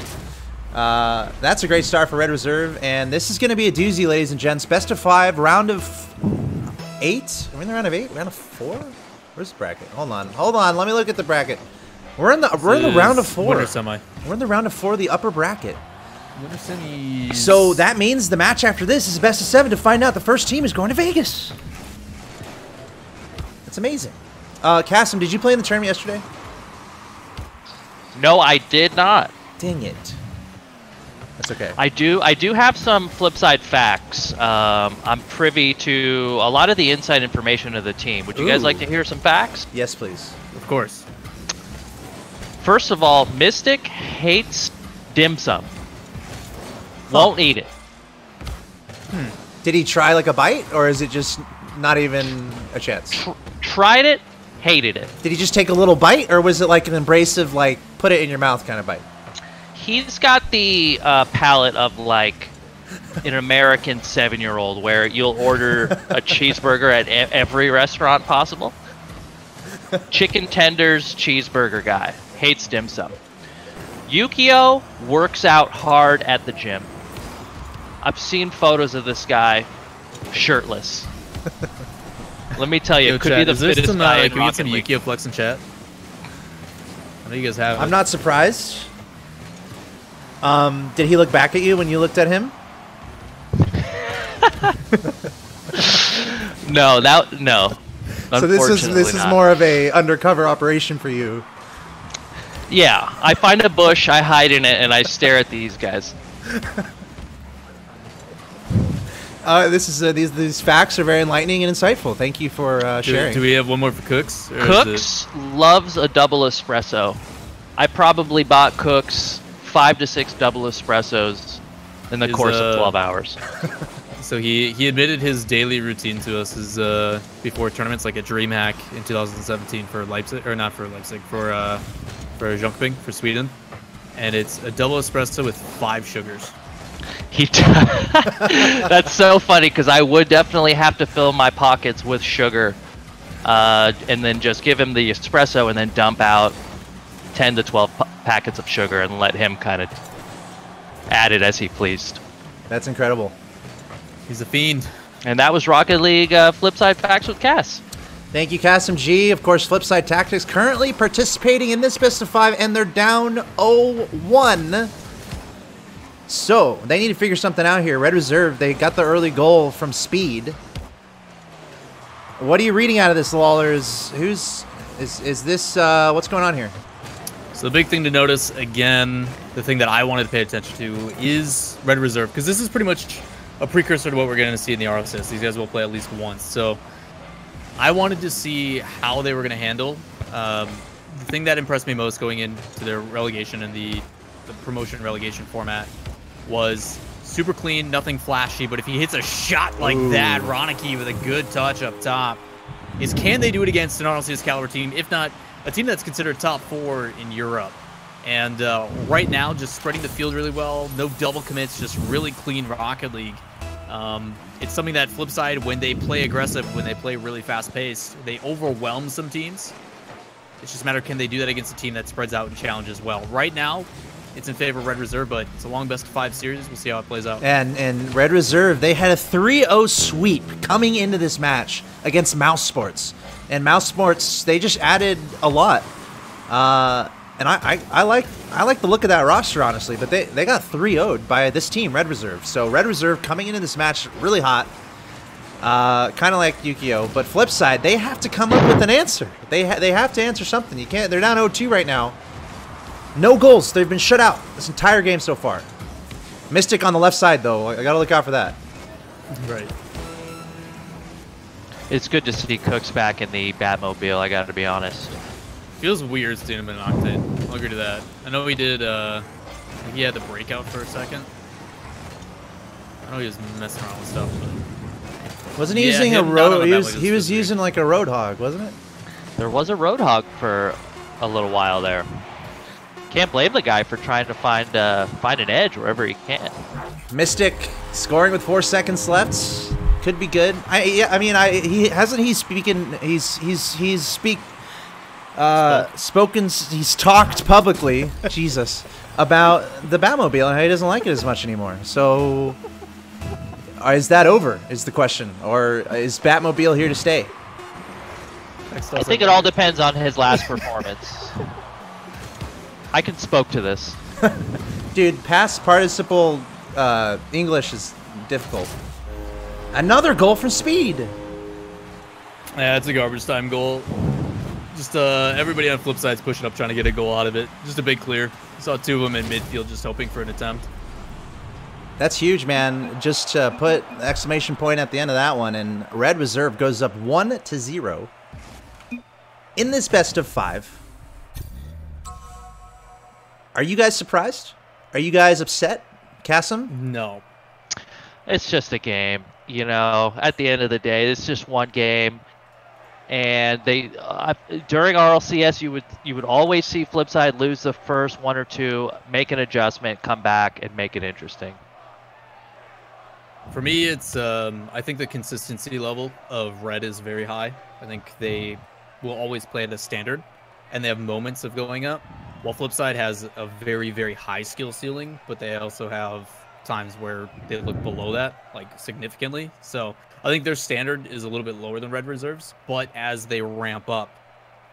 That's a great start for Red Reserve, and this is going to be a doozy, ladies and gents. Best of 5, round of 8. Are we in the round of 8? Round of 4? Where's the bracket? Hold on. Let me look at the bracket. We're in the round of 4. Winter semi. We're in the round of 4, the upper bracket. Winter semis. So that means the match after this is best of 7 to find out the first team is going to Vegas. That's amazing. Kasim, did you play in the tournament yesterday? No, I did not. Dang it. That's okay. I do have some Flipside facts. I'm privy to a lot of the inside information of the team. Would you guys like to hear some facts? Yes, please. Of course. First of all, Mystic hates dim sum. Won't eat it. Did he try like a bite, or is it just not even a chance? Tried it, hated it. Did he just take a little bite, or was it like an embracive, like, put it in your mouth kind of bite? He's got the palate of like an American 7-year-old where you'll order a cheeseburger at every restaurant possible. Chicken tenders, cheeseburger guy. Hates dim sum. Yukio works out hard at the gym. I've seen photos of this guy shirtless. Let me tell you, Yo, it could chat, be the is there fittest some, guy in can we get Rocket some League. Yukio flex in chat? I know you guys have. I'm not surprised. Did he look back at you when you looked at him? No, no. So this is more of a undercover operation for you. Yeah, I find a bush, I hide in it, and I stare at these guys. These facts are very enlightening and insightful. Thank you for sharing. Do we have one more for Cooks? Cooks loves a double espresso. I probably bought Cooks 5 to 6 double espressos in the course of 12 hours. So he admitted his daily routine to us is before tournaments, like a dream hack in 2017 for Leipzig, or not for Leipzig, for Jönköping, for Sweden, and it's a double espresso with 5 sugars. That's so funny because I would definitely have to fill my pockets with sugar, and then just give him the espresso and then dump out 10 to 12 packets of sugar and let him kind of add it as he pleased. That's incredible. He's a fiend. And that was Rocket League Flipside Facts with Cass. Thank you, Kasim G. Of course, Flipside Tactics currently participating in this best of 5, and they're down 0-1. So they need to figure something out here. Red Reserve, they got the early goal from Speed. What are you reading out of this, Lawlers? Is this what's going on here? So the big thing to notice, again, the thing that I wanted to pay attention to is Red Reserve, because this is pretty much a precursor to what we're going to see in the RLCS. These guys will play at least once. So I wanted to see how they were going to handle. The thing that impressed me most going into their relegation and the promotion relegation format was super clean, nothing flashy, but if he hits a shot like that, Ronicky with a good touch up top, can they do it against an RLCS caliber team? If not, a team that's considered top 4 in Europe. And right now, just spreading the field really well, no double commits, just really clean Rocket League. It's something that Flipside, when they play aggressive, when they play really fast-paced, they overwhelm some teams. It's just a matter of can they do that against a team that spreads out and challenges well. Right now, it's in favor of Red Reserve, but it's a long best of 5 series. We'll see how it plays out. And Red Reserve, they had a 3-0 sweep coming into this match against Mouse Sports. And Mouse Sports, they just added a lot. And I like the look of that roster, honestly, but they got 3-0'd by this team, Red Reserve. So Red Reserve coming into this match really hot, kind of like Yukio. But Flipside, they have to come up with an answer. They have to answer something. You can't. They're down 0-2 right now. No goals. They've been shut out this entire game so far. Mystic on the left side, though. I gotta look out for that. Right. It's good to see Cooks back in the Batmobile, I gotta be honest. Feels weird seeing him in an Octane. I'll agree to that. I know he did, he had the breakout for a second. I know he was messing around with stuff, but... Wasn't he using a road? He was using like a Roadhog, wasn't it? There was a Roadhog for a little while there. Can't blame the guy for trying to find an edge wherever he can. Mystic scoring with 4 seconds left. Could be good. He's talked publicly, Jesus, about the Batmobile and how he doesn't like it as much anymore. So, is that over? Is the question, or is Batmobile here to stay? I think it all depends on his last performance. I can spoke to this. Dude, past participle English is difficult. Another goal from Speed. Yeah, it's a garbage time goal. Just everybody on Flipside's pushing up, trying to get a goal out of it. Just a big clear. Saw 2 of them in midfield, just hoping for an attempt. That's huge, man. Just put exclamation point at the end of that one, and Red Reserve goes up 1-0 in this best of 5. Are you guys surprised? Are you guys upset, Kasim? No. It's just a game, you know. At the end of the day, it's just one game. And they during RLCS, you would always see Flipside lose the first 1 or 2, make an adjustment, come back, and make it interesting. For me, it's I think the consistency level of Red is very high. I think they will always play at a standard, and they have moments of going up. While Flipside has a very, very high skill ceiling, but they also have times where they look below that, like significantly. So I think their standard is a little bit lower than Red Reserve's, but as they ramp up,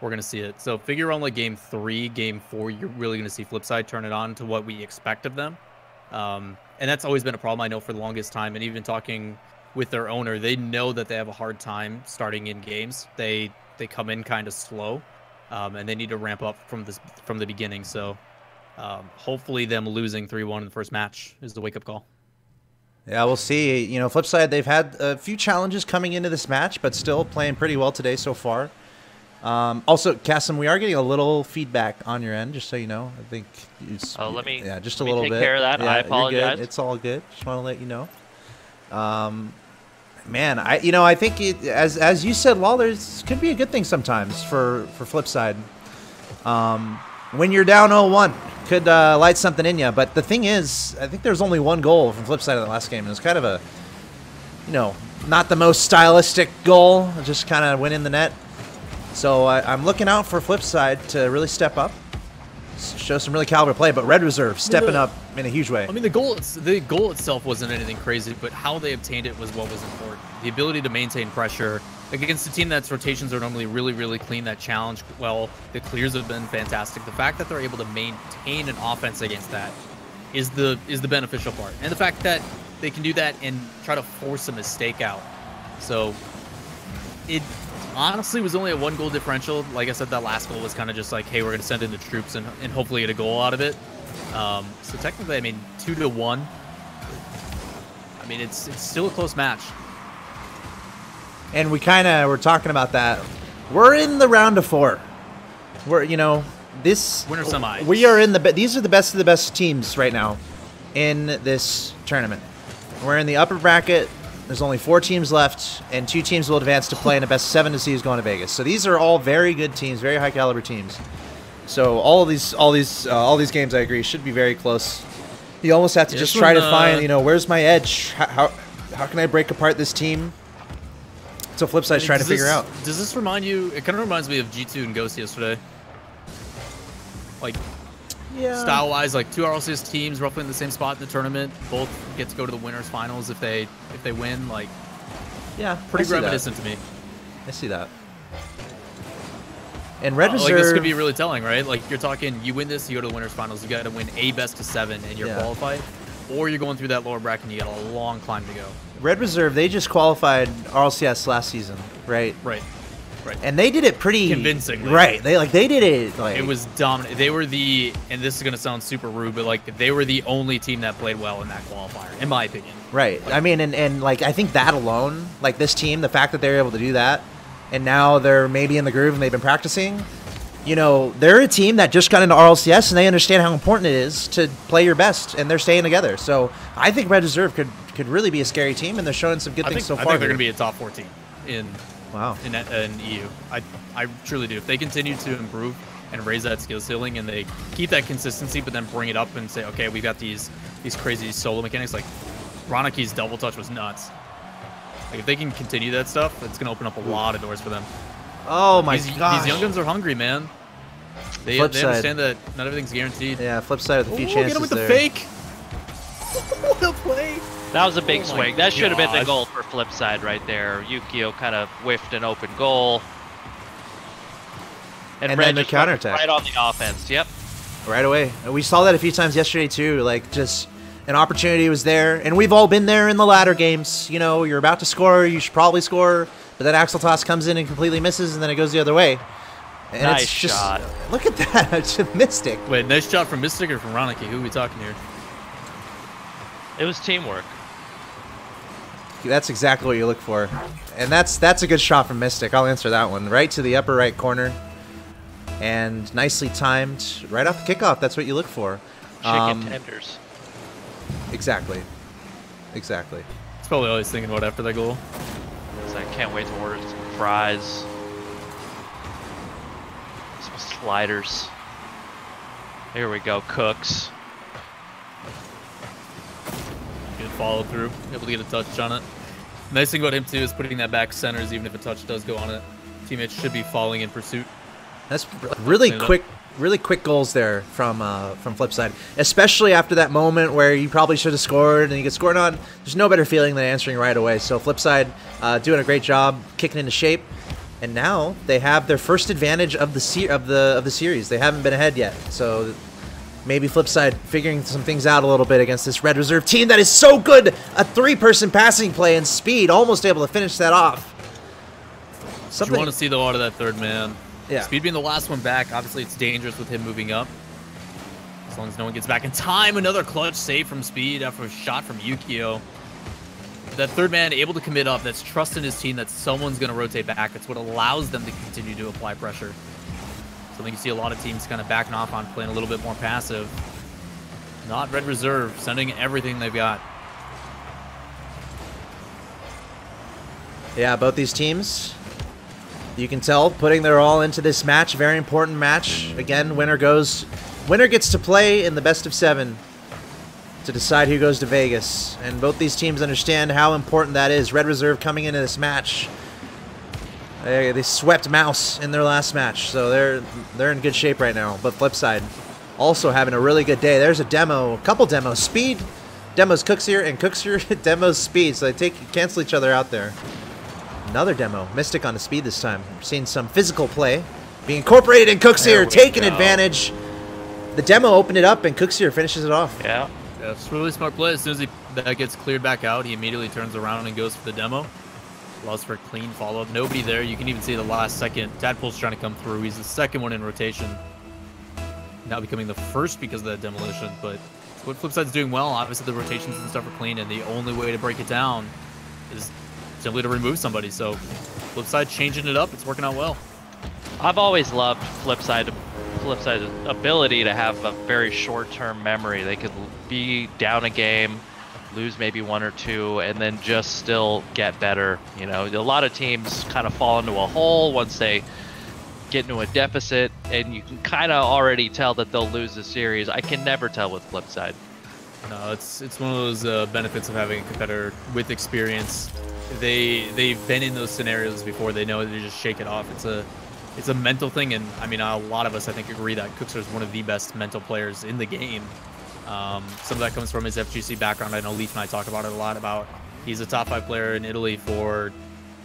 we're going to see it. So figure around like game 3, game 4, you're really going to see Flipside turn it on to what we expect of them. And that's always been a problem, I know, for the longest time. And even talking with their owner. They know that they have a hard time starting in games. They come in kind of slow, and they need to ramp up from the beginning. So hopefully them losing 3-1 in the first match is the wake-up call. Yeah, we'll see. You know, Flipside, they've had a few challenges coming into this match, but still playing pretty well today so far. Also, Kasim, we are getting a little feedback on your end, just so you know. I think it's, let me just a little bit. Take care of that. Yeah, I apologize. You're good. It's all good. Just want to let you know. Man, I think as you said, Lawlers could be a good thing sometimes for Flipside. When you're down 0-1, could light something in you. But the thing is, I think there's only one goal from Flipside in the last game. And it was kind of a, not the most stylistic goal. Just kind of went in the net. So I'm looking out for Flipside to really step up, show some really caliber play. But Red Reserve stepping up in a huge way. I mean, the goal itself wasn't anything crazy, but how they obtained it was what was important. The ability to maintain pressure against a team that's rotations are normally really, really clean. That challenge, well, the clears have been fantastic. The fact that they're able to maintain an offense against that is the beneficial part, and the fact that they can do that and try to force a mistake out. So it honestly was only a 1-goal differential. Like I said, that last goal was kind of just like, hey, we're going to send in the troops and hopefully get a goal out of it. So technically, I mean, 2-1. I mean, it's still a close match. And we kind of were talking about that. We're in the round of 4. We're, this winner semis. We are in these are the best of the best teams right now in this tournament. We're in the upper bracket. There's only 4 teams left, and 2 teams will advance to play in the best 7 to see who's going to Vegas. So these are all very good teams, very high caliber teams. So all these games, I agree, should be very close. You almost have to just try to find, where's my edge? How can I break apart this team? So Flipside's trying to figure out. Does this remind you? It kind of reminds me of G2 and Ghost yesterday. Like, style-wise, like 2 RLCS teams roughly in the same spot in the tournament. Both get to go to the winners finals if they win. Like, yeah, pretty reminiscent to me. I see that. And Red Reserve, like this could be really telling, right? Like you're talking, you win this, you go to the winners finals. You got to win a best of 7 and you're qualified, or you're going through that lower bracket and you got a long climb to go. Red Reserve, they just qualified RLCS last season, right? Right. And they did it pretty convincingly. Right. They did it like it was dominant. They were and this is gonna sound super rude, but like they were the only team that played well in that qualifier, in my opinion. Right. I mean, and like I think that alone, like this team, the fact that they're able to do that, and now they're maybe in the groove and they've been practicing. They're a team that just got into RLCS and they understand how important it is to play your best, and they're staying together. So I think Red Reserve could really be a scary team, and they're showing some good things so far. I think they're going to be a top 4 team in EU. I truly do. If they continue to improve and raise that skill ceiling, and they keep that consistency, but then bring it up and say, okay, we've got these crazy solo mechanics. Like Roniki's double touch was nuts. Like if they can continue that stuff, it's going to open up a lot of doors for them. Oh my god! These young guns are hungry, man. They understand that not everything's guaranteed. Yeah, Flipside with a few chances get him with there. the fake. What a play! That was a big swing. That should have been the goal for Flipside right there. Yukio kind of whiffed an open goal. And Red then the counterattack. Right on the offense, yep. Right away. We saw that a few times yesterday too. Like just an opportunity was there, and we've all been there in the ladder games. You're about to score, you should probably score, but then Axel Toss comes in and completely misses, and then it goes the other way. And nice it's just, shot. Look at that. It's a Mystic. Wait, nice shot from Mystic or from Roniki? Who are we talking here? It was teamwork. That's exactly what you look for. And that's a good shot from Mystic. I'll answer that one. Right to the upper right corner. And nicely timed. Right off the kickoff. That's what you look for. Chicken tenders. Exactly. That's probably all I was thinking about after that goal. I can't wait to order some fries. Some sliders. Here we go, Cooks. Good follow through. Able to get a touch on it. Nice thing about him too is putting that back centers, even if a touch does go on it. Teammates should be falling in pursuit. That's really quick goals there from Flipside, especially after that moment where you probably should have scored and you get scored on. There's no better feeling than answering right away. So Flipside doing a great job kicking into shape, and now they have their first advantage of the series. They haven't been ahead yet, so maybe Flipside figuring some things out a little bit against this Red Reserve team that is so good. A 3-person passing play and Speed almost able to finish that off. You want to see the out of that third man. Yeah. Speed being the last one back, obviously it's dangerous with him moving up. As long as no one gets back in time. Another clutch save from Speed after a shot from Yukio. That third man able to commit up, that's trust in his team that someone's going to rotate back. It's what allows them to continue to apply pressure. Something you see a lot of teams kind of backing off on, playing a little bit more passive. Not Red Reserve, sending everything they've got. Yeah, both these teams, you can tell, putting their all into this match. Very important match. Again, winner gets to play in the best of 7 to decide who goes to Vegas. And both these teams understand how important that is. Red Reserve coming into this match, they swept Mouse in their last match, so they're in good shape right now. But Flipside also having a really good day. There's a couple demos. Speed demos Cooksier, and Cooksier demos Speed, so they cancel each other out there. Another demo. Mystic on the Speed this time. We're seeing some physical play being incorporated in Cooksier, taking advantage. The demo opened it up, and Cooksier finishes it off. Yeah. That's really smart play. As soon as that gets cleared back out, he immediately turns around and goes for the demo. Allows for a clean follow-up. Nobody there. You can even see the last second. Tadpole's trying to come through. He's the second one in rotation. Now becoming the first because of that demolition. But what Flipside's doing well. Obviously, the rotations and stuff are clean, and the only way to break it down is simply to remove somebody. So Flipside changing it up. It's working out well. I've always loved Flipside's ability to have a very short-term memory. They could be down a game, lose maybe 1 or 2, and then just still get better. You know, a lot of teams kind of fall into a hole once they get into a deficit, and you can kind of already tell that they'll lose the series. I can never tell with Flipside. No, it's one of those benefits of having a competitor with experience. They've been in those scenarios before. They know they just shake it off. It's a mental thing, and I mean, a lot of us, I think, agree that Cooksier is one of the best mental players in the game. Some of that comes from his FGC background. I know Leaf and I talk about it a lot. About he's a top 5 player in Italy for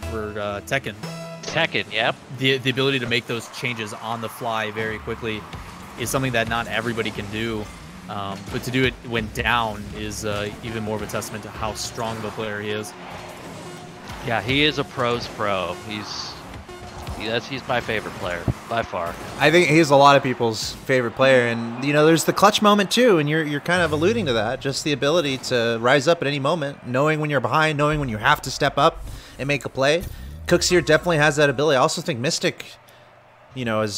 Tekken. Tekken, yep. The ability to make those changes on the fly very quickly is something that not everybody can do. But to do it when down is even more of a testament to how strong of a player he is. Yeah, he is a pro's pro. He's my favorite player by far. I think he's a lot of people's favorite player, and you know, there's the clutch moment too, and you're kind of alluding to that. Just the ability to rise up at any moment, knowing when you're behind, knowing when you have to step up and make a play. Cooksier definitely has that ability. I also think Mystic, you know, he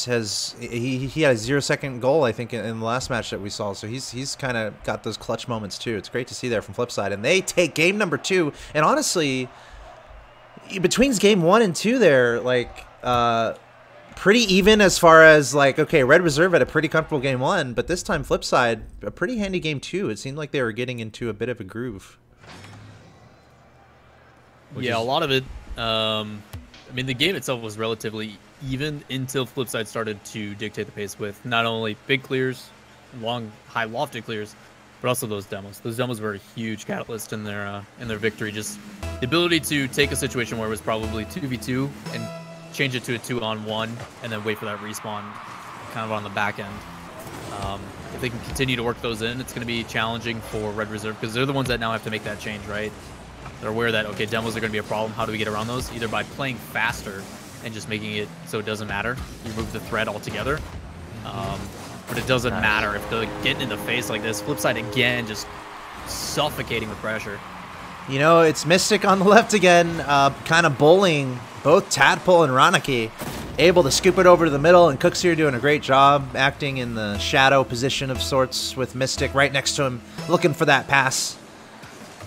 had a 0-second goal, I think, in the last match that we saw. So he's kind of got those clutch moments too. It's great to see there from Flipside, and they take game number 2. And honestly, between game 1 and 2, there like. Pretty even as far as like, okay, Red Reserve had a pretty comfortable game 1, but this time Flipside, a pretty handy game 2. It seemed like they were getting into a bit of a groove. Yeah, a lot of it. I mean, the game itself was relatively even until Flipside started to dictate the pace with not only big clears, long, high lofted clears, but also those demos. Those demos were a huge catalyst in their victory. Just the ability to take a situation where it was probably 2v2 and change it to a 2-on-1 and then wait for that respawn kind of on the back end. If they can continue to work those in, it's going to be challenging for Red Reserve because they're the ones that now have to make that change, right? They're aware that, okay, demos are going to be a problem. How do we get around those? Either by playing faster and just making it so it doesn't matter. You remove the threat altogether. But it doesn't matter if they're getting in the face like this. Flipside again, just suffocating with pressure. You know, it's Mystic on the left again, kind of bullying both Tadpole and Ranaki, able to scoop it over to the middle, and Cooksier doing a great job acting in the shadow position of sorts with Mystic right next to him, looking for that pass.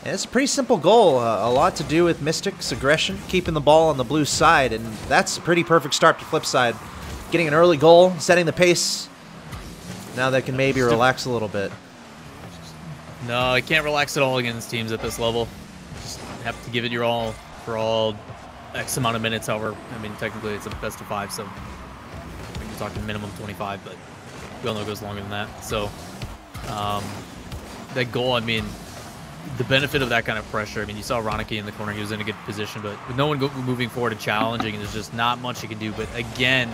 And it's a pretty simple goal, a lot to do with Mystic's aggression, keeping the ball on the blue side, and that's a pretty perfect start to Flipside. Getting an early goal, setting the pace. Now they can maybe relax a little bit. No, I can't relax at all against teams at this level. Just have to give it your all for all X amount of minutes. However, I mean, technically it's a best of 5, so I think we're talking minimum 25, but we all know it goes longer than that. So that goal, I mean, the benefit of that kind of pressure, I mean, you saw Ranaki in the corner. He was in a good position, but with no one moving forward and challenging, there's just not much you can do. But again,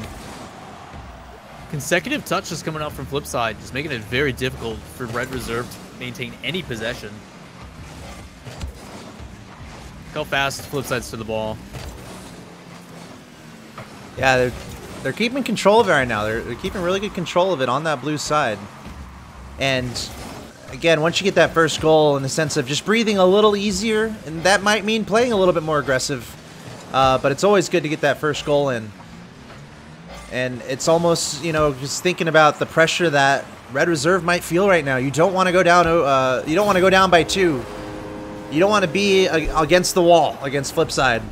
Consecutive touches coming out from Flipside, just making it very difficult for Red Reserve to maintain any possession. Look how fast Flipside's to the ball. Yeah, they're keeping control of it right now. They're keeping really good control of it on that blue side. And again, once you get that first goal, in the sense of just breathing a little easier, and that might mean playing a little bit more aggressive, but it's always good to get that first goal in. And it's almost, you know, just thinking about the pressure that Red Reserve might feel right now. You don't want to go down. You don't want to go down by 2. You don't want to be against the wall against Flipside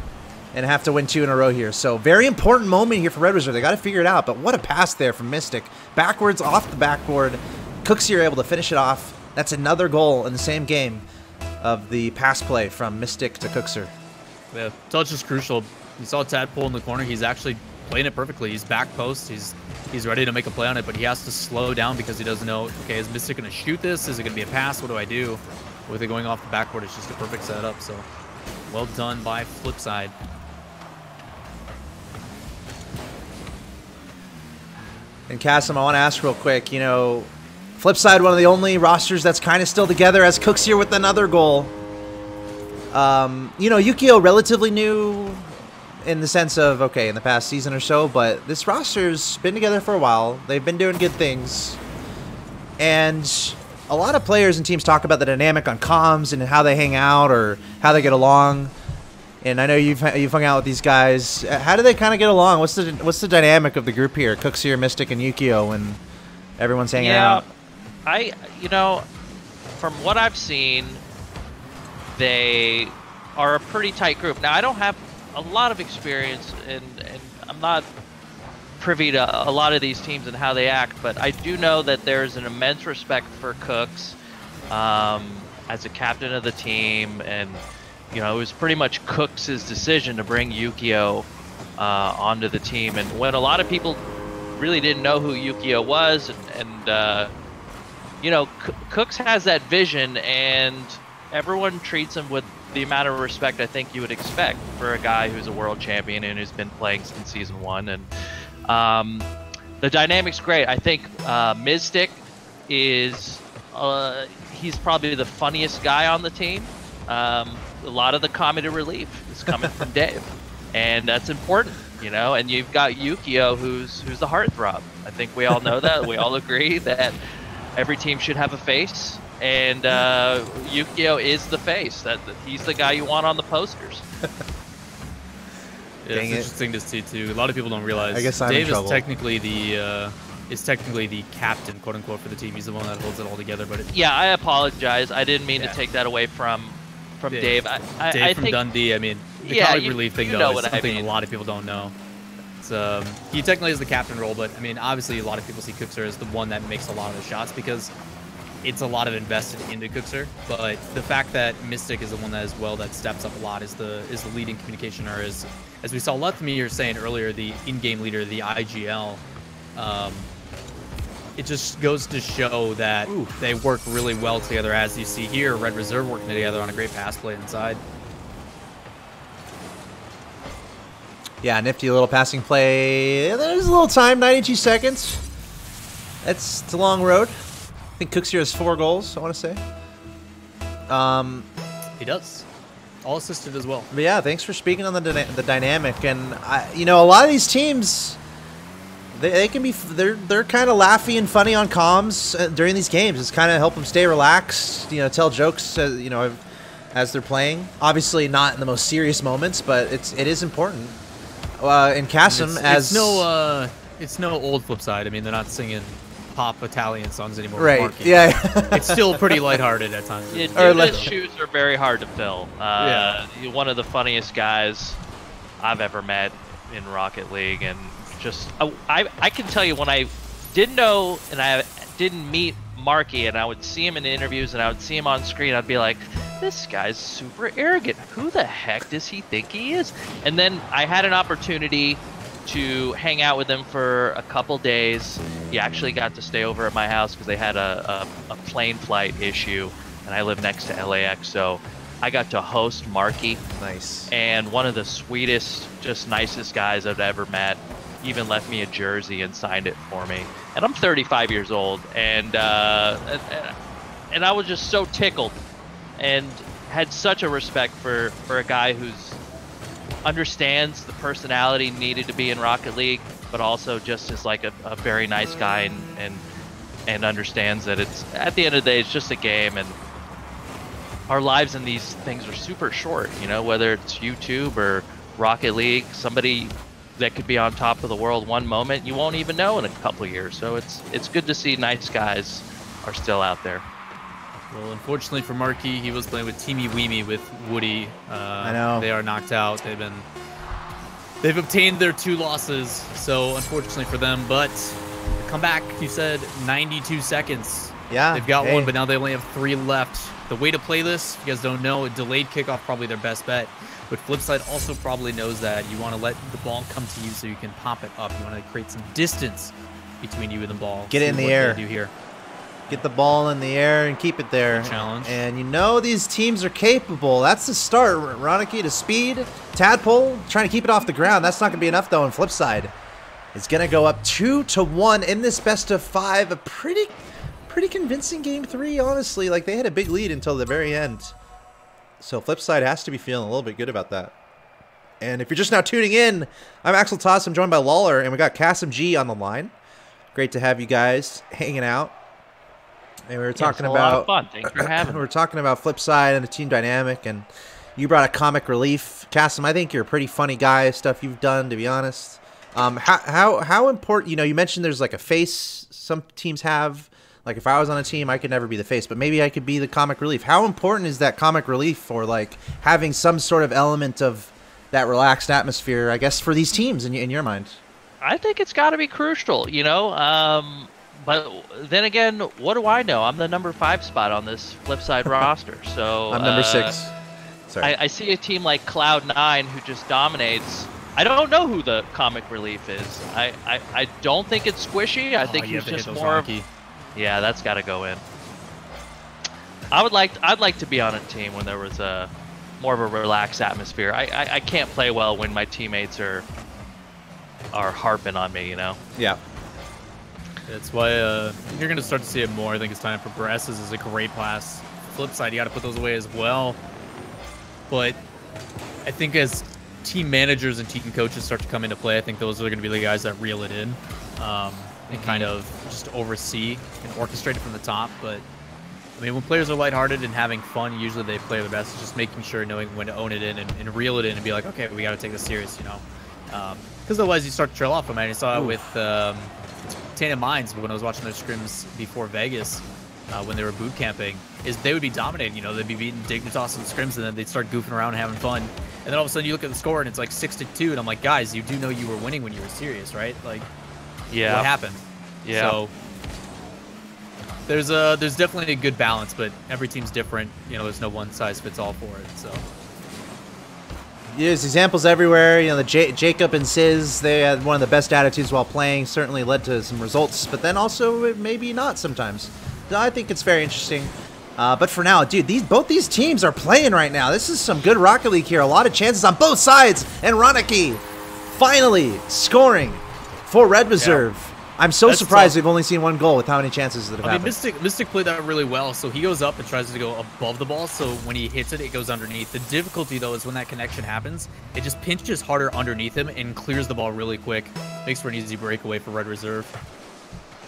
and have to win 2 in a row here. So very important moment here for Red Reserve. They got to figure it out. But what a pass there from Mystic, backwards off the backboard. Cooksy are able to finish it off. That's another goal in the same game of the pass play from Mystic to Cookser. Yeah, touch is crucial. You saw Tadpole in the corner. He's actually playing it perfectly. He's back post. He's ready to make a play on it, but he has to slow down because he doesn't know, okay, is Mystic going to shoot this? Is it going to be a pass? What do I do? With it going off the backboard, it's just a perfect setup. So well done by Flipside. And Kasim, I want to ask real quick, you know, Flipside, one of the only rosters that's kind of still together, as Cooks here with another goal. You know, Yukio relatively new in the sense of, okay, in the past season or so, but this roster's been together for a while. They've been doing good things. And a lot of players and teams talk about the dynamic on comms and how they hang out or how they get along. And I know you've hung out with these guys. How do they kind of get along? What's the dynamic of the group here? Cooksier, Mystic, and Yukio when everyone's hanging out? You know, from what I've seen, they are a pretty tight group. Now, I don't have a lot of experience, and I'm not privy to a lot of these teams and how they act, but I do know that there's an immense respect for Cooks as a captain of the team, and you know, it was pretty much Cooks' decision to bring Yukio onto the team. And when a lot of people really didn't know who Yukio was, and you know, Cooks has that vision, and everyone treats him with the amount of respect I think you would expect for a guy who's a world champion and who's been playing since Season 1. And the dynamic's great. I think Mystic is he's probably the funniest guy on the team. A lot of the comedy relief is coming from Dave, and that's important, you know. And you've got Yukio, who's the heartthrob. I think we all know that. We all agree that every team should have a face, and Yukio is the face. That he's the guy you want on the posters. Yeah, it's interesting to see too. A lot of people don't realize. I guess Dave is technically the captain, quote unquote, for the team. He's the one that holds it all together. But yeah, I apologize. I didn't mean to take that away from Dave. I from think, Dundee. I mean, the comic relief thing though is something a lot of people don't know. It's, he technically is the captain role, but I mean, obviously, a lot of people see Cookser as the one that makes a lot of the shots because it's a lot of invested into Cookser. But the fact that Mystic is the one that as well that steps up a lot is the leading communication, or as we saw Lethamyr saying earlier, the in-game leader, the IGL. It just goes to show that they work really well together, as you see here. Red Reserve working together on a great pass play inside. Yeah, nifty little passing play. There's a little time, 92 seconds. It's a long road. I think Cooks here has 4 goals, I want to say. He does. All assisted as well. But yeah, thanks for speaking on the dynamic. And, you know, a lot of these teams, they can be, they're kind of laughy and funny on comms during these games. It's kind of help them stay relaxed, you know, tell jokes, you know, as they're playing. Obviously not in the most serious moments, but it is important. And Kasim, it's no old Flipside. I mean, they're not singing pop Italian songs anymore. Right. Yeah. It's still pretty lighthearted at times. His shoes are very hard to fill. You're one of the funniest guys I've ever met in Rocket League, and just I can tell you, when I didn't know and I didn't meet Marky, and I would see him in interviews and I would see him on screen, I'd be like, this guy's super arrogant. Who the heck does he think he is? And then I had an opportunity to hang out with him for a couple days. He actually got to stay over at my house because they had a plane flight issue, and I live next to LAX, so I got to host Marky. Nice. And one of the sweetest, just nicest guys I've ever met. even left me a jersey and signed it for me. And I'm 35 years old, and I was just so tickled, and had such a respect for a guy who's understands the personality needed to be in Rocket League, but also just is like a very nice guy, and understands that it's, at the end of the day, it's just a game, and our lives in these things are super short, you know, whether it's YouTube or Rocket League. Somebody that could be on top of the world one moment, you won't even know in a couple of years. So it's good to see nice guys are still out there. Well, unfortunately for Marquis, he was playing with Teamy Weemy with Woody. I know. They are knocked out. They've obtained their 2 losses, so unfortunately for them. But come back, you said 92 seconds. Yeah. They've got one, but now they only have 3 left. The way to play this, if you guys don't know, a delayed kickoff probably their best bet. But Flipside also probably knows that you want to let the ball come to you so you can pop it up. You want to create some distance between you and the ball. Get it in the air. Do here. Get the ball in the air and keep it there. Challenge. And you know these teams are capable. That's the start. Ronicky to speed. Tadpole trying to keep it off the ground. That's not going to be enough, though, on Flipside. It's going to go up 2-1 in this best of 5. A pretty convincing game 3, honestly. Like, they had a big lead until the very end. So Flipside has to be feeling a little bit good about that. And if you're just now tuning in, I'm Axel Toss. I'm joined by Lawler, and we got Kasim G on the line. Great to have you guys hanging out. And we were talking about a lot of fun. Thanks for having me. We were talking about Flipside and the team dynamic, and you brought a comic relief. Kasim, I think you're a pretty funny guy. Stuff you've done, to be honest. How important? You know, you mentioned there's like a face some teams have. Like, if I was on a team, I could never be the face, but maybe I could be the comic relief. How important is that comic relief for, like, having some sort of element of that relaxed atmosphere, I guess, for these teams in your mind? I think it's got to be crucial, you know. But then again, what do I know? I'm the number 5 spot on this Flipside roster, so I'm number 6. Sorry. I see a team like Cloud9 who just dominates. I don't know who the comic relief is. I don't think it's Squishy. I think he's just more of... Yeah, that's got to go in. I'd like to be on a team when there was a more of a relaxed atmosphere. I can't play well when my teammates are harping on me, you know. Yeah. That's why you're going to start to see it more. I think as time progresses, is a great pass. Flip side, you got to put those away as well. But I think as team managers and team coaches start to come into play, I think those are going to be the guys that reel it in. And kind of just oversee and orchestrate it from the top. But I mean, when players are lighthearted and having fun, usually they play their best. It's just making sure, knowing when to own it in and reel it in and be like, okay, we got to take this serious, you know. Because otherwise you start to trail off. I mean, I saw it with Tandem Mines when I was watching their scrims before Vegas when they were boot camping. Is they would be dominating, you know, they'd be beating Dignitas in scrims, and then they'd start goofing around and having fun. And then all of a sudden you look at the score and it's like 6-2, and I'm like, guys, you do know you were winning when you were serious, right? Like, yeah, what happened? Yeah. So there's definitely a good balance, but every team's different. You know, there's no one size fits all for it. So there's examples everywhere. You know, the Jacob and Sizz, they had one of the best attitudes while playing. Certainly led to some results, but then also maybe not sometimes. So I think it's very interesting. But for now, dude, both these teams are playing right now. This is some good Rocket League here. A lot of chances on both sides, and Ronicky finally scoring for Red Reserve. Yeah. I'm so surprised we've only seen one goal with how many chances that have happened. I mean, Mystic played that really well. So he goes up and tries to go above the ball. So when he hits it, it goes underneath. The difficulty, though, is when that connection happens, it just pinches harder underneath him and clears the ball really quick. Makes for an easy breakaway for Red Reserve.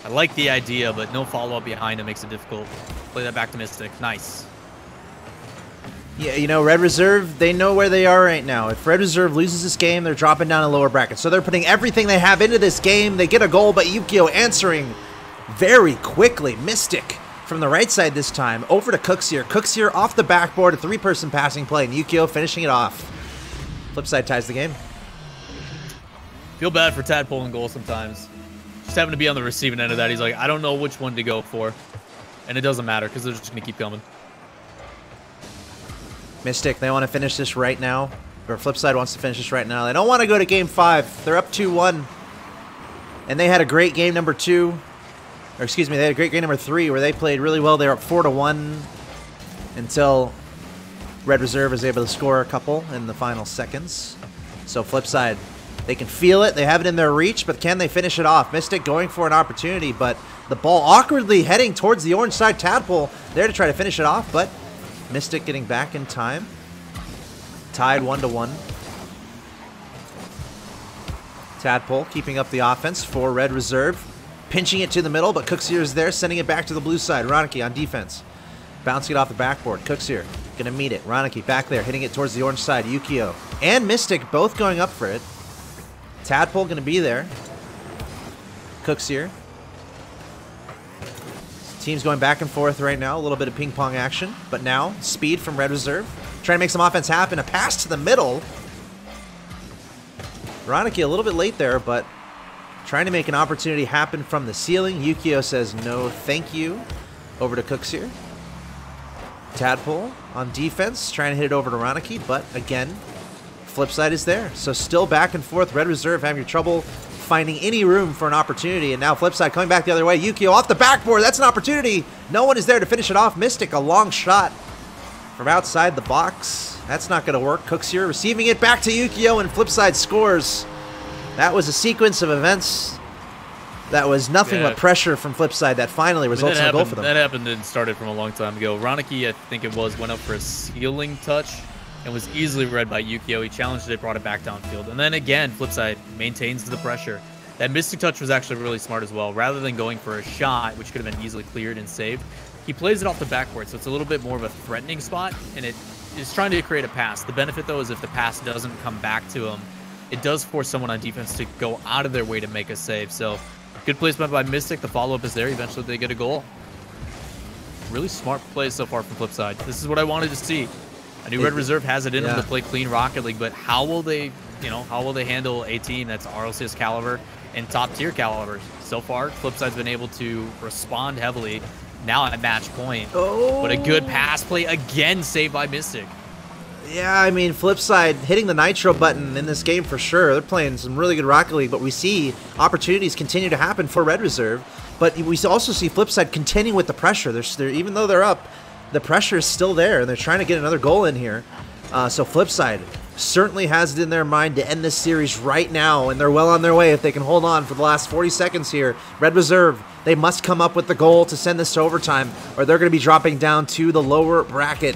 I like the idea, but no follow-up behind him makes it difficult. Play that back to Mystic. Nice. Yeah, you know, Red Reserve, they know where they are right now. If Red Reserve loses this game, they're dropping down a lower bracket. So they're putting everything they have into this game. They get a goal, but Yukio answering very quickly. Mystic from the right side this time. Over to Cooksier. Cooksier off the backboard, a 3-person passing play, and Yukio finishing it off. Flipside ties the game. Feel bad for Tadpole in goal sometimes. Just having to be on the receiving end of that. He's like, I don't know which one to go for. And it doesn't matter because they're just going to keep coming. Mystic, they want to finish this right now. Or Flipside wants to finish this right now. They don't want to go to game 5. They're up 2-1. And they had a great game number 2. Or excuse me, they had a great game number 3 where they played really well. They were up 4-1 until Red Reserve was able to score a couple in the final seconds. So Flipside, They can feel it. They have it in their reach, but can they finish it off? Mystic going for an opportunity, but the ball awkwardly heading towards the orange side. Tadpole there to try to finish it off, but Mystic getting back in time. Tied 1-1. Tadpole keeping up the offense for Red Reserve. Pinching it to the middle, but Cooksier is there, sending it back to the blue side. Ronicky on defense. Bouncing it off the backboard. Cooksier gonna meet it. Ronicky back there, hitting it towards the orange side. Yukio and Mystic both going up for it. Tadpole gonna be there. Cooksier. Team's going back and forth right now. A little bit of ping pong action, but now speed from Red Reserve. Trying to make some offense happen. A pass to the middle. Ronicky a little bit late there, but trying to make an opportunity happen from the ceiling. Yukio says no thank you. Over to Cooksier. Tadpole on defense, trying to hit it over to Ronicky, but again, Flipside is there. So still back and forth. Red Reserve having trouble finding any room for an opportunity, and now Flipside coming back the other way. Yukio off the backboard. That's an opportunity. No one is there to finish it off. Mystic, a long shot from outside the box. That's not going to work. Cooksier receiving it back to Yukio, and Flipside scores. That was a sequence of events that was nothing but pressure from Flipside that finally results in a goal for them. That happened and started from a long time ago. Ronicky, I think it was, went up for a ceiling touch and was easily read by Yukio. He challenged it, brought it back downfield. And then again, Flipside maintains the pressure. That Mystic touch was actually really smart as well. Rather than going for a shot, which could have been easily cleared and saved, he plays it off the backboard, so it's a little bit more of a threatening spot, and it is trying to create a pass. The benefit, though, is if the pass doesn't come back to him, it does force someone on defense to go out of their way to make a save. So good placement by Mystic. The follow-up is there. Eventually, they get a goal. Really smart play so far from Flipside. This is what I wanted to see. I knew Red Reserve has it in them to play clean Rocket League, but how will they, how will they handle a team that's RLCS caliber and top-tier caliber? So far, Flipside's been able to respond heavily. Now at match point. Oh. But a good pass play again, saved by Mystic. Yeah, I mean, Flipside hitting the nitro button in this game for sure. They're playing some really good Rocket League, but we see opportunities continue to happen for Red Reserve. But we also see Flipside continuing with the pressure. Even though they're up, the pressure is still there, and they're trying to get another goal in here. So Flipside certainly has it in their mind to end this series right now, and they're well on their way if they can hold on for the last 40 seconds here. Red Reserve, they must come up with the goal to send this to overtime, or they're going to be dropping down to the lower bracket.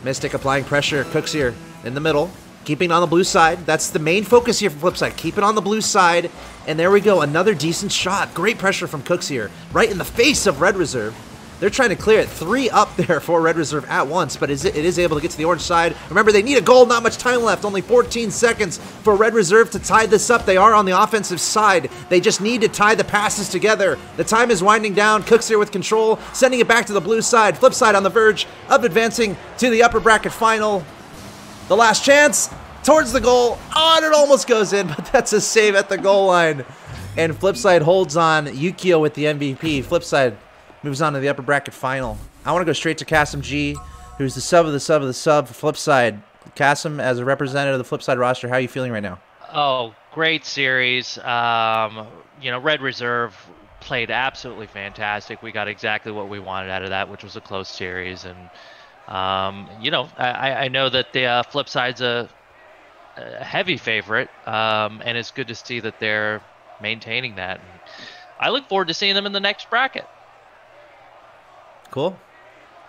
Mystic applying pressure. Cooksier in the middle, keeping on the blue side. That's the main focus here for Flipside. Keep it on the blue side, and there we go. Another decent shot. Great pressure from Cooksier, right in the face of Red Reserve. They're trying to clear it. 3 up there for Red Reserve at once, but it is able to get to the orange side. Remember, they need a goal. Not much time left. Only 14 seconds for Red Reserve to tie this up. They are on the offensive side. They just need to tie the passes together. The time is winding down. Cooksier with control, sending it back to the blue side. Flipside on the verge of advancing to the upper bracket final. The last chance towards the goal. Oh, and it almost goes in, but that's a save at the goal line. And Flipside holds on. Yukio with the MVP. Flipside moves on to the upper bracket final. I want to go straight to Kasim G, who's the sub of the sub of the sub for Flipside. Kasim, as a representative of the Flipside roster, how are you feeling right now? Oh, great series. Red Reserve played absolutely fantastic. We got exactly what we wanted out of that, which was a close series. And, I know that the Flipside's a heavy favorite, and it's good to see that they're maintaining that. And I look forward to seeing them in the next bracket. Cool.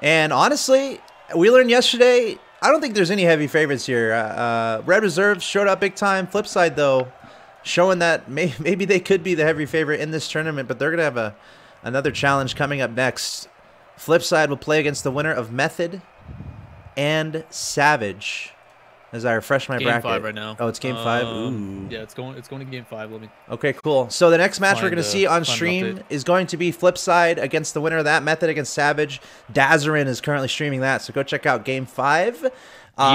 And honestly, we learned yesterday, I don't think there's any heavy favorites here. Red Reserve showed up big time. Flipside, though, showing that maybe they could be the heavy favorite in this tournament, but they're going to have another challenge coming up next. Flipside will play against the winner of Method and Savage. As I refresh my bracket. Game 5 right now. Oh, it's game 5? Ooh. Yeah, it's going to game 5. Okay, cool. So the next match we're going to see on stream is going to be Flipside against the winner of that, Method against Savage. Dazarin is currently streaming that, so go check out game 5.